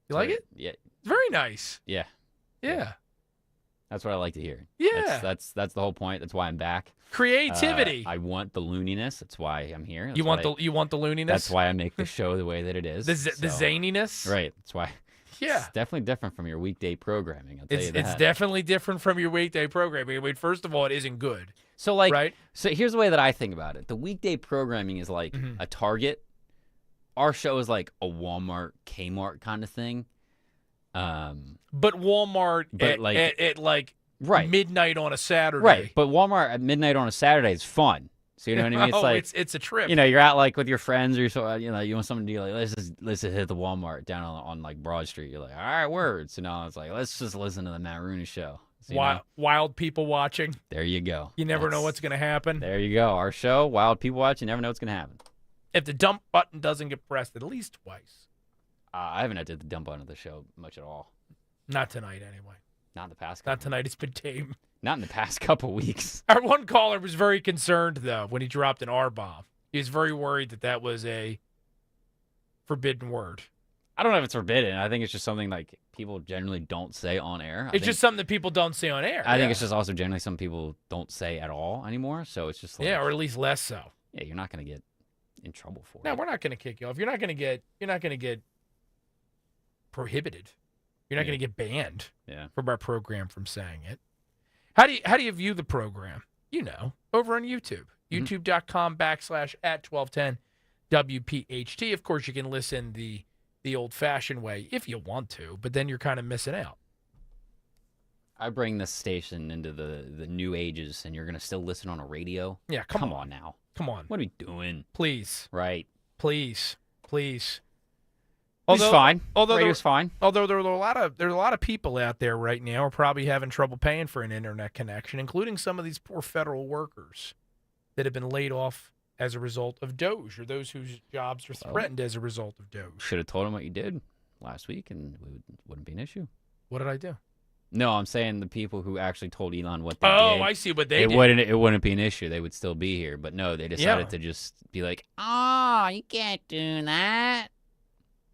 You like it? Yeah. It's very nice. Yeah. Yeah. That's what I like to hear. Yeah. That's the whole point. That's why I'm back. Creativity. I want the looniness. That's why I'm here. You want the looniness? That's why I make the show the way that it is. The zaniness? Right. That's why. Yeah. It's definitely different from your weekday programming. I'll tell you that. It's definitely different from your weekday programming. I mean, first of all, it isn't good. So right? So here's the way that I think about it. The weekday programming is like a Target. Our show is like a Walmart, Kmart kind of thing. But Walmart at right. midnight on a Saturday. Right. But Walmart at midnight on a Saturday is fun. So you know what I mean? It's it's a trip. You know, you're out like with your friends or so. You know, you want something to do like let's just hit the Walmart down on like Broad Street. You're like, all right, word. So now it's like let's just listen to the Matt Rooney show. So, wild people watching. There you go. You never know what's going to happen. There you go. Our show, wild people watching. You never know what's going to happen. If the dump button doesn't get pressed at least twice. I haven't had to the dump button of the show much at all. Not tonight, anyway. Not in the past. Not tonight. It's been tame. Not in the past couple weeks. Our one caller was very concerned, though, when he dropped an R-bomb. He was very worried that was a forbidden word. I don't know if it's forbidden. I think it's just something like people generally don't say on air. It's just something that people don't say on air. I think it's just also generally some people don't say at all anymore. So it's just like, or at least less so. Yeah, you're not going to get in trouble for it. No, we're not going to kick you off. You're not going to get prohibited. You're not going to get banned from our program from saying it. How do you view the program? Over on YouTube. YouTube.com/@1210 WPHT. Of course, you can listen the old-fashioned way if you want to, but then you're kind of missing out. I bring this station into the new ages, and you're going to still listen on a radio? Yeah, come on now. Come on. What are we doing? Please. Right. Please. It's fine. Radio's fine. Although there's a lot of people out there right now who are probably having trouble paying for an internet connection, including some of these poor federal workers that have been laid off as a result of DOGE, or those whose jobs are threatened as a result of DOGE. Should have told them what you did last week, and it wouldn't be an issue. What did I do? No, I'm saying the people who actually told Elon what they did. Oh, I see what they did. It wouldn't be an issue. They would still be here. But no, they decided to just be like, oh, you can't do that.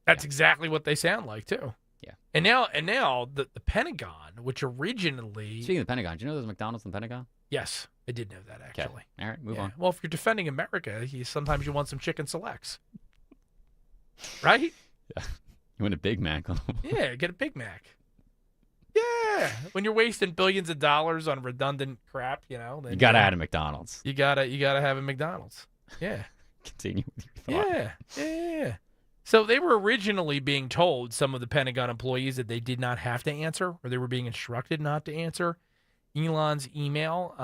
That's exactly what they sound like, too. Yeah. And now the Pentagon, which originally... Speaking of the Pentagon, do you know there's McDonald's in the Pentagon? Yes, I did know that, actually. Okay. All right, move on. Well, if you're defending America, sometimes you want some chicken selects. Right? Yeah. You want a Big Mac. Yeah, get a Big Mac. Yeah. When you're wasting billions of dollars on redundant crap, then you got to add a McDonald's. You gotta have a McDonald's. Yeah. Continue with your thought. Yeah. So they were originally being told, some of the Pentagon employees, that they did not have to answer, or they were being instructed not to answer Elon's email.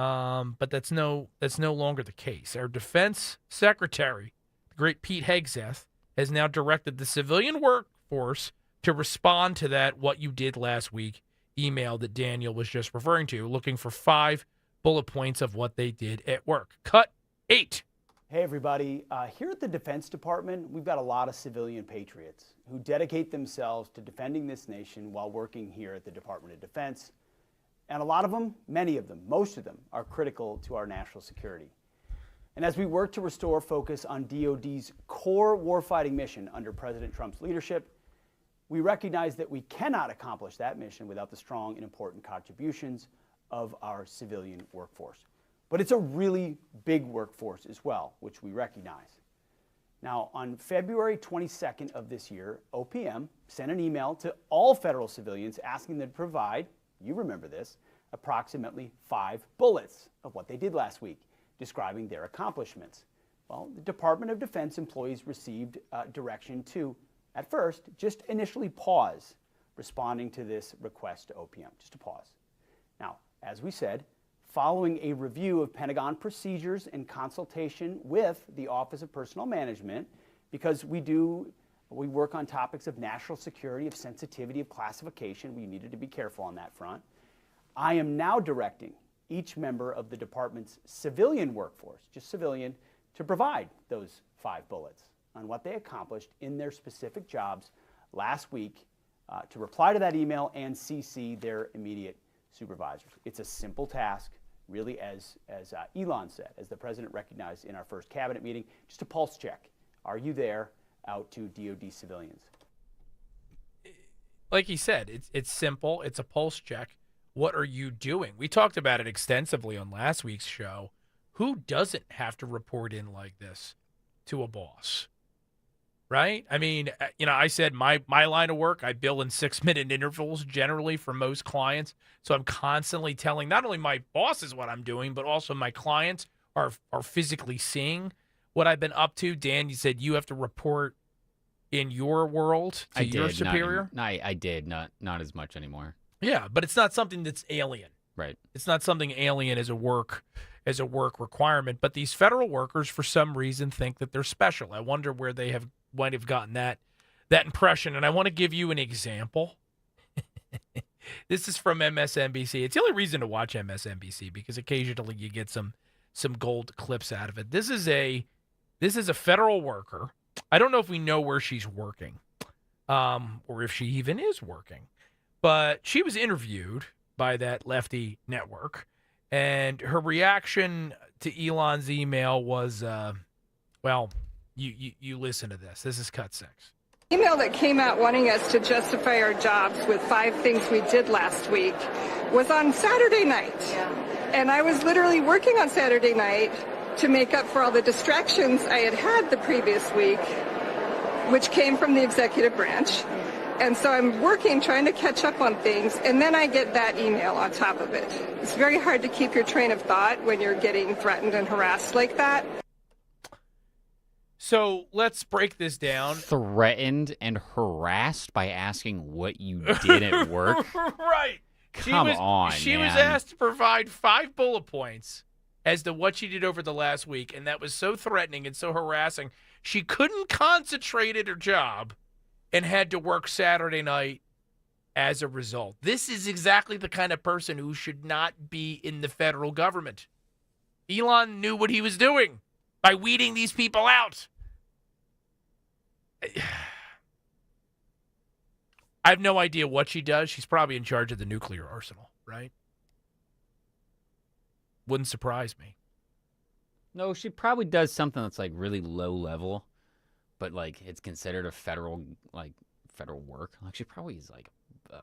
But that's no longer the case. Our defense secretary, the great Pete Hegseth, has now directed the civilian workforce to respond to that "what you did last week" email that Daniel was just referring to, looking for 5 bullet points of what they did at work. Cut 8. Hey everybody, here at the Defense Department, we've got a lot of civilian patriots who dedicate themselves to defending this nation while working here at the Department of Defense. And a lot of them, many of them, most of them, are critical to our national security. And as we work to restore focus on DoD's core warfighting mission under President Trump's leadership, we recognize that we cannot accomplish that mission without the strong and important contributions of our civilian workforce. But it's a really big workforce as well, which we recognize. Now, on February 22nd of this year, OPM sent an email to all federal civilians asking them to provide, you remember this, approximately 5 bullets of what they did last week, describing their accomplishments. Well, the Department of Defense employees received direction to, at first, just initially pause responding to this request to OPM, just to pause. Now, as we said, following a review of Pentagon procedures and consultation with the Office of Personnel Management, because we work on topics of national security, of sensitivity, of classification. We needed to be careful on that front. I am now directing each member of the department's civilian workforce, just civilian, to provide those 5 bullets on what they accomplished in their specific jobs last week, to reply to that email and CC their immediate supervisors. It's a simple task, really, as Elon said, as the president recognized in our first cabinet meeting, just a pulse check. Are you there out to DoD civilians? Like he said, it's simple. It's a pulse check. What are you doing? We talked about it extensively on last week's show. Who doesn't have to report in like this to a boss? Right? I mean, I said my line of work, I bill in 6-minute intervals generally for most clients. So I'm constantly telling not only my bosses what I'm doing, but also my clients are physically seeing what I've been up to. Dan, you said you have to report in your world to your superior? I did, not as much anymore. Yeah, but it's not something that's alien. Right. It's not something alien as a work requirement. But these federal workers, for some reason, think that they're special. I wonder where they might have gotten that impression. And I want to give you an example. This is from MSNBC. It's the only reason to watch MSNBC, because occasionally you get some gold clips out of it. This is a federal worker. I don't know if we know where she's working, or if she even is working. But she was interviewed by that lefty network, and her reaction to Elon's email was, well, you listen to this. This is cut 6. Email that came out wanting us to justify our jobs with 5 things we did last week was on Saturday night. Yeah. And I was literally working on Saturday night to make up for all the distractions I had the previous week, which came from the executive branch. And so I'm working, trying to catch up on things, and then I get that email on top of it. It's very hard to keep your train of thought when you're getting threatened and harassed like that. So let's break this down. Threatened and harassed by asking what you did at work? Right. Come on, She was asked to provide 5 bullet points as to what she did over the last week, and that was so threatening and so harassing. She couldn't concentrate at her job and had to work Saturday night as a result. This is exactly the kind of person who should not be in the federal government. Elon knew what he was doing by weeding these people out. I have no idea what she does. She's probably in charge of the nuclear arsenal, right? Wouldn't surprise me. No, she probably does something that's like really low level, but like it's considered a federal work. Like she probably is like a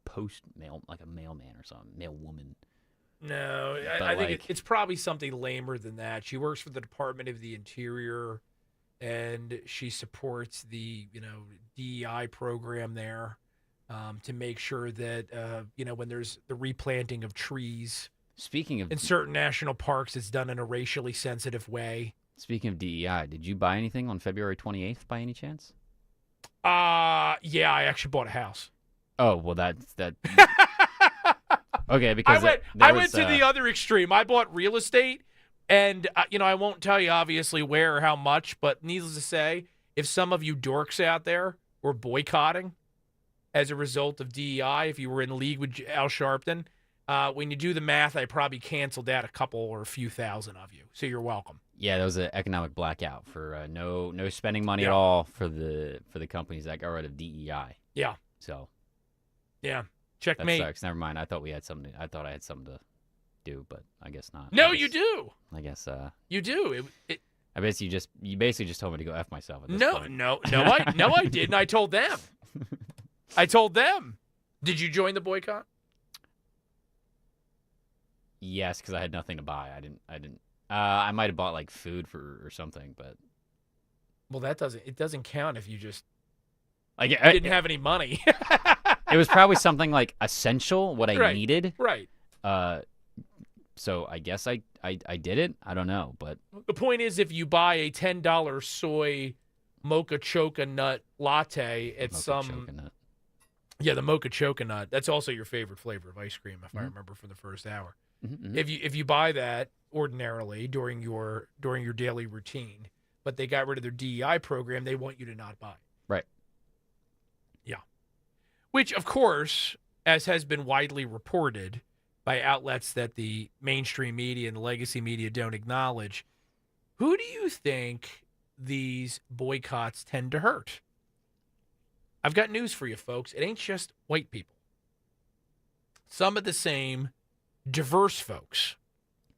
post mail, like a mailman or something, mail woman. No, I think it's probably something lamer than that. She works for the Department of the Interior, and she supports the DEI program there to make sure that when there's the replanting of trees. Speaking of in certain national parks, it's done in a racially sensitive way. Speaking of DEI, did you buy anything on February 28th by any chance? Yeah, I actually bought a house. Oh, well, that. Okay, because I went to the other extreme. I bought real estate, and I won't tell you obviously where or how much, but needless to say, if some of you dorks out there were boycotting as a result of DEI, if you were in league with Al Sharpton, when you do the math, I probably canceled out a couple or a few thousand of you. So you're welcome. Yeah, that was an economic blackout for no spending money at all for the companies that got rid of DEI. Yeah. So. Yeah. Checkmate. That sucks. Never mind. I thought I had something to do, but I guess not. No, you do. I guess. You do. You basically just told me to go F myself at this point. No, I didn't. I told them. Did you join the boycott? Yes, because I had nothing to buy. I didn't. I might have bought like food or something, but. Well, it doesn't count if you just didn't have any money. It was probably something like essential, what I needed. Right. So I guess I did it. I don't know, but the point is, if you buy a $10 soy mocha choca nut latte at the mocha choca nut, that's also your favorite flavor of ice cream, if I remember from the first hour. Mm-hmm. If you buy that ordinarily during your daily routine, but they got rid of their DEI program, they want you to not buy. Right. Yeah. Which, of course, as has been widely reported by outlets that the mainstream media and the legacy media don't acknowledge, Who do you think these boycotts tend to hurt? I've got news for you, folks. It ain't just white people. Some of the same diverse folks,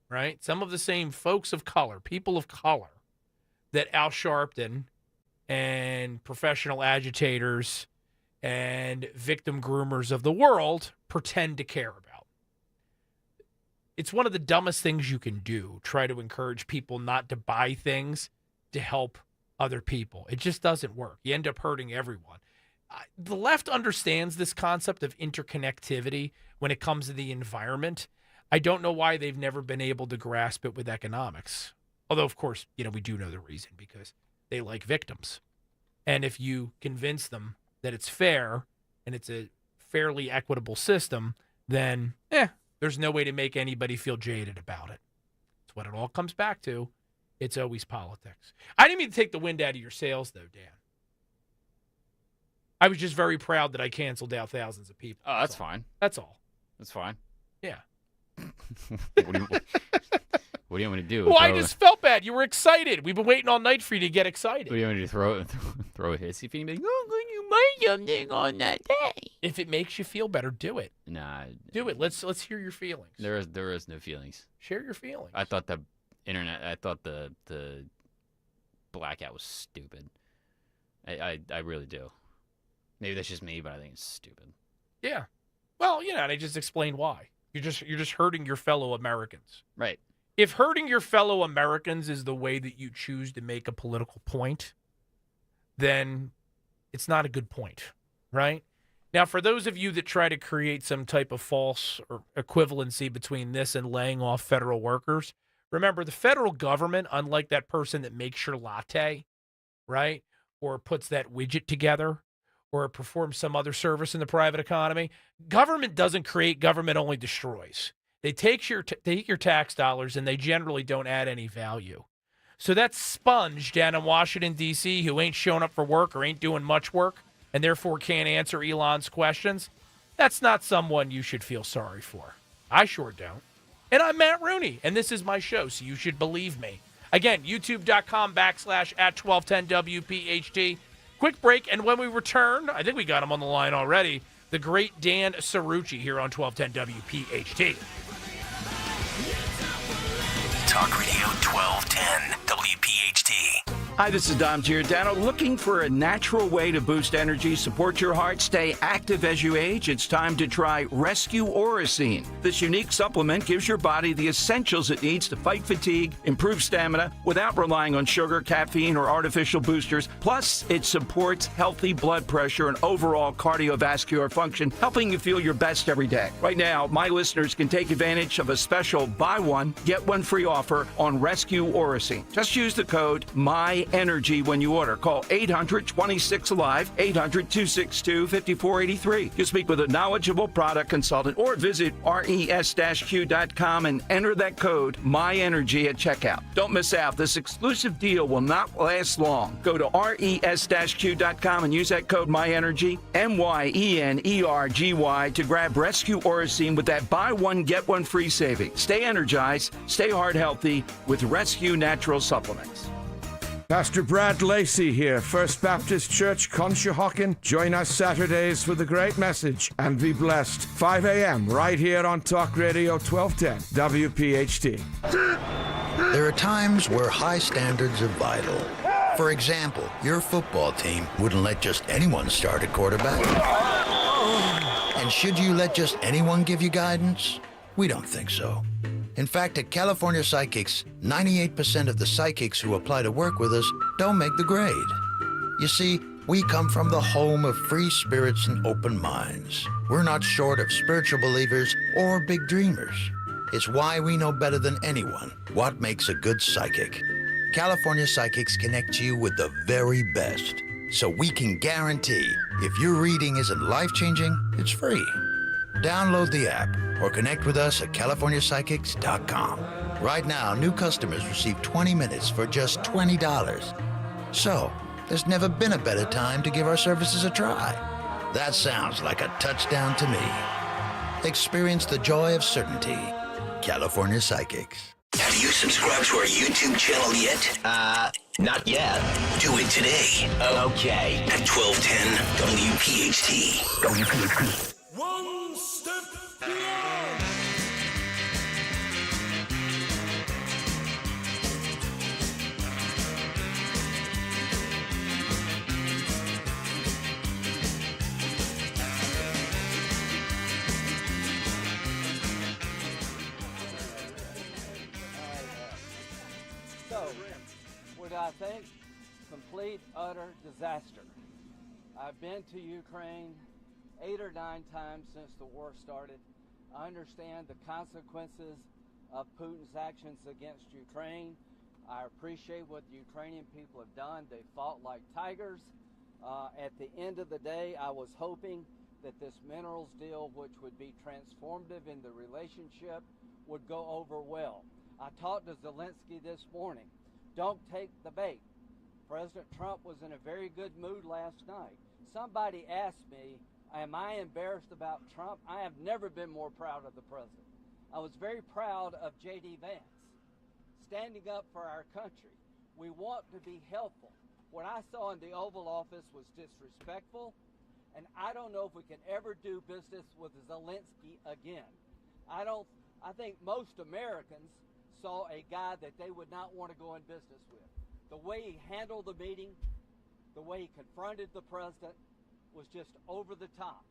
right? Some of the same folks of color, people of color, that Al Sharpton and professional agitators and victim groomers of the world pretend to care about. It's one of the dumbest things you can do, try to encourage people not to buy things to help other people. It just doesn't work. You end up hurting everyone. The left understands this concept of interconnectivity when it comes to the environment. I don't know why they've never been able to grasp it with economics. Although, of course, we do know the reason, because they like victims. And if you convince them that it's fair and it's a fairly equitable system, then there's no way to make anybody feel jaded about it. It's what it all comes back to. It's always politics. I didn't mean to take the wind out of your sails, though, Dan. I was just very proud that I canceled out thousands of people. Oh, that's fine. That's all. That's fine. Yeah. What do you want me to do? Well, I just felt bad. You were excited. We've been waiting all night for you to get excited. What do you want me to throw a hissy fit and be like, oh, can you make something on that day? If it makes you feel better, do it. Nah. Do it. Let's hear your feelings. There is no feelings. Share your feelings. I thought the blackout was stupid. I really do. Maybe that's just me, but I think it's stupid. Yeah. Well, and I just explained why. You're just hurting your fellow Americans. Right. If hurting your fellow Americans is the way that you choose to make a political point, then it's not a good point, right? Now, for those of you that try to create some type of false or equivalency between this and laying off federal workers, remember, the federal government, unlike that person that makes your latte, right, or puts that widget together, or performs some other service in the private economy, government doesn't create, government only destroys. They take your tax dollars and they generally don't add any value. So that sponge down in Washington, D.C., who ain't showing up for work or ain't doing much work and therefore can't answer Elon's questions, that's not someone you should feel sorry for. I sure don't. And I'm Matt Rooney, and this is my show, so you should believe me. Again, youtube.com/@1210WPHT. Quick break, and when we return, I think we got him on the line already, the great Dan Cerrucci here on 1210 WPHT. Talk Radio 1210 WPHT. Hi, this is Dom Giordano. Looking for a natural way to boost energy, support your heart, stay active as you age? It's time to try Rescue Orosine. This unique supplement gives your body the essentials it needs to fight fatigue, improve stamina, without relying on sugar, caffeine, or artificial boosters. Plus, it supports healthy blood pressure and overall cardiovascular function, helping you feel your best every day. Right now, my listeners can take advantage of a special buy one, get one free offer on Rescue Orosine. Just use the code MYENERGY when you order. Call 800-26-ALIVE, 800-262-5483. You speak with a knowledgeable product consultant or visit res-q.com and enter that code MYENERGY at checkout. Don't miss out. This exclusive deal will not last long. Go to res-q.com and use that code MYENERGY, MYENERGY, to grab Rescue Orosine with that buy one, get one free saving. Stay energized, stay heart healthy with Rescue Natural Supplements. Pastor Brad Lacey here, First Baptist Church, Conshohocken. Join us Saturdays for the great message and be blessed. 5 a.m. right here on Talk Radio 1210 WPHT. There are times where high standards are vital. For example, your football team wouldn't let just anyone start at quarterback. And should you let just anyone give you guidance? We don't think so. In fact, at California Psychics, 98% of the psychics who apply to work with us don't make the grade. You see, we come from the home of free spirits and open minds. We're not short of spiritual believers or big dreamers. It's why we know better than anyone what makes a good psychic. California Psychics connect you with the very best, so we can guarantee if your reading isn't life-changing, it's free. Download the app or connect with us at CaliforniaPsychics.com. Right now, new customers receive 20 minutes for just $20. So, there's never been a better time to give our services a try. That sounds like a touchdown to me. Experience the joy of certainty. California Psychics. Have you subscribed to our YouTube channel yet? Not yet. Do it today. Okay. At 1210 WPHT. WPHT. One step beyond. So, what I think, complete, utter disaster. I've been to Ukraine 8 or 9 times since the war started. I understand the consequences of Putin's actions against Ukraine. I appreciate what the Ukrainian people have done. They fought like tigers. At the end of the day, I was hoping that this minerals deal, which would be transformative in the relationship, would go over well. I talked to Zelensky this morning. Don't take the bait. President Trump was in a very good mood last night. Somebody asked me, am I embarrassed about Trump? I have never been more proud of the president. I was very proud of J.D. Vance, standing up for our country. We want to be helpful. What I saw in the Oval Office was disrespectful, and I don't know if we can ever do business with Zelensky again. I think most Americans saw a guy that they would not want to go in business with. The way he handled the meeting, the way he confronted the president was just over the top.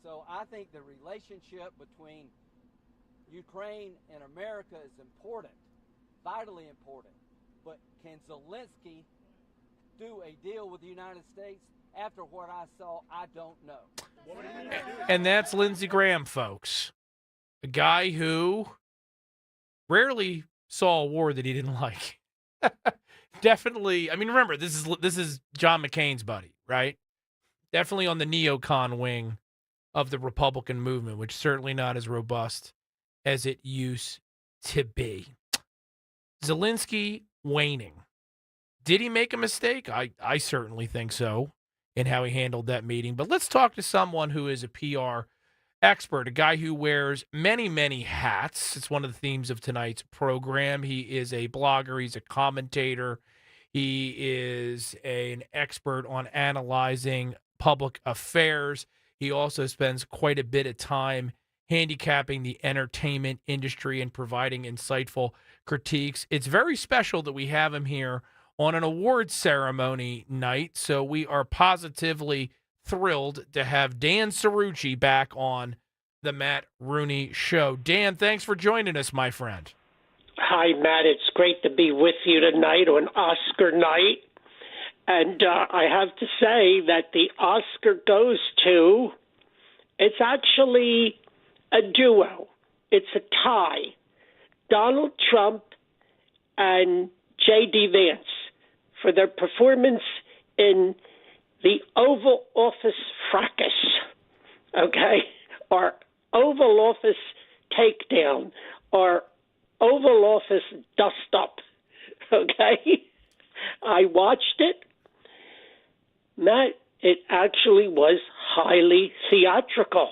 So I think the relationship between Ukraine and America is important, vitally important. But can Zelensky do a deal with the United States? After what I saw, I don't know. And that's Lindsey Graham, folks. A guy who rarely saw a war that he didn't like. Definitely. I mean, remember, this is John McCain's buddy, right? Definitely on the neocon wing of the Republican movement, which is certainly not as robust as it used to be. Zelensky waning. Did he make a mistake? I certainly think so in how he handled that meeting. But let's talk to someone who is a PR expert, a guy who wears many, many hats. It's one of the themes of tonight's program. He is a blogger. He's a commentator. He is an expert on analyzing public affairs. He also spends quite a bit of time handicapping the entertainment industry and providing insightful critiques. It's very special that we have him here on an awards ceremony night, so we are positively thrilled to have Dan Cerrucci back on the Matt Rooney Show. Dan, thanks for joining us, my friend. Hi, Matt. It's great to be with you tonight on Oscar night. And I have to say that the Oscar goes to, it's actually a duo. It's a tie. Donald Trump and J.D. Vance for their performance in the Oval Office fracas, okay, or Oval Office takedown, or Oval Office dust-up, okay? I watched it. Matt, it actually was highly theatrical.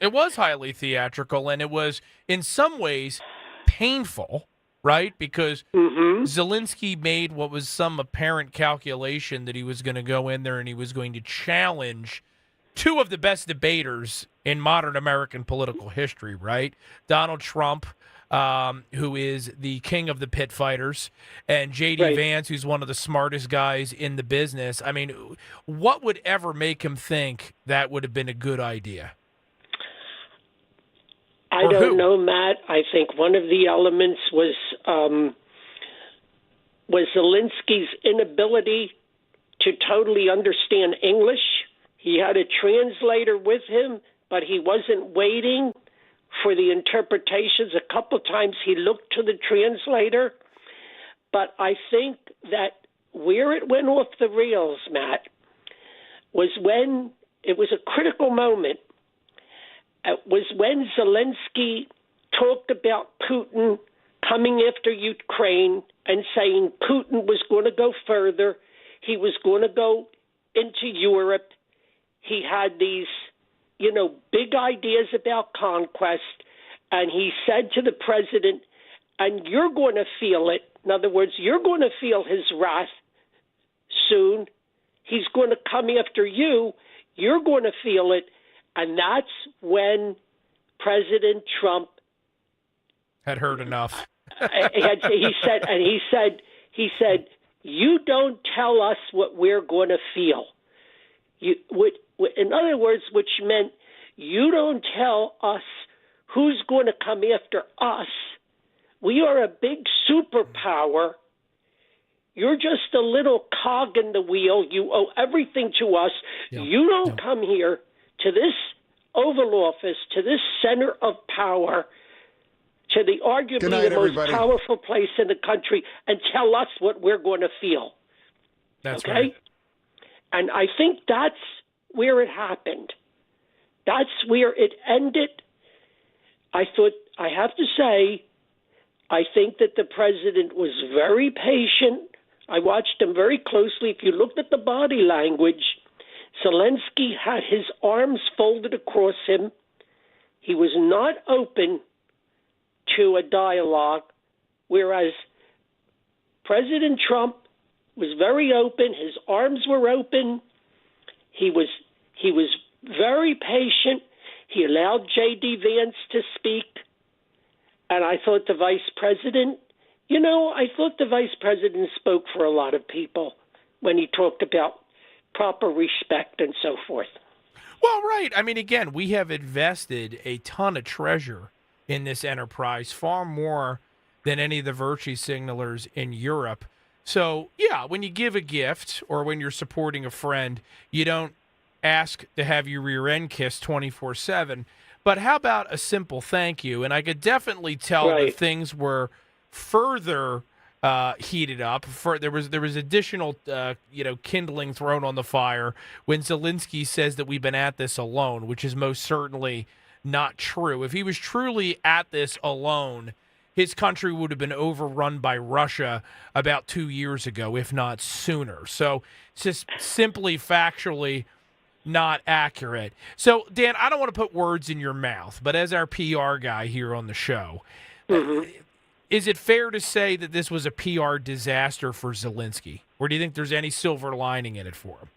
It was highly theatrical, and it was, in some ways, painful, right? Because Zelensky made what was some apparent calculation that he was going to go in there and he was going to challenge two of the best debaters in modern American political history, right? Donald Trump, who is the king of the pit fighters, and J.D. Vance, who's one of the smartest guys in the business. I mean, what would ever make him think that would have been a good idea? I don't know, Matt. I think one of the elements was Zelensky's inability to totally understand English. He had a translator with him, but he wasn't waiting for the interpretations. A couple times he looked to the translator. But I think that where it went off the rails, Matt, was when it was a critical moment. Was when Zelensky talked about Putin coming after Ukraine and saying Putin was going to go further. He was going to go into Europe. He had these, big ideas about conquest. And he said to the president, and you're going to feel it. In other words, you're going to feel his wrath soon. He's going to come after you. You're going to feel it. And that's when President Trump had heard enough. he said, you don't tell us what we're going to feel. In other words, which meant you don't tell us who's going to come after us. We are a big superpower. You're just a little cog in the wheel. You owe everything to us. Yeah. You don't come here to this Oval Office, to this center of power, to the arguably the most powerful place in the country, and tell us what we're going to feel. That's okay? Right. And I think that's where it happened. That's where it ended. I have to say, I think that the president was very patient. I watched him very closely. If you looked at the body language, Zelensky had his arms folded across him. He was not open to a dialogue, whereas President Trump was very open. His arms were open. He was very patient. He allowed J.D. Vance to speak. And I thought the vice president, spoke for a lot of people when he talked about proper respect and so forth. Well, right. I mean, again, we have invested a ton of treasure in this enterprise, far more than any of the virtue signalers in Europe. So, yeah, when you give a gift or when you're supporting a friend, you don't ask to have your rear end kissed 24/7. But how about a simple thank you? And I could definitely tell that things were further heated up. There was additional kindling thrown on the fire when Zelensky says that we've been at this alone, which is most certainly not true. If he was truly at this alone, his country would have been overrun by Russia about 2 years ago, if not sooner. So it's just simply factually not accurate. So, Dan, I don't want to put words in your mouth, but as our PR guy here on the show, is it fair to say that this was a PR disaster for Zelensky? Or do you think there's any silver lining in it for him?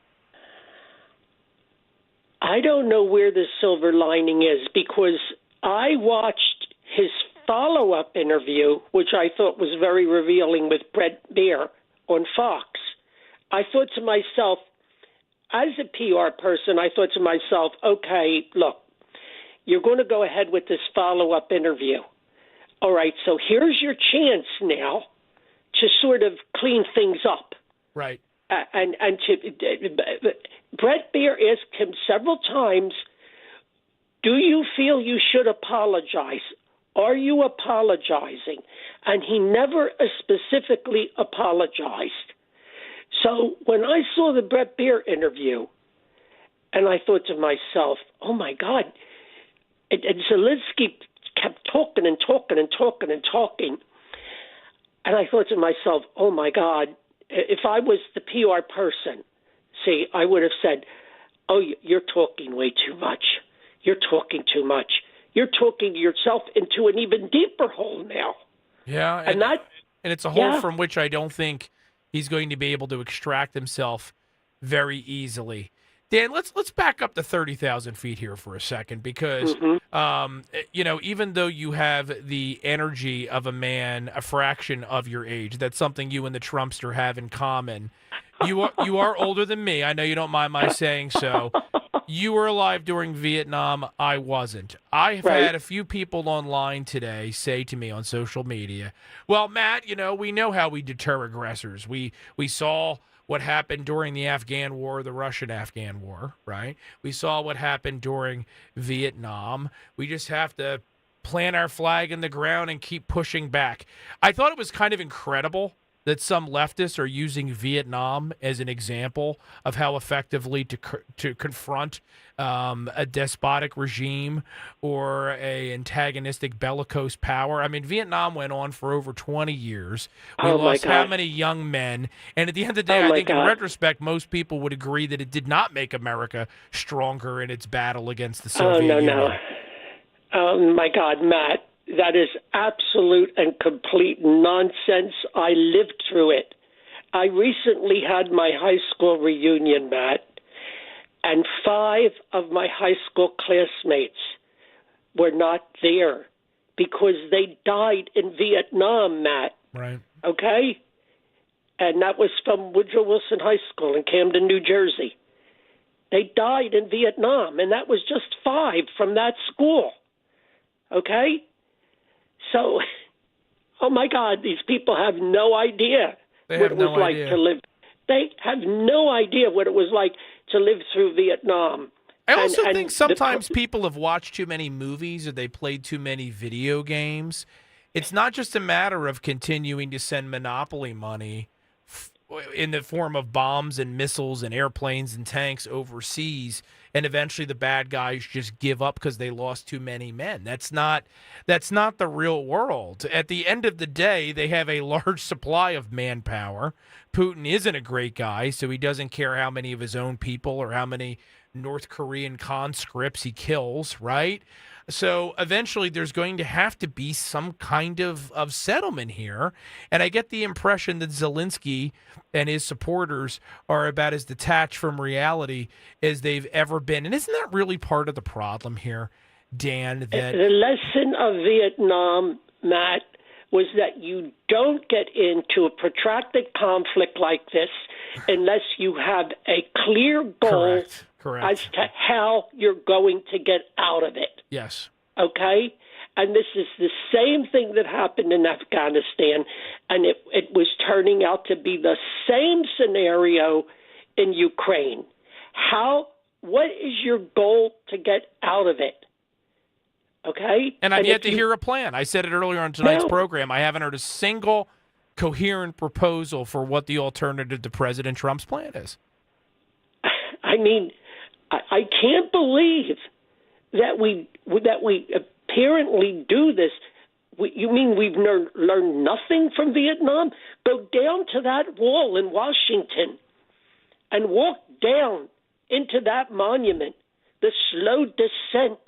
I don't know where the silver lining is, because I watched his follow-up interview, which I thought was very revealing, with Brett Baer on Fox. I thought to myself, as a PR person, I thought to myself, okay, look, you're going to go ahead with this follow-up interview. All right, so here's your chance now to sort of clean things up. Right. Brett Baer asked him several times, do you feel you should apologize? Are you apologizing? And he never specifically apologized. So when I saw the Brett Baer interview, and I thought to myself, oh, my God, and Zelensky kept talking and talking and talking and talking. And I thought to myself, oh, my God, if I was the PR person, see, I would have said, oh, you're talking way too much. You're talking too much. You're talking yourself into an even deeper hole now. Yeah, and it's a hole from which I don't think he's going to be able to extract himself very easily. Dan, let's back up to 30,000 feet here for a second, because even though you have the energy of a man a fraction of your age, that's something you and the Trumpster have in common. You are older than me. I know you don't mind my saying so. You were alive during Vietnam. I wasn't. I have had a few people online today say to me on social media, well, Matt, we know how we deter aggressors. We saw what happened during the Afghan War, the Russian-Afghan War, right? We saw what happened during Vietnam. We just have to plant our flag in the ground and keep pushing back. I thought it was kind of incredible that some leftists are using Vietnam as an example of how effectively to confront a despotic regime or a antagonistic bellicose power. I mean, Vietnam went on for over 20 years. We lost how many young men? And at the end of the day, I think in retrospect, most people would agree that it did not make America stronger in its battle against the Soviet Union. Oh, my God, Matt. that is absolute and complete nonsense. I lived through it. I recently had my high school reunion, Matt, and 5 of my high school classmates were not there because they died in Vietnam, Matt. Right. Okay? And that was from Woodrow Wilson High School in Camden, New Jersey. They died in Vietnam, and that was just 5 from that school. Okay? So, oh my God, these people have no idea what it was like to live. They have no idea what it was like to live through Vietnam. I also think sometimes people have watched too many movies or they played too many video games. It's not just a matter of continuing to send Monopoly money in the form of bombs and missiles and airplanes and tanks overseas, and eventually the bad guys just give up because they lost too many men. That's not the real world. At the end of the day, they have a large supply of manpower. Putin isn't a great guy, so he doesn't care how many of his own people or how many North Korean conscripts he kills, right? So eventually there's going to have to be some kind of settlement here. And I get the impression that Zelensky and his supporters are about as detached from reality as they've ever been. And isn't that really part of the problem here, Dan? That the lesson of Vietnam, Matt, was that you don't get into a protracted conflict like this unless you have a clear goal Correct. as to how you're going to get out of it. Yes. Okay? And this is the same thing that happened in Afghanistan, and it was turning out to be the same scenario in Ukraine. What is your goal to get out of it? Okay? And I've yet to hear a plan. I said it earlier on tonight's program. I haven't heard a single coherent proposal for what the alternative to President Trump's plan is. I mean, I can't believe that we apparently do this. You mean we've learned nothing from Vietnam? Go down to that wall in Washington and walk down into that monument, the slow descent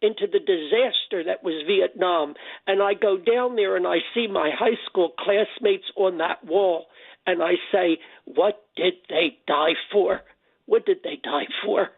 into the disaster that was Vietnam. And I go down there and I see my high school classmates on that wall, and I say, what did they die for? What did they die for?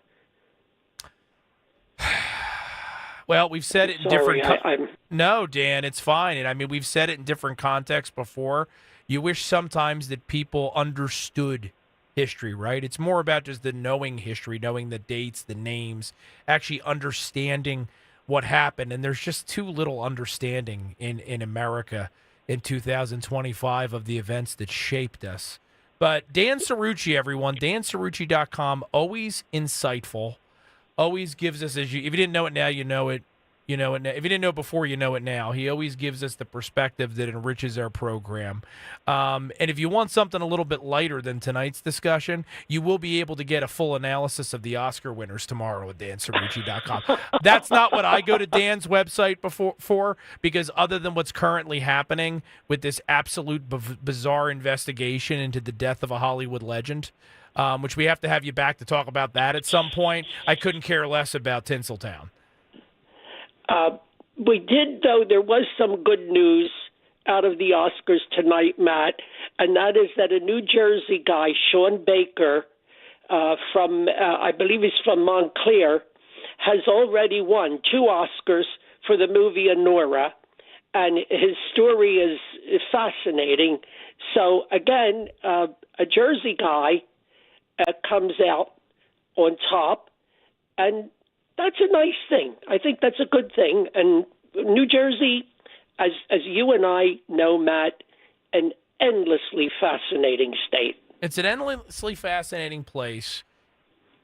Well, we've said it in Sorry, different. No, Dan, it's fine. And I mean, we've said it in different contexts before. You wish sometimes that people understood history, right? It's more about just the knowing history, knowing the dates, the names, actually understanding what happened. And there's just too little understanding in America in 2025 of the events that shaped us. But Dan Cerrucci, everyone, dancerrucci.com, always insightful, always gives us, if you didn't know it now, you know it. You know it now. If you didn't know it before, you know it now. He always gives us the perspective that enriches our program. And if you want something a little bit lighter than tonight's discussion, you will be able to get a full analysis of the Oscar winners tomorrow at dancerrucci.com. That's not what I go to Dan's website for, because other than what's currently happening with this absolute bizarre investigation into the death of a Hollywood legend, which we have to have you back to talk about that at some point, I couldn't care less about Tinseltown. We did, though, there was some good news out of the Oscars tonight, Matt, and that is that a New Jersey guy, Sean Baker, from, I believe he's from Montclair, has already won 2 Oscars for the movie Anora, and his story is fascinating. So, again, a Jersey guy comes out on top, and that's a nice thing. I think that's a good thing. And New Jersey, as you and I know, Matt, an endlessly fascinating state. It's an endlessly fascinating place.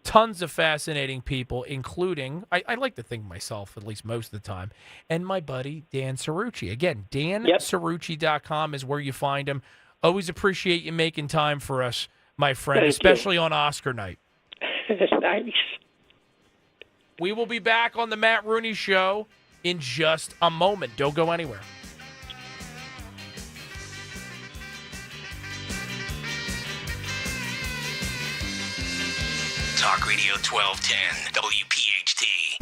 Tons of fascinating people, including, I like to think myself, at least most of the time, and my buddy Dan Cerrucci. Again, dancerrucci.com is where you find him. Always appreciate you making time for us, my friend, Thank especially you. On Oscar night. Nice. We will be back on the Matt Rooney Show in just a moment. Don't go anywhere. Talk Radio 1210, WPHT.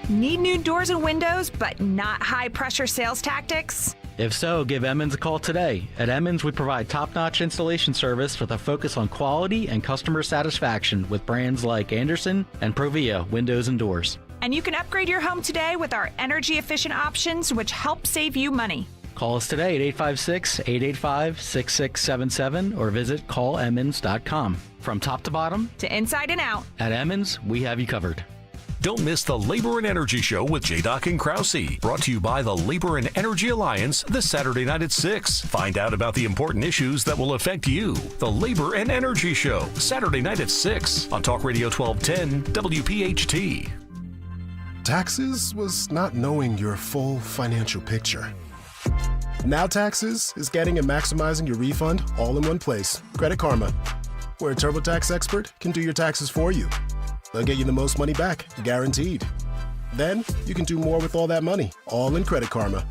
Need new doors and windows, but not high-pressure sales tactics? If so, give Emmons a call today. At Emmons, we provide top-notch installation service with a focus on quality and customer satisfaction with brands like Anderson and Provia Windows and Doors. And you can upgrade your home today with our energy-efficient options, which help save you money. Call us today at 856-885-6677 or visit callemmons.com. From top to bottom, to inside and out, at Emmons, we have you covered. Don't miss the Labor and Energy Show with J-Doc and Krause. Brought to you by the Labor and Energy Alliance this Saturday night at 6. Find out about the important issues that will affect you. The Labor and Energy Show, Saturday night at 6 on Talk Radio 1210 WPHT. Taxes was not knowing your full financial picture. Now Taxes is getting and maximizing your refund all in one place. Credit Karma, where a TurboTax expert can do your taxes for you. They'll get you the most money back, guaranteed. Then you can do more with all that money, all in Credit Karma.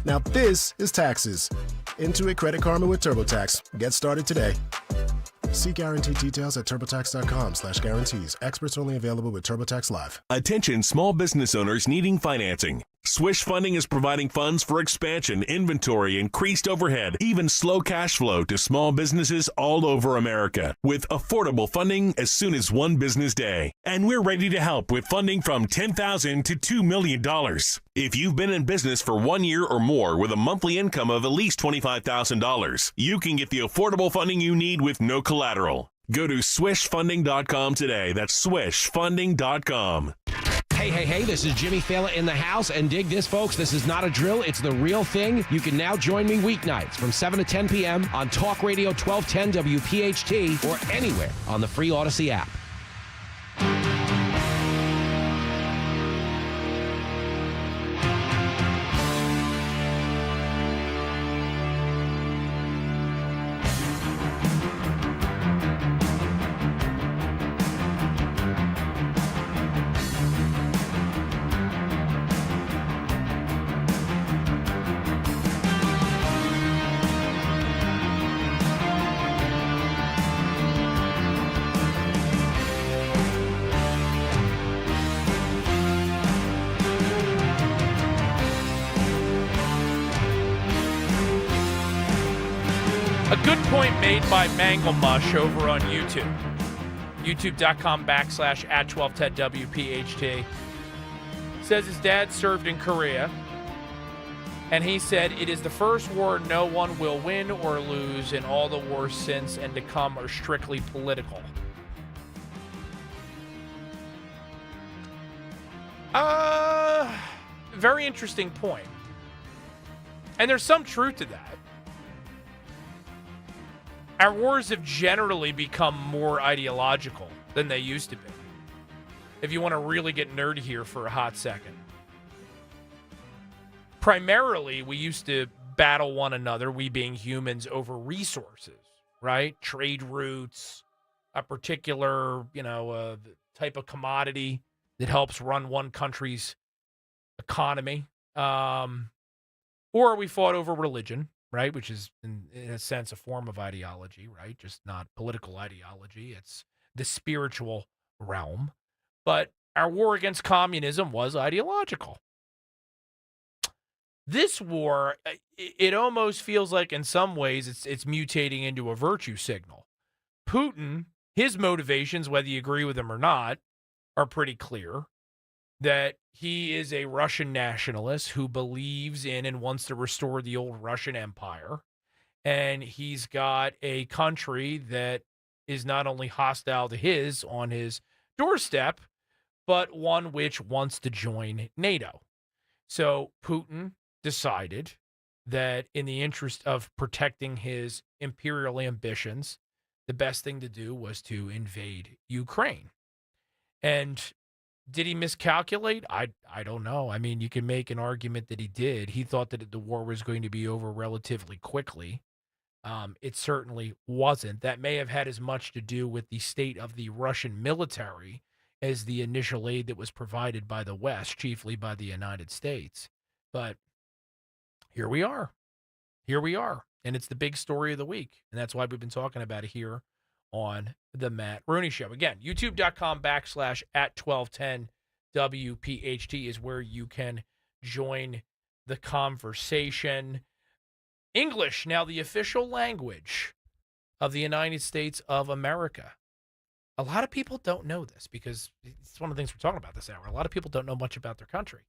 Now this is Taxes. Intuit Credit Karma with TurboTax. Get started today. See guaranteed details at TurboTax.com/guarantees. Experts only available with TurboTax Live. Attention small business owners needing financing. Swish Funding is providing funds for expansion, inventory, increased overhead, even slow cash flow to small businesses all over America with affordable funding as soon as one business day. And we're ready to help with funding from $10,000 to $2 million. If you've been in business for 1 year or more with a monthly income of at least $25,000, you can get the affordable funding you need with no collateral. Go to swishfunding.com today. That's swishfunding.com. Hey, this is Jimmy Fallon in the house, and dig this, folks. This is not a drill. It's the real thing. You can now join me weeknights from 7 to 10 p.m. on Talk Radio 1210 WPHT or anywhere on the free Odyssey app. A good point made by Mangle Mush over on YouTube. YouTube.com/@1210WPHT. Says his dad served in Korea, and he said, "It is the first war no one will win or lose, and all the wars since and to come are strictly political." Very interesting point. And there's some truth to that. Our wars have generally become more ideological than they used to be. If you want to really get nerdy here for a hot second. Primarily, we used to battle one another, we being humans, over resources, right? Trade routes, a particular, type of commodity that helps run one country's economy. Or we fought over religion, right? Which is, in a sense, a form of ideology, right? Just not political ideology. It's the spiritual realm. But our war against communism was ideological. This war, it almost feels like in some ways it's mutating into a virtue signal. Putin, his motivations, whether you agree with him or not, are pretty clear. That he is a Russian nationalist who believes in and wants to restore the old Russian Empire. And he's got a country that is not only hostile to his on his doorstep, but one which wants to join NATO. So Putin decided that in the interest of protecting his imperial ambitions, the best thing to do was to invade Ukraine. And did he miscalculate? I don't know. I mean, you can make an argument that he did. He thought that the war was going to be over relatively quickly. It certainly wasn't. That may have had as much to do with the state of the Russian military as the initial aid that was provided by the West, chiefly by the United States. But here we are. Here we are. And it's the big story of the week. And that's why we've been talking about it here on the Matt Rooney Show. Again, youtube.com/@1210 WPHT is where you can join the conversation. English, now the official language of the United States of America. A lot of people don't know this because it's one of the things we're talking about this hour. A lot of people don't know much about their country.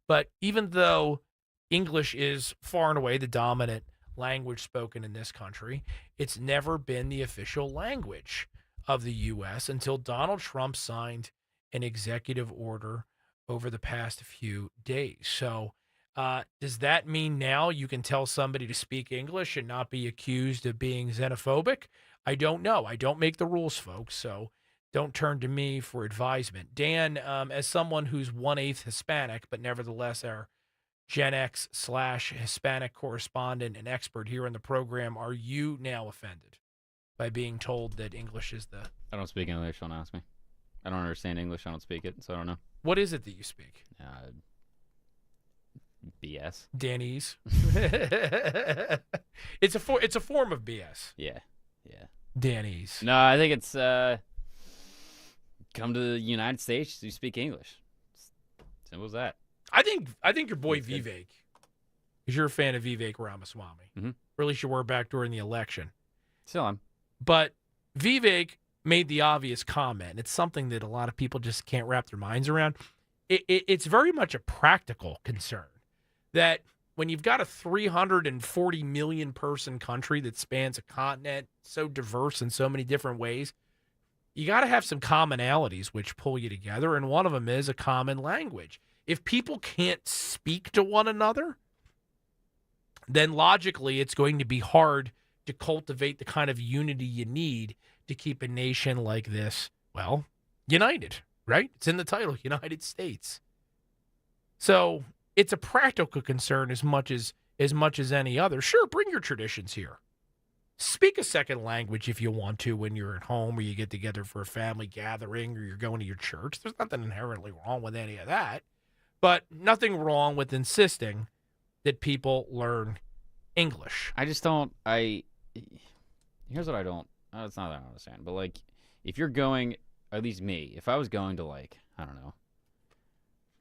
But even though English is far and away the dominant language spoken in this country, it's never been the official language of the U.S. until Donald Trump signed an executive order over the past few days. So does that mean now you can tell somebody to speak English and not be accused of being xenophobic? I don't know. I don't make the rules, folks, so don't turn to me for advisement. Dan, as someone who's 1/8 Hispanic, but nevertheless our Gen X/Hispanic correspondent and expert here in the program, are you now offended by being told that English is the... I don't speak English, don't ask me. I don't understand English, I don't speak it, so I don't know. What is it that you speak? BS. Danese. It's a form of BS. Yeah. Danese. No, I think it's come to the United States, you speak English. Simple as that. I think your boy Vivek, because you're a fan of Vivek Ramaswamy. Mm-hmm. Or at least you were back during the election. Still am. But Vivek made the obvious comment. It's something that a lot of people just can't wrap their minds around. It's very much a practical concern that when you've got a 340 million person country that spans a continent, so diverse in so many different ways, you got to have some commonalities which pull you together, and one of them is a common language. If people can't speak to one another, then logically it's going to be hard to cultivate the kind of unity you need to keep a nation like this, well, united, right? It's in the title, United States. So it's a practical concern as much as any other. Sure, bring your traditions here. Speak a second language if you want to when you're at home or you get together for a family gathering or you're going to your church. There's nothing inherently wrong with any of that. But nothing wrong with insisting that people learn English. I just don't. Here's what I don't. It's not that I don't understand, but like, if you're going, at least me, if I was going to like, I don't know,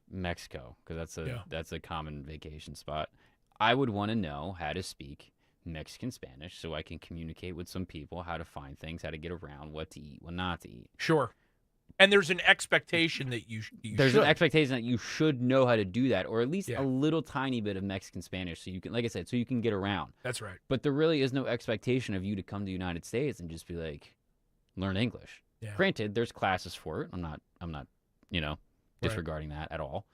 Mexico, because that's a common vacation spot, I would want to know how to speak Mexican Spanish so I can communicate with some people, how to find things, how to get around, what to eat, what not to eat. Sure. And there's an expectation that you There's an expectation that you should know how to do that, or at least a little tiny bit of Mexican Spanish, so you can, like I said, so you can get around. That's right. But there really is no expectation of you to come to the United States and just be like, learn English. Yeah. Granted, there's classes for it. I'm not, disregarding that at all.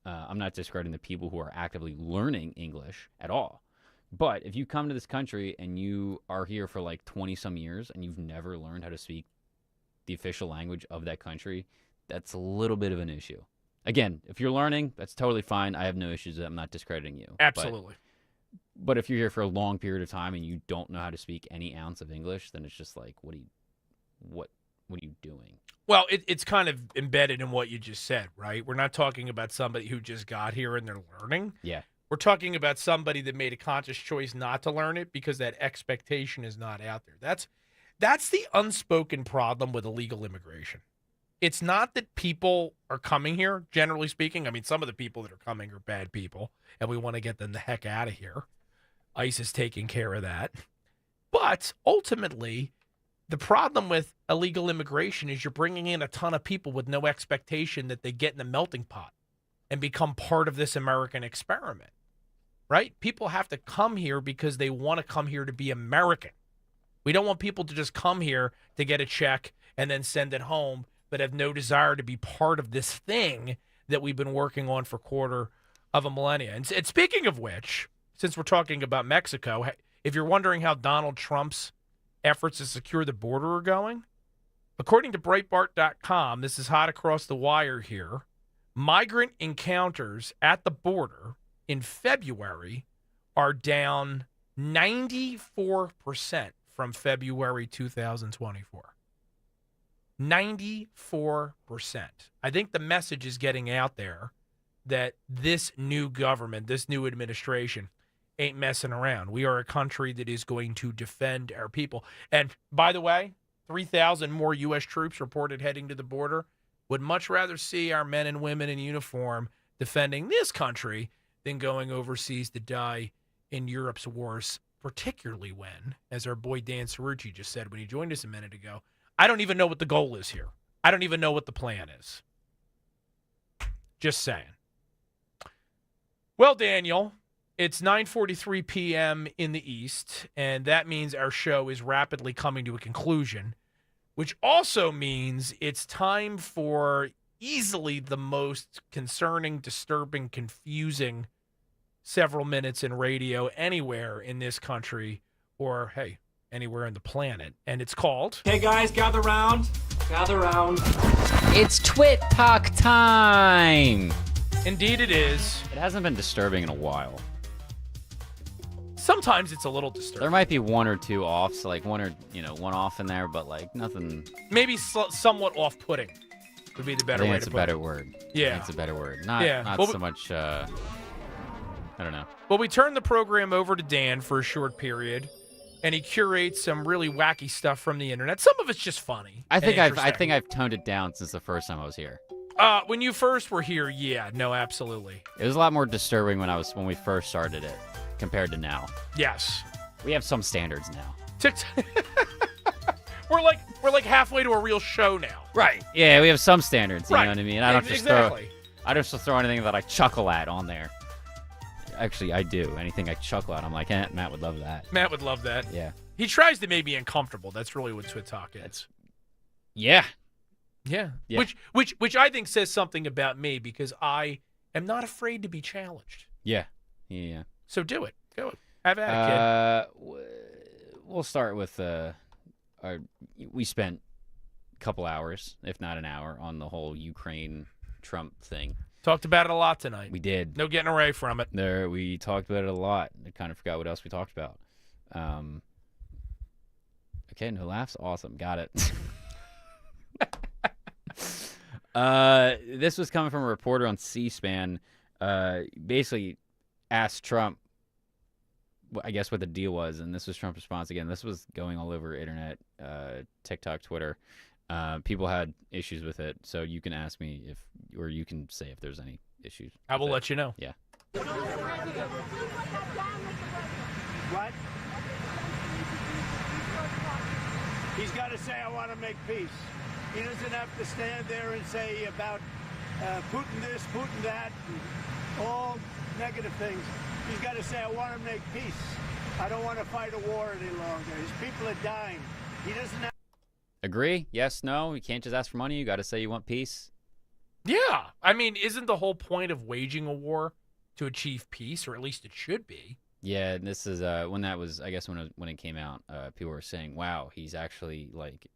I'm not disregarding the people who are actively learning English at all. But if you come to this country and you are here for like 20 some years and you've never learned how to speak the official language of that country, that's a little bit of an issue. Again, if you're learning, that's totally fine. I have no issues. I'm not discrediting you. Absolutely. But if you're here for a long period of time and you don't know how to speak any ounce of English, then it's just like, what are you doing? Well, it's kind of embedded in what you just said, right? We're not talking about somebody who just got here and they're learning. Yeah. We're talking about somebody that made a conscious choice not to learn it because that expectation is not out there. That's the unspoken problem with illegal immigration. It's not that people are coming here, generally speaking. I mean, some of the people that are coming are bad people, and we want to get them the heck out of here. ICE is taking care of that. But ultimately, the problem with illegal immigration is you're bringing in a ton of people with no expectation that they get in the melting pot and become part of this American experiment, right? People have to come here because they want to come here to be American. We don't want people to just come here to get a check and then send it home, but have no desire to be part of this thing that we've been working on for a quarter of a millennia. And speaking of which, since we're talking about Mexico, if you're wondering how Donald Trump's efforts to secure the border are going, according to Breitbart.com, this is hot across the wire here, migrant encounters at the border in February are down 94% from February 2024. 94%. I think the message is getting out there that this new government, this new administration, ain't messing around. We are a country that is going to defend our people. And by the way, 3,000 more U.S. troops reported heading to the border. would much rather see our men and women in uniform defending this country than going overseas to die in Europe's wars, particularly when, as our boy Dan Cerrucci just said when he joined us a minute ago, I don't even know what the goal is here. I don't even know what the plan is. Just saying. Well, Daniel, it's 9:43 p.m. in the East, and that means our show is rapidly coming to a conclusion, which also means it's time for easily the most concerning, disturbing, confusing several minutes in radio anywhere in this country or, hey, anywhere on the planet. And it's called... Hey, guys, gather round. Gather round. It's Twit Talk time. Indeed it is. It hasn't been disturbing in a while. Sometimes it's a little disturbing. There might be one or two offs, like one off in there, but like nothing. Maybe somewhat off-putting would be the better way to put it. It's a better word. Yeah. It's a better word. Not so much, I don't know. Well, we turned the program over to Dan for a short period, and he curates some really wacky stuff from the internet. Some of it's just funny. I think I've toned it down since the first time I was here. When you first were here, yeah, no, absolutely. It was a lot more disturbing when we first started it compared to now. Yes. We have some standards now. We're like halfway to a real show now. Right. Yeah, we have some standards. You know what I mean? I don't just exactly. I don't just throw anything that I chuckle at on there. Actually, I do. Anything I chuckle at, I'm like, Matt would love that. Matt would love that. Yeah. He tries to make me uncomfortable. That's really what Twit Talk is. Yeah. Yeah. Which I think says something about me because I am not afraid to be challenged. Yeah. Yeah. So do it. Go. Have at it, kid. We'll start with we spent a couple hours, if not an hour, on the whole Ukraine-Trump thing. Talked about it a lot tonight. We did. No getting away from it. We talked about it a lot. I kind of forgot what else we talked about. Okay, no laughs. Awesome. Got it. This was coming from a reporter on C-SPAN. Basically asked Trump, I guess, what the deal was, and this was Trump's response again. This was going all over internet, TikTok, Twitter. People had issues with it, so you can ask me or you can say if there's any issues. I will let you know. Yeah. What? He's got to say, I want to make peace. He doesn't have to stand there and say about Putin this, Putin that, and all negative things. He's got to say, I want to make peace. I don't want to fight a war any longer. His people are dying. He doesn't have... Agree? Yes, no? You can't just ask for money. You got to say you want peace. Yeah. I mean, isn't the whole point of waging a war to achieve peace, or at least it should be? Yeah, and this is when that was, I guess, when it came out, people were saying, wow, he's actually like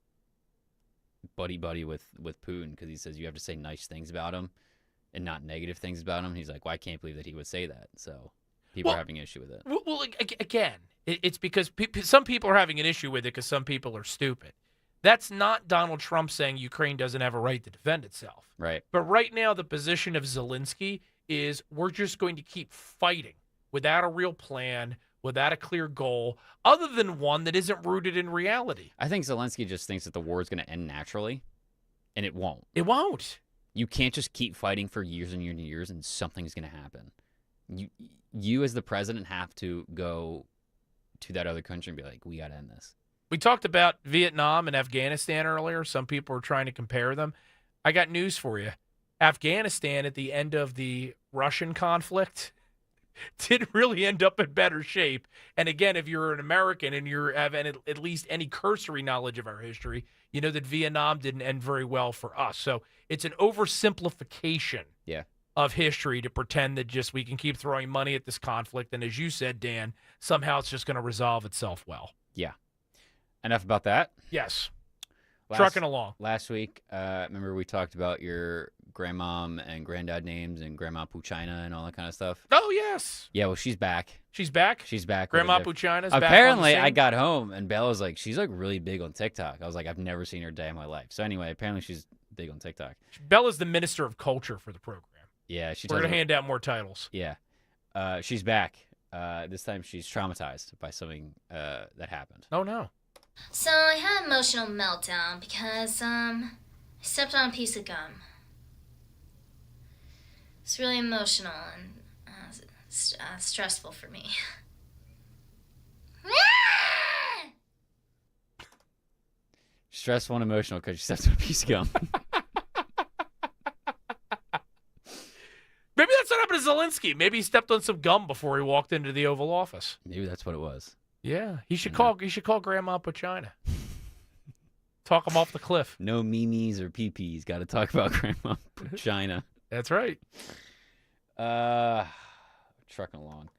buddy with Putin, because he says you have to say nice things about him and not negative things about him. He's like, well, I can't believe that he would say that. So people are having an issue with it. Well, again, it's because some people are having an issue with it because some people are stupid. That's not Donald Trump saying Ukraine doesn't have a right to defend itself. Right. But right now, the position of Zelensky is we're just going to keep fighting without a real plan, without a clear goal, other than one that isn't rooted in reality. I think Zelensky just thinks that the war is going to end naturally, and it won't. It won't. You can't just keep fighting for years and years and years, and something's going to happen. You as the president have to go to that other country and be like, we got to end this. We talked about Vietnam and Afghanistan earlier. Some people are trying to compare them. I got news for you. Afghanistan at the end of the Russian conflict didn't really end up in better shape. And again, if you're an American and you have at least any cursory knowledge of our history, you know that Vietnam didn't end very well for us. So it's an oversimplification of history to pretend that just we can keep throwing money at this conflict. And as you said, Dan, somehow it's just going to resolve itself well. Yeah. Enough about that. Yes. Trucking along. Last week, remember we talked about your grandmom and granddad names and Grandma Puchina and all that kind of stuff? Oh, yes. Yeah, well, she's back. She's back? She's back. Grandma Puchina's back. Apparently, I got home, and Bella's like, she's like really big on TikTok. I was like, I've never seen her day in my life. So anyway, apparently she's big on TikTok. Bella's the minister of culture for the program. Yeah. We're going to hand out more titles. Yeah. She's back. This time she's traumatized by something that happened. Oh, no. So I had an emotional meltdown because, I stepped on a piece of gum. It's really emotional and stressful for me. Stressful and emotional because you stepped on a piece of gum. Maybe that's what happened to Zelensky. Maybe he stepped on some gum before he walked into the Oval Office. Maybe that's what it was. Yeah, he should call Grandma China. Talk him off the cliff. No memes or peepees. Got to talk about Grandma China. That's right. Trucking along.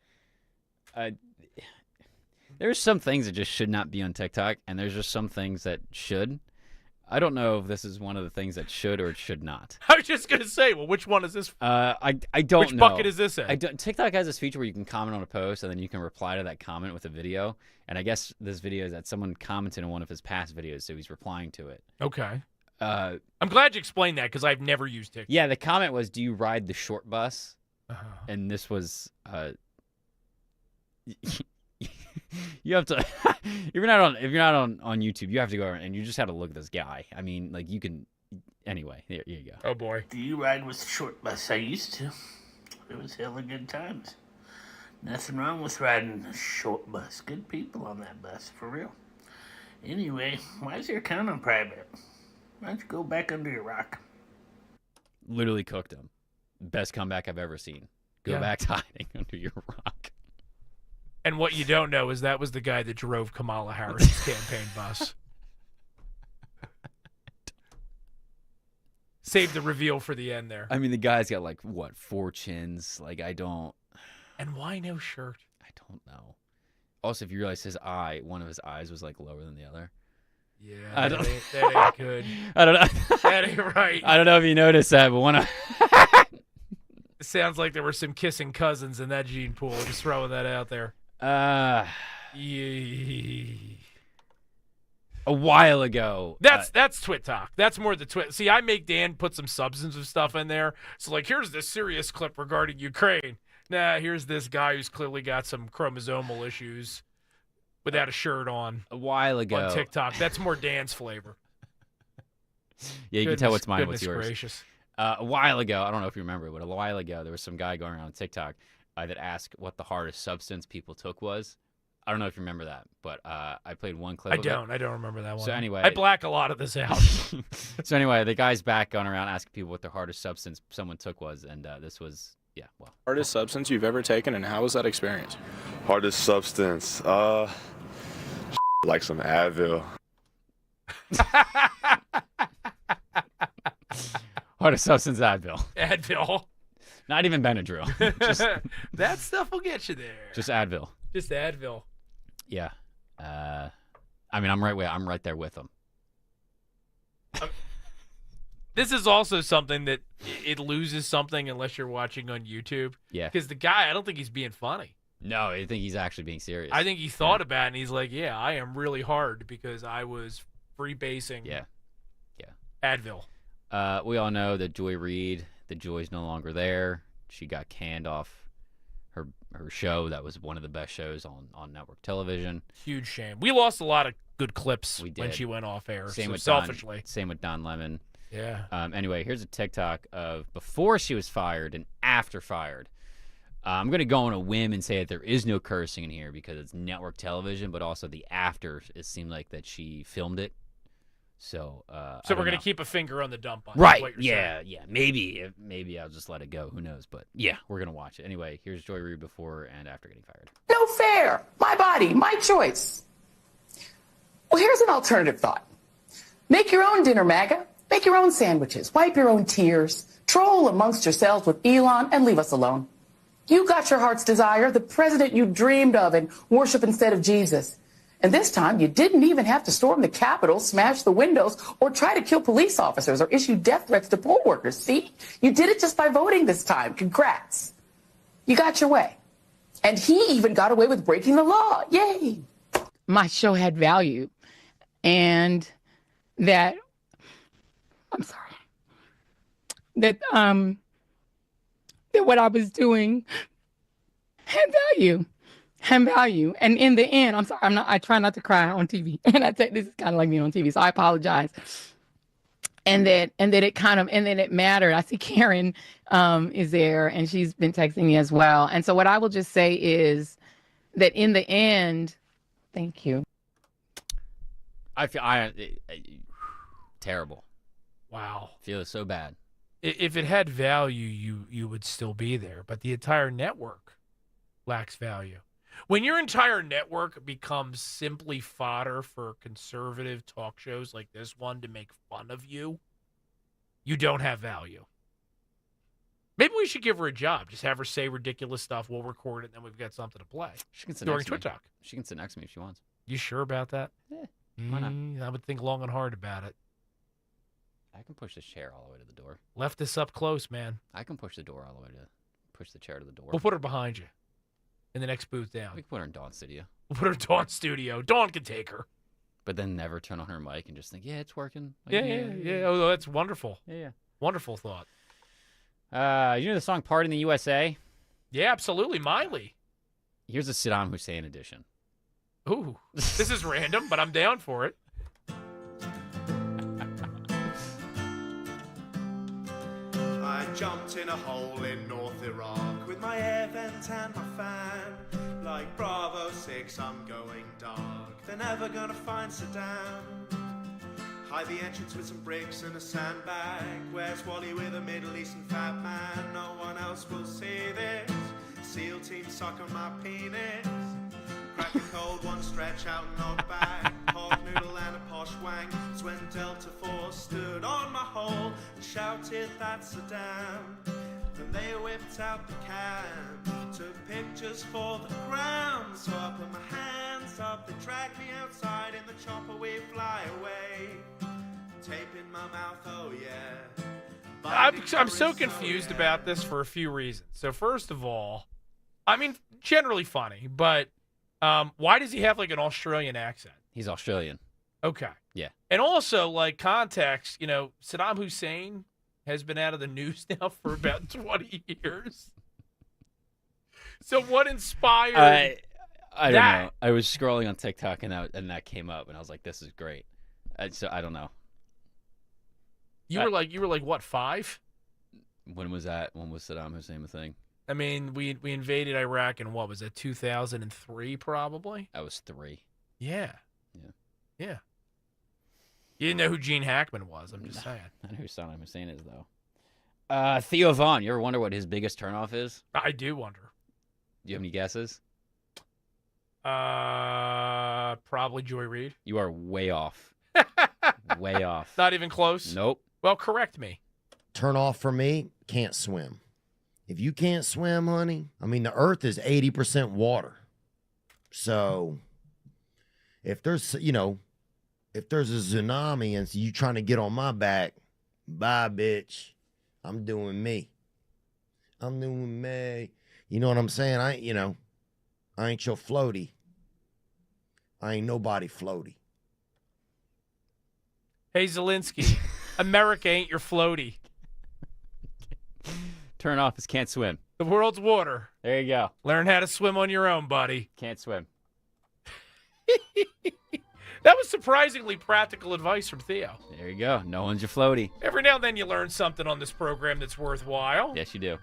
There's some things that just should not be on TikTok, and there's just some things that should. I don't know if this is one of the things that should or should not. I was just gonna say, well, which one is this? I don't which know. Which bucket is this in? TikTok has this feature where you can comment on a post, and then you can reply to that comment with a video. And I guess this video is that someone commented on one of his past videos, so he's replying to it. Okay. I'm glad you explained that because I've never used TikTok. Yeah, the comment was, "Do you ride the short bus?" And this was, you have to, if you're not on YouTube, you have to go and you just have to look at this guy. I mean, like you can, anyway. Here you go. Oh boy. Do you ride with the short bus? I used to. It was hella good times. Nothing wrong with riding a short bus. Good people on that bus, for real. Anyway, why is your account on private? Why don't you go back under your rock? Literally cooked him. Best comeback I've ever seen. Go back to hiding under your rock. And what you don't know is that was the guy that drove Kamala Harris's campaign bus. Save the reveal for the end there. I mean, the guy's got like, what, 4 chins? Like, I don't... And why no shirt? I don't know. Also, if you realize one of his eyes was like lower than the other. Yeah, that ain't good. I don't know. That ain't right. I don't know if you noticed that, but one of... It sounds like there were some kissing cousins in that gene pool. Just throwing that out there. A while ago. That's Twit Talk. That's more the Twit. See, I make Dan put some substantive stuff in there. So, like, here's this serious clip regarding Ukraine. Nah, here's this guy who's clearly got some chromosomal issues without a shirt on. A while ago. On TikTok. That's more Dan's flavor. Yeah, you can tell what's mine, what's yours. yours. Gracious. A while ago, I don't know if you remember, but a while ago, there was some guy going around on TikTok that asked what the hardest substance people took was. I don't know if you remember that, but I played one clip of it. I don't remember that one. So anyway. I black a lot of this out. So anyway, the guy's back going around asking people what their hardest substance someone took was, and this was, Hardest substance you've ever taken, and how was that experience? Hardest substance? Like some Advil. Hardest substance, Advil. Advil. Not even Benadryl. Just, that stuff will get you there. Just Advil. Just Advil. Yeah. I mean, I'm right there with him. This is also something that it loses something unless you're watching on YouTube. Yeah. Because the guy, I don't think he's being funny. No, I think he's actually being serious. I think he thought about it, and he's like, yeah, I am really hard because I was freebasing Advil. We all know that Joy Reid, the Joy's no longer there. She got canned off her show. That was one of the best shows on network television. Huge shame. We lost a lot of good clips when she went off air. Same with selfishly. Same with Don Lemon. Yeah. Anyway, here's a TikTok of before she was fired and after fired. I'm going to go on a whim and say that there is no cursing in here because it's network television, but also the after, it seemed like that she filmed it. So we're going to keep a finger on the dump on right. What you're saying. Maybe I'll just let it go. Who knows? But yeah, we're going to watch it. Anyway, here's Joy Reid before and after getting fired. No fair. My body, my choice. Well, here's an alternative thought. Make your own dinner, MAGA. Make your own sandwiches. Wipe your own tears. Troll amongst yourselves with Elon and leave us alone. You got your heart's desire, the president you dreamed of, and worship instead of Jesus. And this time, you didn't even have to storm the Capitol, smash the windows, or try to kill police officers or issue death threats to poll workers. See? You did it just by voting this time. Congrats. You got your way. And he even got away with breaking the law. Yay. My show had value, and that, I'm sorry, that what I was doing had value. And in the end, I'm sorry, I try not to cry on TV. And I think this is kind of like me on TV, so I apologize. and that it kind of, and then it mattered. I see Karen is there, and she's been texting me as well. And so what I will just say is that in the end, thank you. I feel terrible. Wow. Feel so bad. If it had value, you would still be there, but the entire network lacks value. When your entire network becomes simply fodder for conservative talk shows like this one to make fun of you, you don't have value. Maybe we should give her a job. Just have her say ridiculous stuff. We'll record it, and then we've got something to play. She can sit during next to me. Twitch Talk. She can sit next to me if she wants. You sure about that? Yeah. Why not? I would think long and hard about it. I can push this chair all the way to the door. Left this up close, man. I can push the door all the way to push the chair to the door. We'll put her behind you in the next booth down. We can put her in Dawn's studio. We'll put her in Dawn's studio. Dawn can take her. But then never turn on her mic and just think, yeah, it's working. Like, Yeah. Oh, that's wonderful. Yeah. Wonderful thought. You know the song Part in the USA? Yeah, absolutely. Miley. Here's a Saddam Hussein edition. Ooh, this is random, but I'm down for it. I jumped in a hole in North Iraq with my air vent and my fan. Like Bravo 6, I'm going dark. They're never gonna find Saddam. Hide the entrance with some bricks and a sandbag. Where's Wally with a Middle Eastern fat man? No one else will see this. SEAL team suck on my penis. Crack a cold one, stretch out and knock back. Hot noodle and a posh wang. It's when Delta Force stood on my hole and shouted, "That's Saddam." Then they whipped out the cam, took pictures for the gram. So I put my hands up, they dragged me outside in the chopper, we fly away. Tape in my mouth, oh yeah. I'm so confused about this for a few reasons. So first of all, I mean, generally funny, but why does he have like an Australian accent? He's Australian. Okay. Yeah. And also, like, context, Saddam Hussein has been out of the news now for about 20 years. So what inspired I don't know. I was scrolling on TikTok and that came up, and I was like, this is great. So I don't know. You were like what, 5? When was that? When was Saddam Hussein a thing? I mean, we invaded Iraq in, what was it, 2003 probably? I was 3. Yeah. Yeah. You didn't know who Gene Hackman was, I'm just saying. I know who Saddam Hussein is, though. Theo Vaughn, you ever wonder what his biggest turnoff is? I do wonder. Do you have any guesses? Probably Joy Reid. You are way off. Way off. Not even close? Nope. Well, correct me. Turn off for me, can't swim. If you can't swim, honey, I mean, the earth is 80% water. So if there's, if there's a tsunami and you trying to get on my back, bye, bitch. I'm doing me. I'm doing me. You know what I'm saying? I ain't your floaty. I ain't nobody floaty. Hey, Zelensky, America ain't your floaty. Turn off is can't swim. The world's water. There you go. Learn how to swim on your own, buddy. Can't swim. That was surprisingly practical advice from Theo. There you go. No one's your floaty. Every now and then you learn something on this program that's worthwhile. Yes, you do.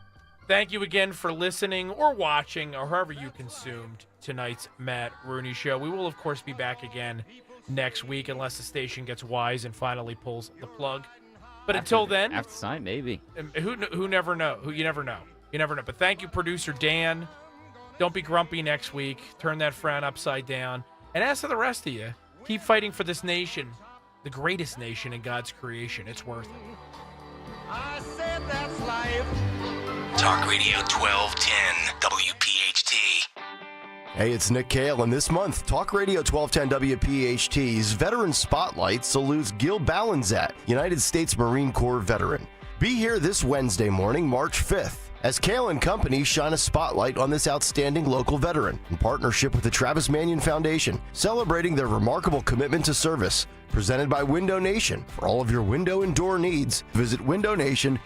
Thank you again for listening or watching or however you consumed tonight's Matt Rooney Show. We will, of course, be back again next week unless the station gets wise and finally pulls the plug. But until then, after tonight, maybe. Who never know? You never know. You never know. But thank you, producer Dan. Don't be grumpy next week. Turn that frown upside down. And as for the rest of you, keep fighting for this nation, the greatest nation in God's creation. It's worth it. I said that's life. Talk Radio 1210 WPHT. Hey, it's Nick Cale, and this month, Talk Radio 1210 WPHT's Veteran Spotlight salutes Gil Balanzat, United States Marine Corps veteran. Be here this Wednesday morning, March 5th, as Cale and Company shine a spotlight on this outstanding local veteran in partnership with the Travis Manion Foundation, celebrating their remarkable commitment to service. Presented by Window Nation. For all of your window and door needs, visit windownation.com.